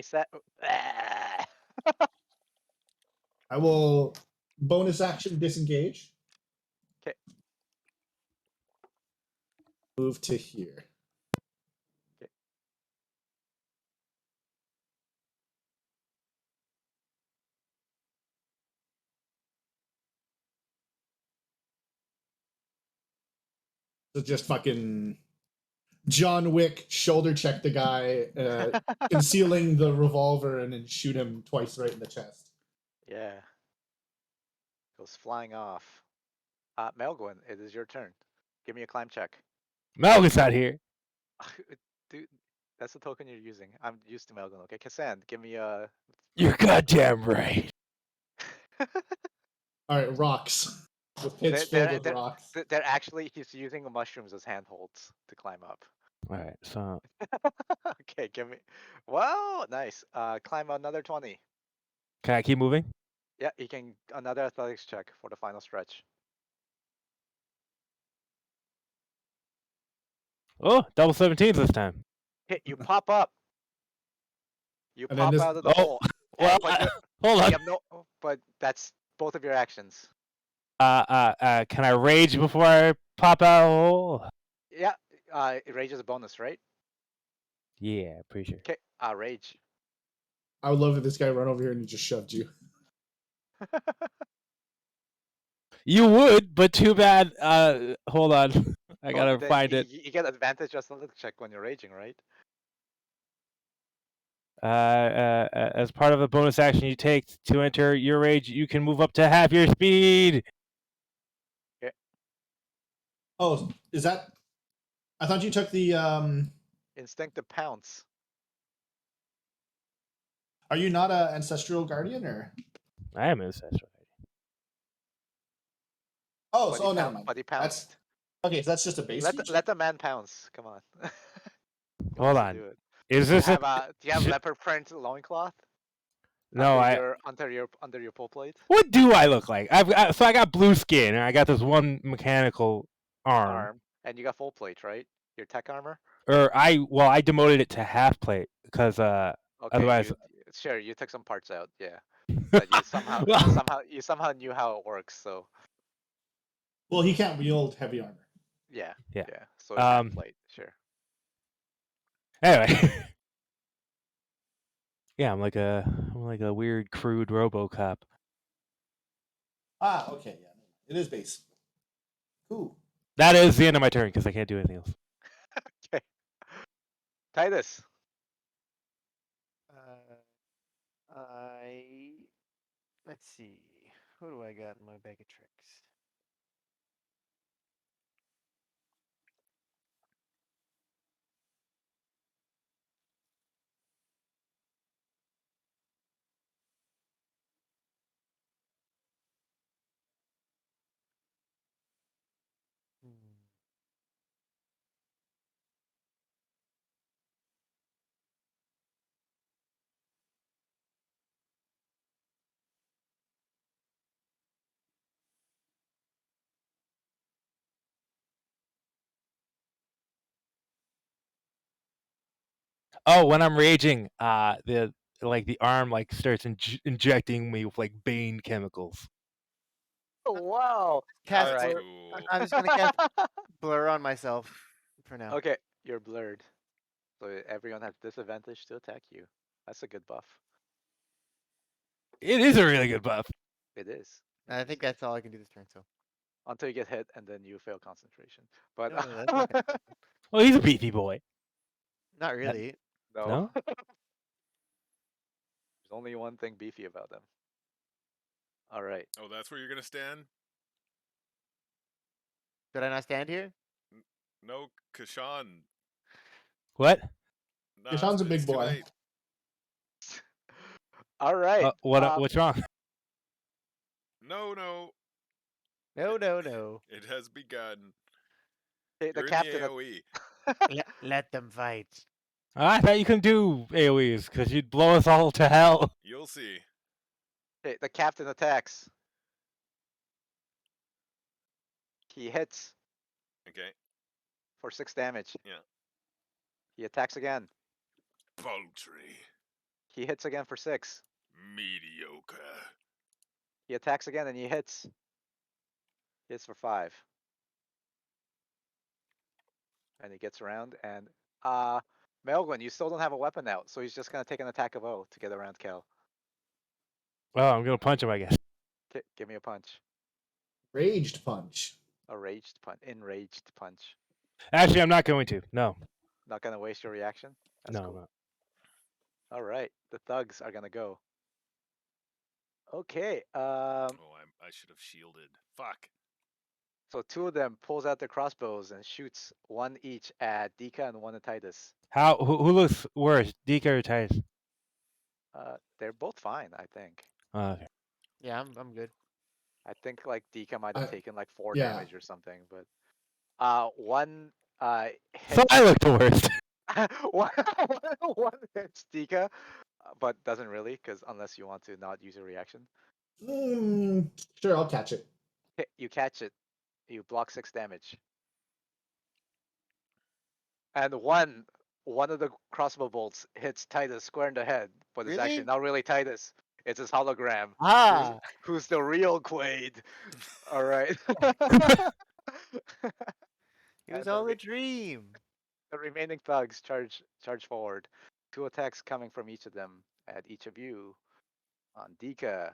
Set. I will bonus action disengage. Okay. Move to here. Okay. So just fucking John Wick shoulder check the guy, concealing the revolver, and then shoot him twice right in the chest. Yeah. Goes flying off. Melguin, it is your turn. Give me a climb check. Malgus out here. Dude, that's the token you're using. I'm used to Melguin. Okay, Kassan, give me a. You're goddamn right. All right, rocks. With pits filled with rocks. They're actually he's using the mushrooms as handholds to climb up. All right, so Okay, give me. Well, nice. Climb another 20. can I keep moving? Yeah, you can another athletics check for the final stretch. Oh, double 17s this time. Hit, you pop up. You And then pop this- out of the Oh, hole. Well, but hold you on. have no. But that's both of your actions. Can I rage before I pop out? Oh. Yeah. Rage is a bonus, right? Yeah, pretty sure. Okay. Rage. I would love if this guy run over here and he just shoved you. You would, but too bad. Hold on. I Well, gotta then find it. You get advantage athletics check when you're raging, right? As part of the bonus action you take to enter your rage, you can move up to half your speed. Oh, is that? I thought you took the. Instinctive pounce. Are you not an ancestral guardian or? I am ancestral. Oh, But so he never poun- mind. But he That's pounced. okay. So that's just a base. Let the man pounce. Come on. He Hold wants to on. do it. Is Do you this a have leopard print loincloth? No, I. under your pole plate What do I look like? So I got blue skin and I got this one mechanical arm. arm, and you got full plate, right? Your tech armor. I demoted it to half plate because Okay, otherwise. you took some parts out, yeah. But you somehow you Well, somehow you somehow knew how it works, so Well, he can't wield heavy armor. yeah, yeah. yeah. So it's half Um. plate, sure. Anyway. Yeah, I'm like a weird crude RoboCop. Ah, okay, yeah, it is base. Cool. That is the end of my turn because I can't do anything else. Okay. Titus. I let's see. Who do I got in my bag of tricks? Hmm. Oh, when I'm raging, the arm like starts injecting me with like bane chemicals. Oh, wow. All Cast That's right. blur. cool. I'm just gonna cast blur on myself for now. Okay, you're blurred. So everyone has disadvantage to attack you. That's a good buff. It is a really good buff. It is. And I It is. think that's all I can do this turn. So Until you get hit and then you fail concentration. But no, that's not gonna happen. Well, he's a beefy boy. Not really. no. No? There's only one thing beefy about them. All right. Oh, that's where you're gonna stand? Did I not stand here? No, Kashan. What? Nah, Kashan's a it's big too boy. late. All right. What's wrong? No, no, No, no, no. it has begun. Okay, the You're in the captain. AOE. Let them fight. I thought you couldn't do AoEs because you'd blow us all to hell. You'll see. Okay, the captain attacks. He hits Okay. for 6 damage. Yeah. He attacks again. Poultry. He hits again for 6. Mediocre. He attacks again and he hits. Hits for 5. And he gets around and Melvin, you still don't have a weapon out, so he's just gonna take an attack of O to get around Kel. Well, I'm gonna punch him, I guess. Okay, give me a punch. Raged punch. A raged punch. Enraged punch. Actually, I'm not going to. No, Not gonna waste your reaction? That's no, cool. no. Alright, the thugs are gonna go. Okay, Oh, I should have shielded. Fuck. so 2 of them pulls out their crossbows and shoots 1 each at Dika and 1 at Titus. Who looks worse, Dika or Titus? They're both fine, I think. Okay. Yeah, I'm good. I think like Dika might have taken like 4 yeah. damage or something, but one So hit I look the worst. one, one hits Dika, but doesn't really, because unless you want to not use a reaction. Sure, I'll catch it. You catch it, you block 6 damage. And one of the crossbow bolts hits Titus square in the head, but it's actually Really? not really Titus. It's his hologram. Ah, Who's the real Quaid? All right. it was And all a dream. the remaining thugs charge forward. 2 attacks coming from each of them at each of you. On Dika,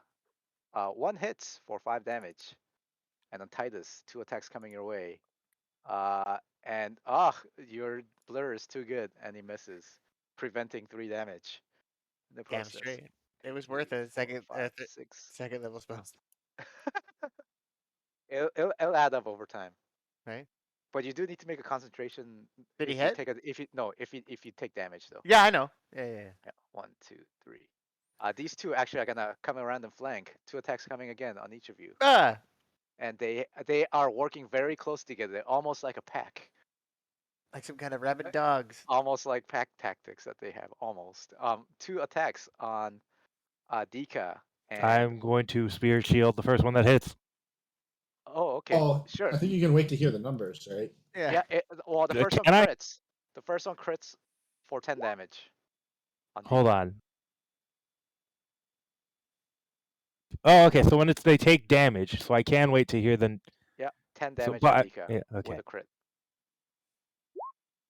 1 hits for 5 damage, and on Titus, 2 attacks coming your way. And your blur is too good, and he misses, preventing 3 damage in the Damn process. straight. It was 3, worth a 4, second, 5, 6. second level spell, It'll add up over time. right? But you do need to make a concentration Did he if you hit? take a if you no if you take damage though. Yeah, I know. Yeah. Yeah, 1, 2, 3. These 2 actually are gonna come around and flank. 2 attacks coming again on each of you, Ah, and they are working very close together, almost like a pack, like some kind of rabid dogs. almost like pack tactics that they have. Almost 2 attacks on Dika, and I'm going to Spirit Shield the first one that hits. oh, okay, Oh, sure. I think you can wait to hear the numbers, right? Yeah, well, the first one Can I? crits. The first one crits for 10 damage on Hold Dika. on. Oh, okay. So when they take damage, so I can wait to hear the. Yeah, 10 So, damage on but Dika yeah, with okay. a crit.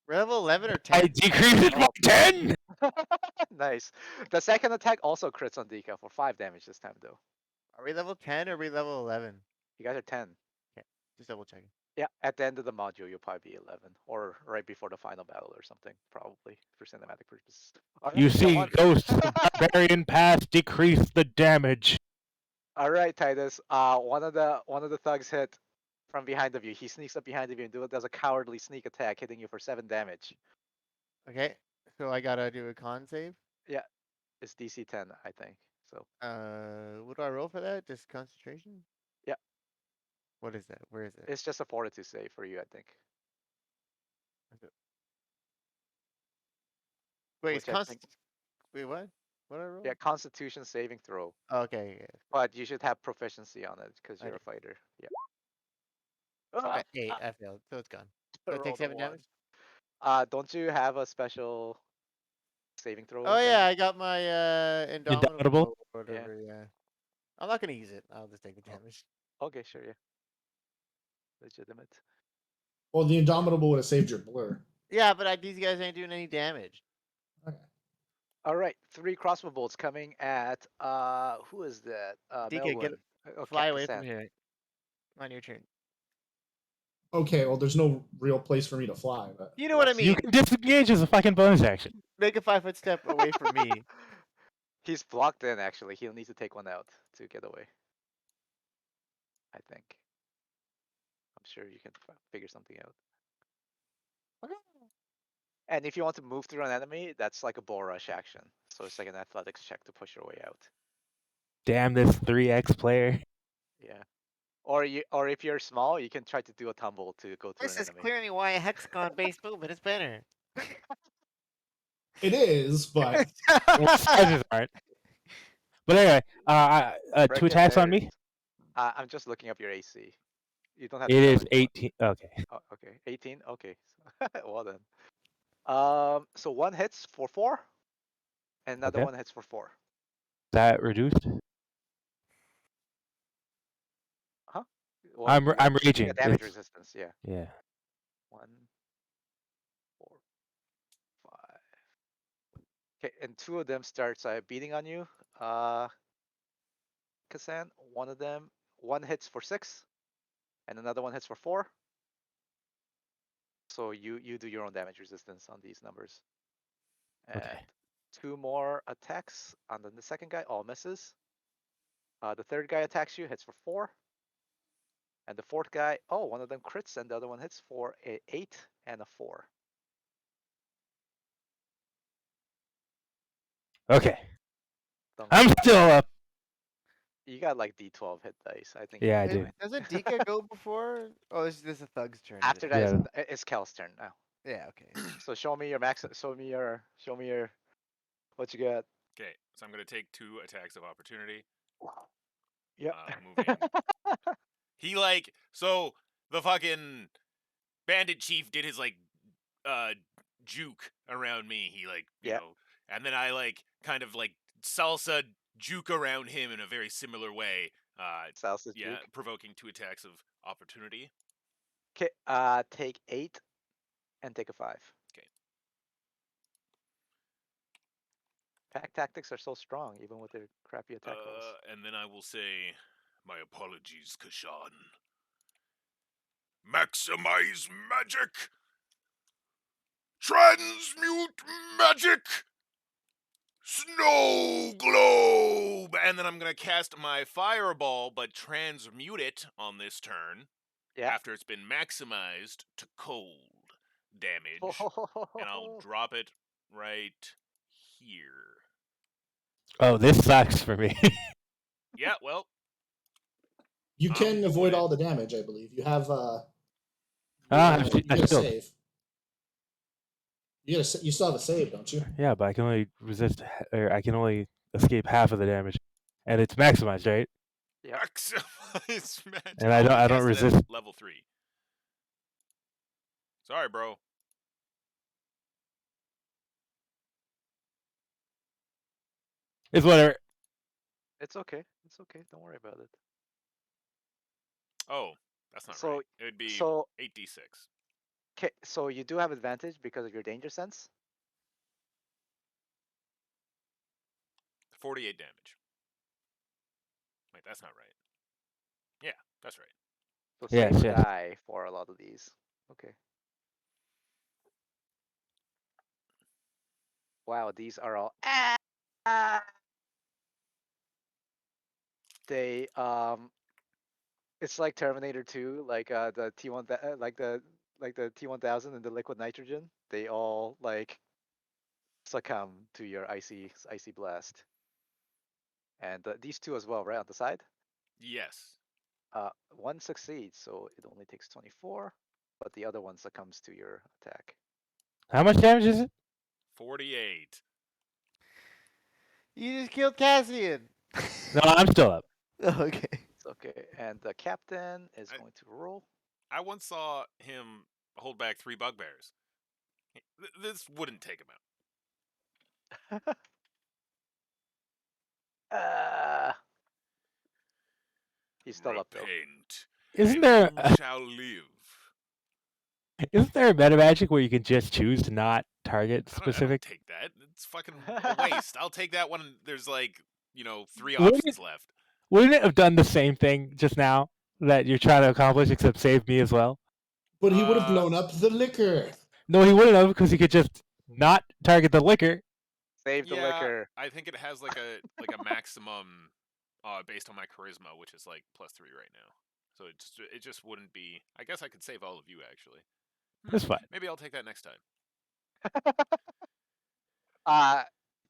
Level 11 or I 10? decreased it by Oh. 10. Nice. The second attack also crits on Dika for 5 damage this time, though. Are we level 10 or are we level 11? You guys are 10. Okay, just double checking. Yeah, at the end of the module, you'll probably be 11, or right before the final battle or something, probably for cinematic purposes. You see ghosts. The barbarian pass decrease the damage. All right, Titus. One of the thugs hit from behind of you. He sneaks up behind of you and does a cowardly sneak attack, hitting you for 7 damage. Okay, so I gotta do a con save. Yeah, it's DC 10, I think. So What do I roll for that? Just concentration? yeah, What is that? Where is it? it's just a fortitude save for you, I think. Wait, it's Which I think, Wait, what? What I roll? yeah, Constitution saving throw. Okay, yeah. But you should have proficiency on it because I you're a do. fighter. Yeah. 8, I failed, so it's gone. I So I take rolled a 7 one. damage? Don't you have a special saving throw Oh thing? yeah, I got my Indomitable? Indomitable or whatever, yeah. I'm not gonna use it. I'll just take the damage. Okay, sure, yeah. Legitimate. Well, the Indomitable would have saved your blur. Yeah, but these guys ain't doing any damage. Okay. All right, 3 crossbow bolts coming at who is that? Dika, Melwood. fly away Kassan. from here. On your turn. Okay, well, there's no real place for me to fly, but You know what I What's- You mean. can disengage as a fucking bonus action. Make a 5-foot step away from me. He's blocked in actually. He'll need to take one out to get away. I think. I'm sure you can figure something out. And if you want to move through an enemy, that's like a bull rush action. So it's like an athletics check to push your way out. Damn this 3x player. Yeah. Or if you're small, you can try to do a tumble to go through This an is enemy. clearly why a hexagon-based movement is better. it is. But Well, sizes aren't. But anyway, two attacks on me. I'm just looking up your AC. You don't have to It tell is anyone. 18. Okay. Oh, okay. 18? Okay. Well then. So one hits for 4, and another Okay. one hits for 4. That reduced. Huh? Well, I'm you got raging. damage It's- resistance, yeah. Yeah. 1, 4, 5. Okay, and 2 of them starts beating on you. Kassan, one hits for 6, and another one hits for 4. So you do your own damage resistance on these numbers. And Okay. 2 more attacks on the second guy, all misses. The third guy attacks you, hits for 4. And the fourth guy, one of them crits, and the other one hits for a 8 and a 4. Okay. Don't I'm worry. still up. You got like D12 hit dice. I think. Yeah, you'll I be do. fine. Doesn't Dika go before? Oh, this is a thug's turn. After isn't it? that, Yeah. it's Kel's turn now. Yeah, okay. So show me your max. Show me your. What you got. Okay, so I'm gonna take 2 attacks of opportunity. Yep. Moving. He so the fucking bandit chief did his juke around me. He you Yeah. know, and then I kind of salsa juke around him in a very similar way. Salsa Yeah, juke. provoking 2 attacks of opportunity. Okay. Take 8, and take a 5. Okay. Pack tactics are so strong, even with their crappy attack rolls. And then I will say, my apologies, Kashan. Maximize magic! Transmute magic! Snow globe! And then I'm going to cast my fireball, but transmute it on this turn. Yeah. After it's been maximized to cold damage. And I'll drop it right here. Oh, this sucks for me. Yeah, well, you can doing avoid it. all the damage. I believe you have. I you get a still. save. You still have a save, don't you? Yeah, but I can only resist, or I can only escape half of the damage, and it's maximized, right? Yep. Maximize magic. And I don't cast it at resist. level 3. Sorry, bro. It's whatever. It's okay. It's okay. Don't worry about it. Oh, that's not So right. It would be so 8d6. okay. So you do have advantage because of your danger sense. 48 damage. Wait, that's not right. Yeah, that's right. So Yes, save or yes. die for a lot of these. Okay. Wow, these are all. They it's like Terminator 2, like the T1, like the T1000 and the liquid nitrogen. They all like succumb to your icy blast. And these two as well, right on the side. Yes. One succeeds, so it only takes 24, but the other one succumbs to your attack. How much damage is it? 48. You just killed Cassian. No, I'm still up. Okay. It's okay. And the captain is I- going to roll. I once saw him hold back 3 bugbears. This wouldn't take him out. uh, he's still up though. Repent, Isn't and there you shall live. isn't there a meta magic where you can just choose to not target I don't specific? take that. It's fucking a waste. I'll take that when there's like, 3 Wouldn't options left. Wouldn't it have done the same thing just now that you're trying to accomplish, except save me as well? But he would have blown up the liquor. No, he wouldn't have because he could just not target the liquor. Save the Yeah, liquor. I think it has like a maximum based on my charisma, which is like +3 right now. So it just wouldn't be. I guess I could save all of you actually. That's fine. Maybe I'll take that next time.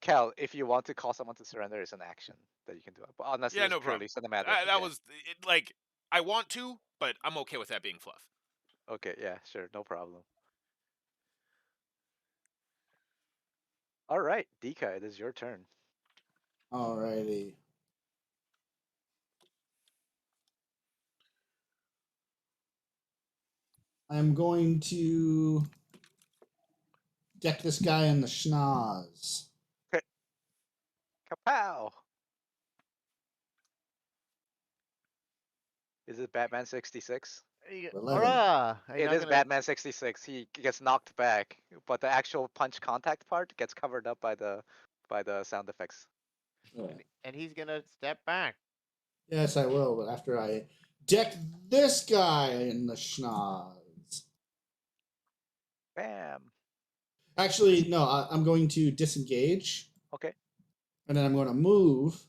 Cal, if you want to call someone to surrender, it's an action that you can do. But unless Yeah, it's no purely problem. cinematic. That yeah. was like I want to, but I'm okay with that being fluff. Okay, yeah, sure, no problem. All right, Dika, it is your turn. Alrighty. I'm going to deck this guy in the schnoz. Kapow! Is it Batman 66? Hurrah! Are you It not is gonna... Batman 66. He gets knocked back, but the actual punch contact part gets covered up by the sound effects. And he's gonna step back. Yes, I will, but after I deck this guy in the schnoz. Bam. Actually, no, I'm going to disengage. Okay. And then I'm going to move.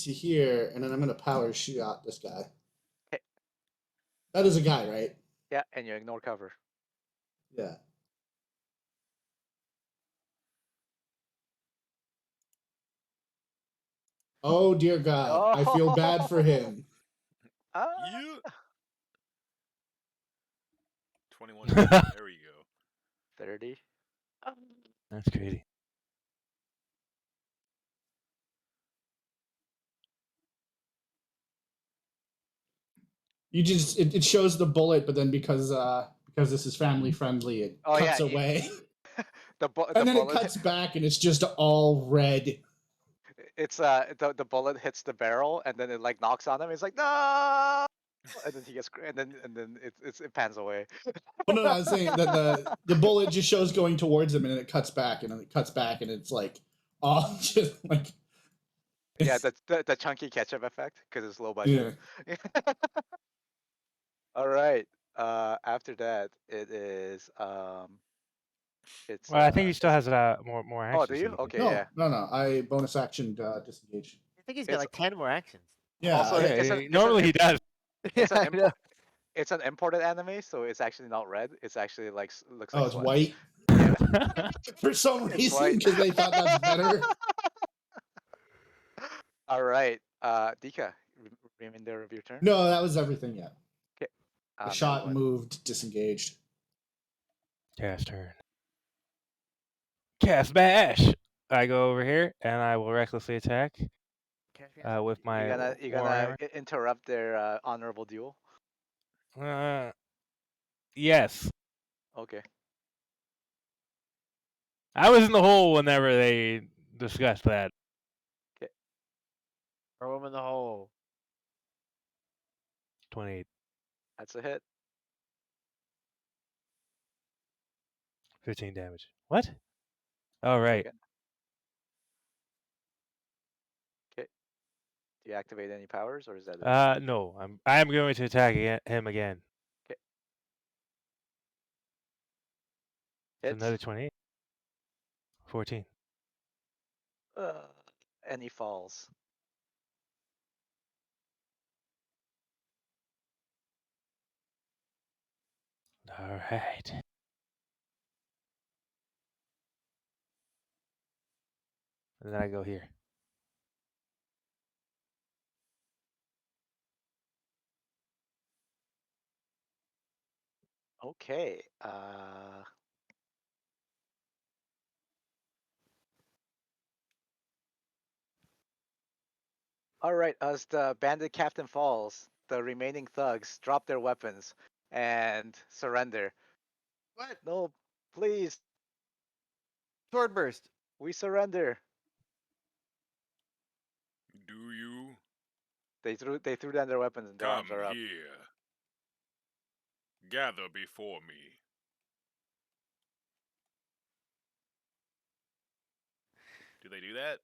To here, and then I'm going to power shoot out this guy. Okay. That is a guy, right? Yeah, and you ignore cover. Yeah. Oh dear God, I feel bad for him. You 21. There we go. 30. That's crazy. You just it shows the bullet, but then because this is family friendly, it cuts away. The and then bullet it cuts back, and it's just all red. it's the bullet hits the barrel and then it like knocks on him. He's like no, and then he gets and then it pans away. Well, no, I was saying that the bullet just shows going towards him, and then it cuts back, and then it cuts back, and it's like all just like Yeah, the chunky ketchup effect because it's low budget. yeah. All right. After that, it is it's. Well, I think he still it's- has more actions. Oh, do you? he can- Okay, No, yeah. no. I bonus action disengage. I think he's got It's- like 10 more actions. Yeah. Also, it's an normally he does. It's an I know. it's an imported anime, so it's actually not red. It's actually like looks like it's sweat. white. Yeah. For some It's reason, white. because they thought that's better. All right, Dika, remainder of your turn. No, that was everything. Yeah. Okay. The shot moved, disengaged. Cast turn. Cast bash. I go over here and I will recklessly attack Catch me outside. with my You gonna warhammer. interrupt their honorable duel? Uh, yes. Okay. I was in the hole whenever they discussed that. Okay. Throw him in the hole. 28, That's a hit. 15 damage. What? All right. Okay. Okay. Do you activate any powers, or is that it? No. I'm going to attack him again. Okay. It's another Hits. 28. 14. Uh, and he falls. All right. And then I go here. Okay. All right. As the bandit captain falls, the remaining thugs drop their weapons and surrender. What? No, please, Sword burst. we surrender. Do you? They threw down their weapons and their arms Come are up. here. Gather before me. Do they do that?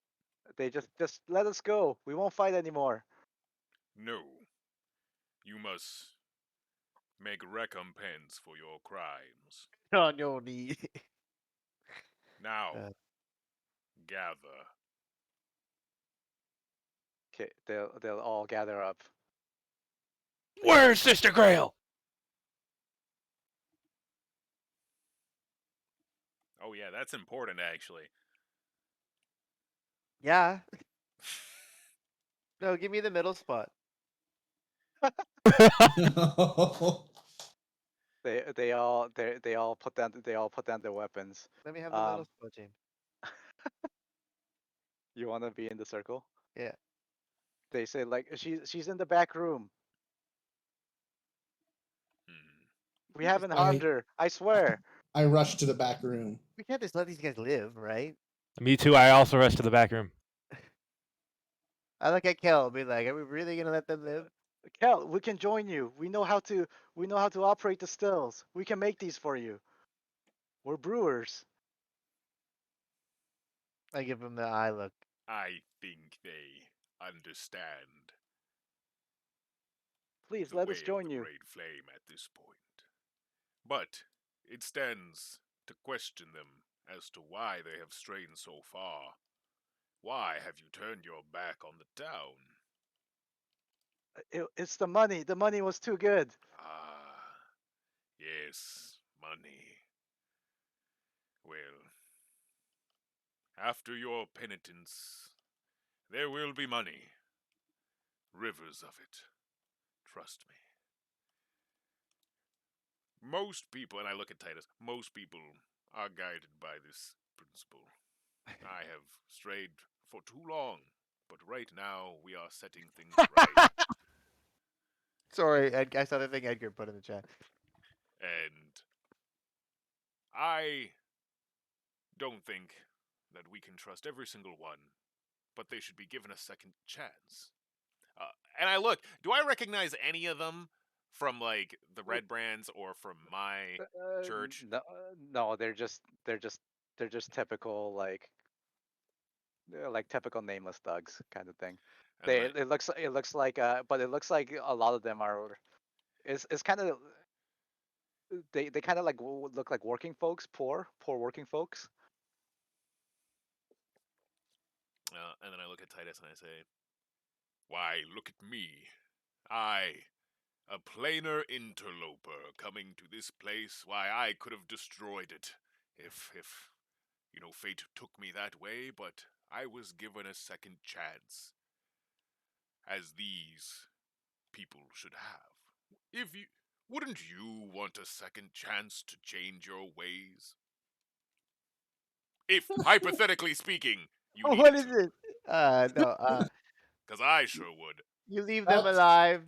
They just let us go. We won't fight anymore. No. You must make recompense for your crimes. On your knee. Now, Uh. gather. Okay, they'll all gather up. Where's Sister Grail? Oh, yeah, that's important, actually. Yeah. No, give me the middle spot. They all put down their weapons. Let me have the middle spot, James. You want to be in the circle? Yeah. They say like she's in the back room. Hmm. We haven't Just- harmed her. I swear. I rushed to the back room. We can't just let these guys live, right? Me too. I also rush to the back room. I look at Kel, be like, are we really gonna let them live? Kel, we can join you. We know how to operate the stills. We can make these for you. We're brewers. I give him the eye look. I think they understand Please the let way us of join the you. Great Flame at this point. But it stands to question them as to why they have strayed so far. Why have you turned your back on the town? It's the money. The money was too good. Ah, yes, money. Well, after your penitence, there will be money. Rivers of it. Trust me. Most people, and I look at Titus, most people are guided by this principle. I have strayed for too long, but right now we are setting things right. Sorry, I saw the thing Edgar put in the chat. And I don't think that we can trust every single one, but they should be given a second chance. And I look, do I recognize any of them from like the red brands or from my church? No, no, they're just typical like typical nameless thugs kind of thing. And It looks like but it looks like a lot of them are it's kind of they kind of like look like working folks, poor working folks. and then I look at Titus and I say, "Why, look at me. I, a planar interloper, coming to this place. Why, I could have destroyed it if fate took me that way, but I was given a second chance, as these people should have. If you Wouldn't you want a second chance to change your ways? If, hypothetically speaking, you What needed is to. it? No. Because I sure would. You leave them That's alive.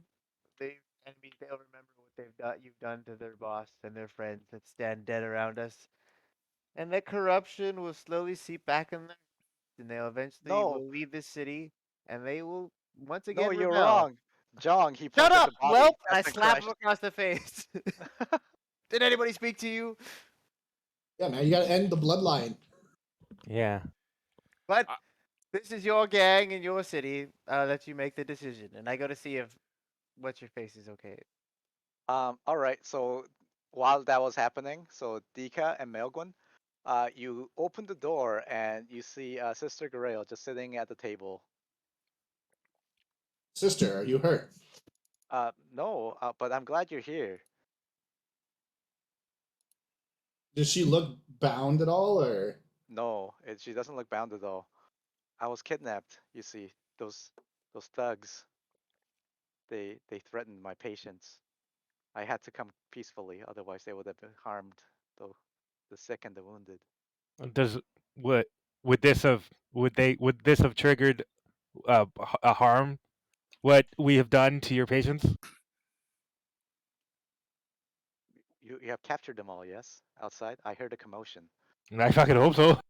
They enemies. They'll remember what they've done. You've done to their boss and their friends that stand dead around us, and that corruption will slowly seep back in them, and they'll eventually No, will leave this city, and they will once no, again you're rebel. wrong. Jong, he Shut points at up, the whelp! body And that's I been slap him crushed. across the face. Did anybody speak to you? yeah, man. You gotta end the bloodline. Yeah. But I, this is your gang in your city. I'll let you make the decision, and I go to see if what's your face is okay. All right. So while that was happening, so Dika and Melgun, you open the door and you see Sister Grail just sitting at the table. Sister, are you hurt? No, but I'm glad you're here. Does she look bound at all, or No, she doesn't look bound at all. I was kidnapped. You see, those thugs. They threatened my patients. I had to come peacefully, otherwise they would have harmed the sick and the wounded. Does what would this have would this have triggered a harm? What we have done to your patients? You have captured them all, yes? Outside, I heard a commotion. I fucking hope so.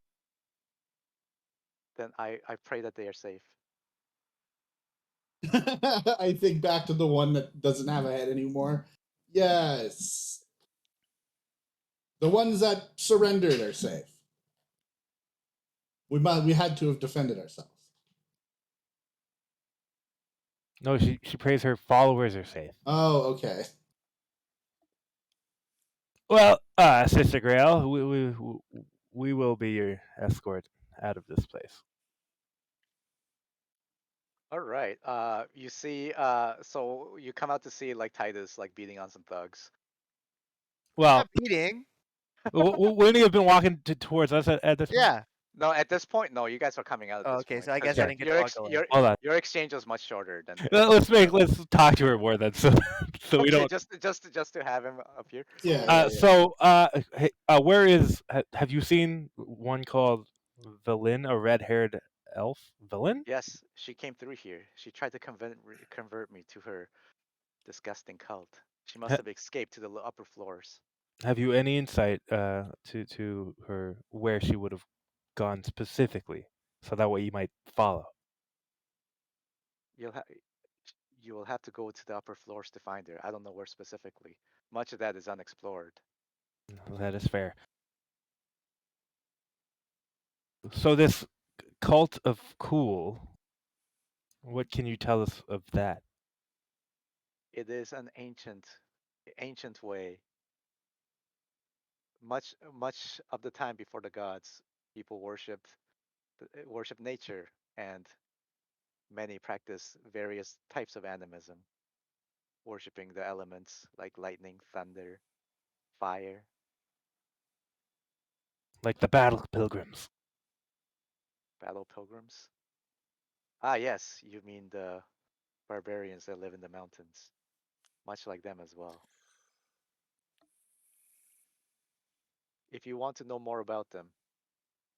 Then I pray that they are safe. I think back to the one that doesn't have a head anymore. Yes, the ones that surrendered are safe. We had to have defended ourselves. No, she prays her followers are safe. Oh, okay. Well, Sister Grail, we will be your escort out of this place. All right. You see, so you come out to see like Titus like beating on some thugs. Well, Not beating. wouldn't he have been walking towards us at this point? Yeah. No, at this point, no. You guys are coming out at Oh, this okay, point so I because guess I Okay. didn't get to walk away. Hold on. your exchange was much shorter than. Let's talk to her more then, so we Okay, don't. just to have him up here. Yeah, Okay. yeah, yeah. So, hey, where is? Have you seen one called Villain, a red-haired elf? Villain? Yes, she came through here. She tried to convert me to her disgusting cult. She must Ha- have escaped to the upper floors. Have you any insight to her where she would have gone specifically, so that way you might follow? You'll have you will have to go to the upper floors to find her. I don't know where specifically. Much of that is unexplored. That is fair. So this cult of cool, what can you tell us of that? It is an ancient way. Much of the time before the gods, people worship nature, and many practice various types of animism, worshiping the elements like lightning, thunder, fire. Like the battle pilgrims? Battle pilgrims. Ah, yes, you mean the barbarians that live in the mountains. Much like them as well. If you want to know more about them,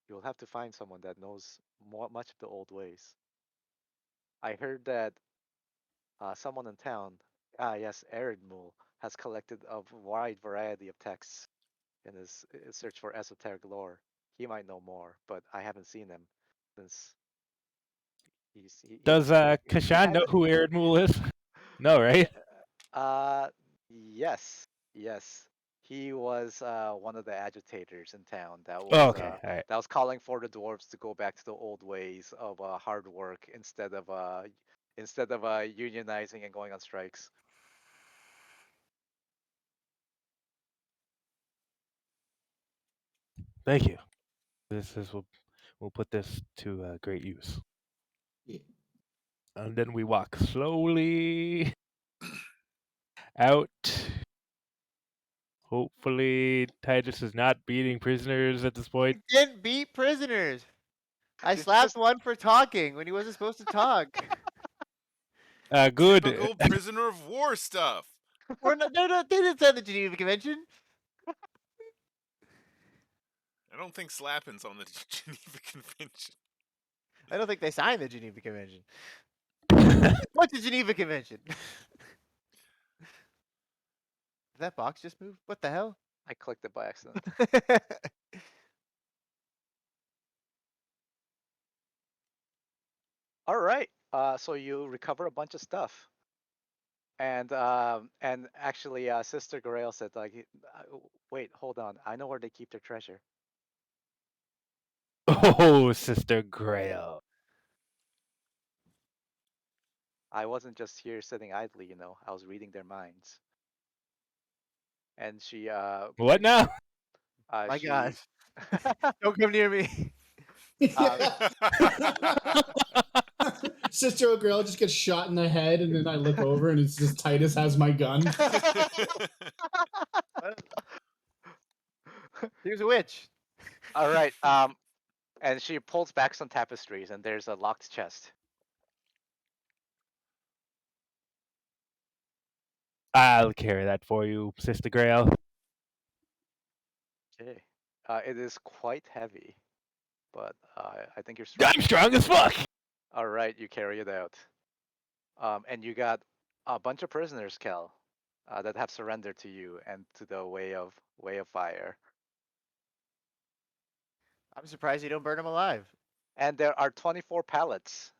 you'll have to find someone that knows much of the old ways. I heard that someone in town, yes, Eridmul, has collected a wide variety of texts in his search for esoteric lore. He might know more, but I haven't seen him since Does he Kashan had know who Eridmul is? No, right? uh yes, yes. He was one of the agitators in town Oh, okay, all right. that was calling for the dwarves to go back to the old ways of hard work instead of unionizing and going on strikes. Thank you. This we'll put this to great use. Yeah. And then we walk slowly out. Hopefully, Titus is not beating prisoners at this point. He didn't beat prisoners. I slapped Just one for talking when he wasn't supposed to talk. Good. Typical prisoner of war stuff. We're not. They didn't sign the Geneva Convention. I don't think slapping's on the Geneva Convention. I don't think they signed the Geneva Convention. What's the Geneva Convention? Did that box just move? What the hell? I clicked it by accident. All right. So you recover a bunch of stuff, and actually, Sister Grail said like, wait, hold on, I know where they keep their treasure. Oh, Sister Grail. I wasn't just here sitting idly, I was reading their minds. And she What now? My she God! Don't come near me. Sister O'Grill just gets shot in the head, and then I look over, and it's just Titus has my gun. Here's a witch. all right. And she pulls back some tapestries, and there's a locked chest. I'll carry that for you, Sister Grail. Okay. It is quite heavy, but I think you're strong. I'm strong as fuck. All right, you carry it out. And you got a bunch of prisoners, Kel, that have surrendered to you and to the way of fire. I'm surprised you don't burn them alive. And there are 24 pallets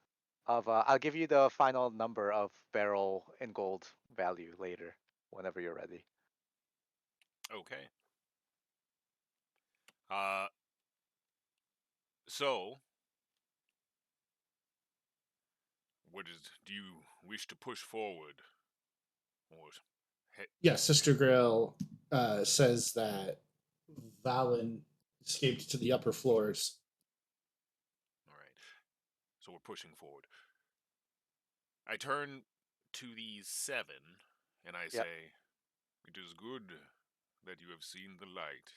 of. I'll give you the final number of barrel in gold value later, whenever you're ready. Okay. So, do you wish to push forward? Or Yes, Sister Grail says that Valen escaped to the upper floors. All right. So we're pushing forward. I turn to these 7 and I say, "It is good that you have seen the light.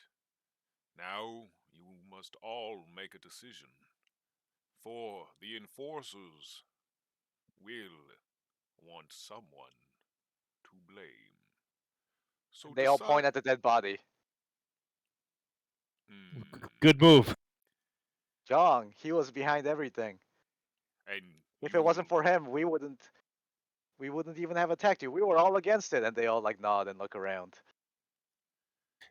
Now you must all make a decision. For the enforcers will want someone to blame. So They all point decide. at the dead body. Good move. Jong, he was behind everything. And If you it wasn't will, for him, we wouldn't even have attacked you. We were all against it, and they all like nod and look around.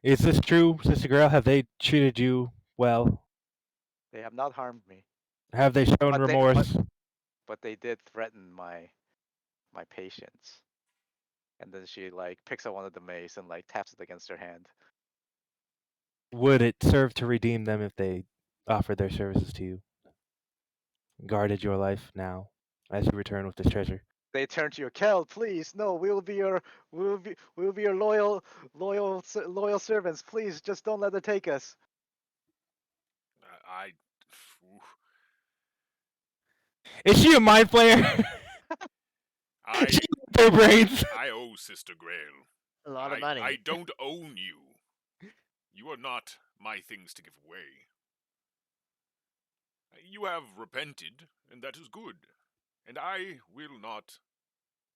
Is this true, Sister Grail? Have they treated you well? They have not harmed me, Have they shown but they remorse? but they did threaten my patience. And then she like picks up one of the mace and like taps it against her hand. Would it serve to redeem them if they offered their services to you? Guarded your life now as you return with this treasure. They turn to you, Kel, please, no, we will be your loyal servants. Please, just don't let her take us. I, Is she a mind player? I, She their brains. I owe Sister Grail. A lot of money. I don't own you. You are not my things to give away. You have repented, and that is good. And I will not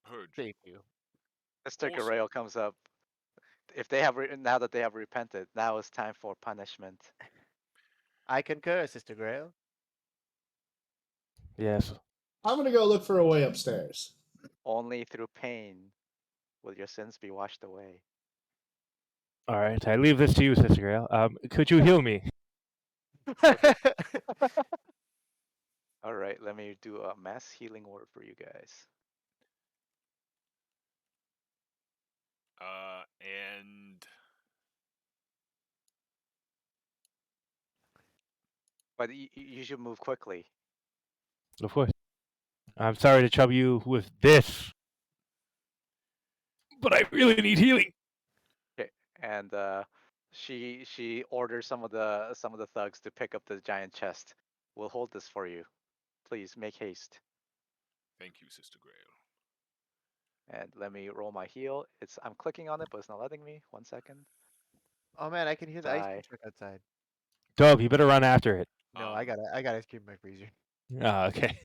purge you. Thank you. Mr. Also- Guerrero comes up. If they have now that they have repented, now it's time for punishment. I concur, Sister Grail. Yes. I'm gonna go look for a way upstairs. Only through pain will your sins be washed away. All right. I leave this to you, Sister Grail. Could you heal me? All right, let me do a mass healing word for you guys. And But you should move quickly. Of course. I'm sorry to trouble you with this, but I really need healing. Okay. And she orders some of the thugs to pick up the giant chest. We'll hold this for you. Please make haste. thank you, Sister Grail. And let me roll my heal. I'm clicking on it, but it's not letting me. 1 second. Oh man, I can hear the ice cream Die. truck outside. Dub, you better run after it. No, I got ice cream in my freezer. Oh, okay.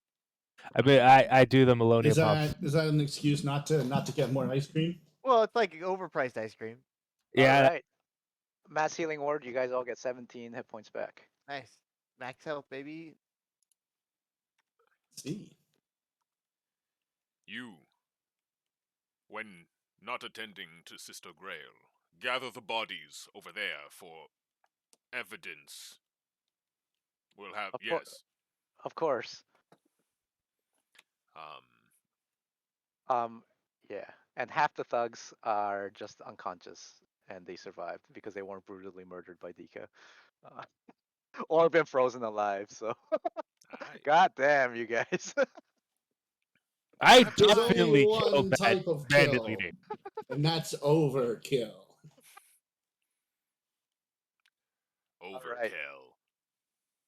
I do the Melonia Is pumps. that an excuse not to get more ice cream? Well, it's like overpriced ice cream. All Yeah, right. Mass healing ward. You guys all get 17 hit points back. Nice. Max health, baby. See. You, when not attending to Sister Grail, gather the bodies over there for evidence. We'll have Of course. yes. Of course. Um, Um. Yeah. And half the thugs are just unconscious, and they survived because they weren't brutally murdered by Dika, uh, or been frozen alive. So, I god damn, you guys. we don't I have There's time. only definitely killed one that type of bandit kill, leader. and that's overkill. All right.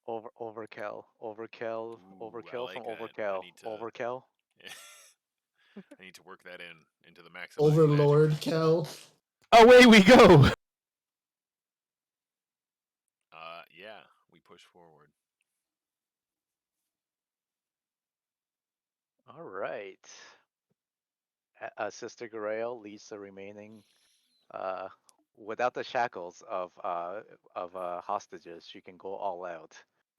Overkill. Overkill. Overkill. Ooh, I Overkill from like that. I overkill. need to. Overkill. I need to work that into the maximize magic. Overlord Kel. Away we go. Yeah, we push forward. All right. Sister Grail leads the remaining, uh, without the shackles of hostages. She can go all out,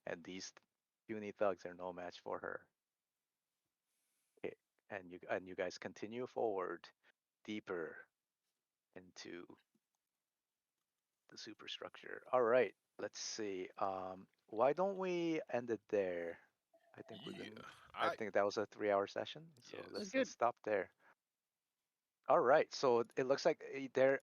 and these puny thugs are no match for her. Okay. And you guys continue forward, deeper into the superstructure. All right. Let's see. Why don't we end it there? I think we've been. Yeah, I I think that was a 3 hour session. So yes. let's stop there. All right. So it looks like there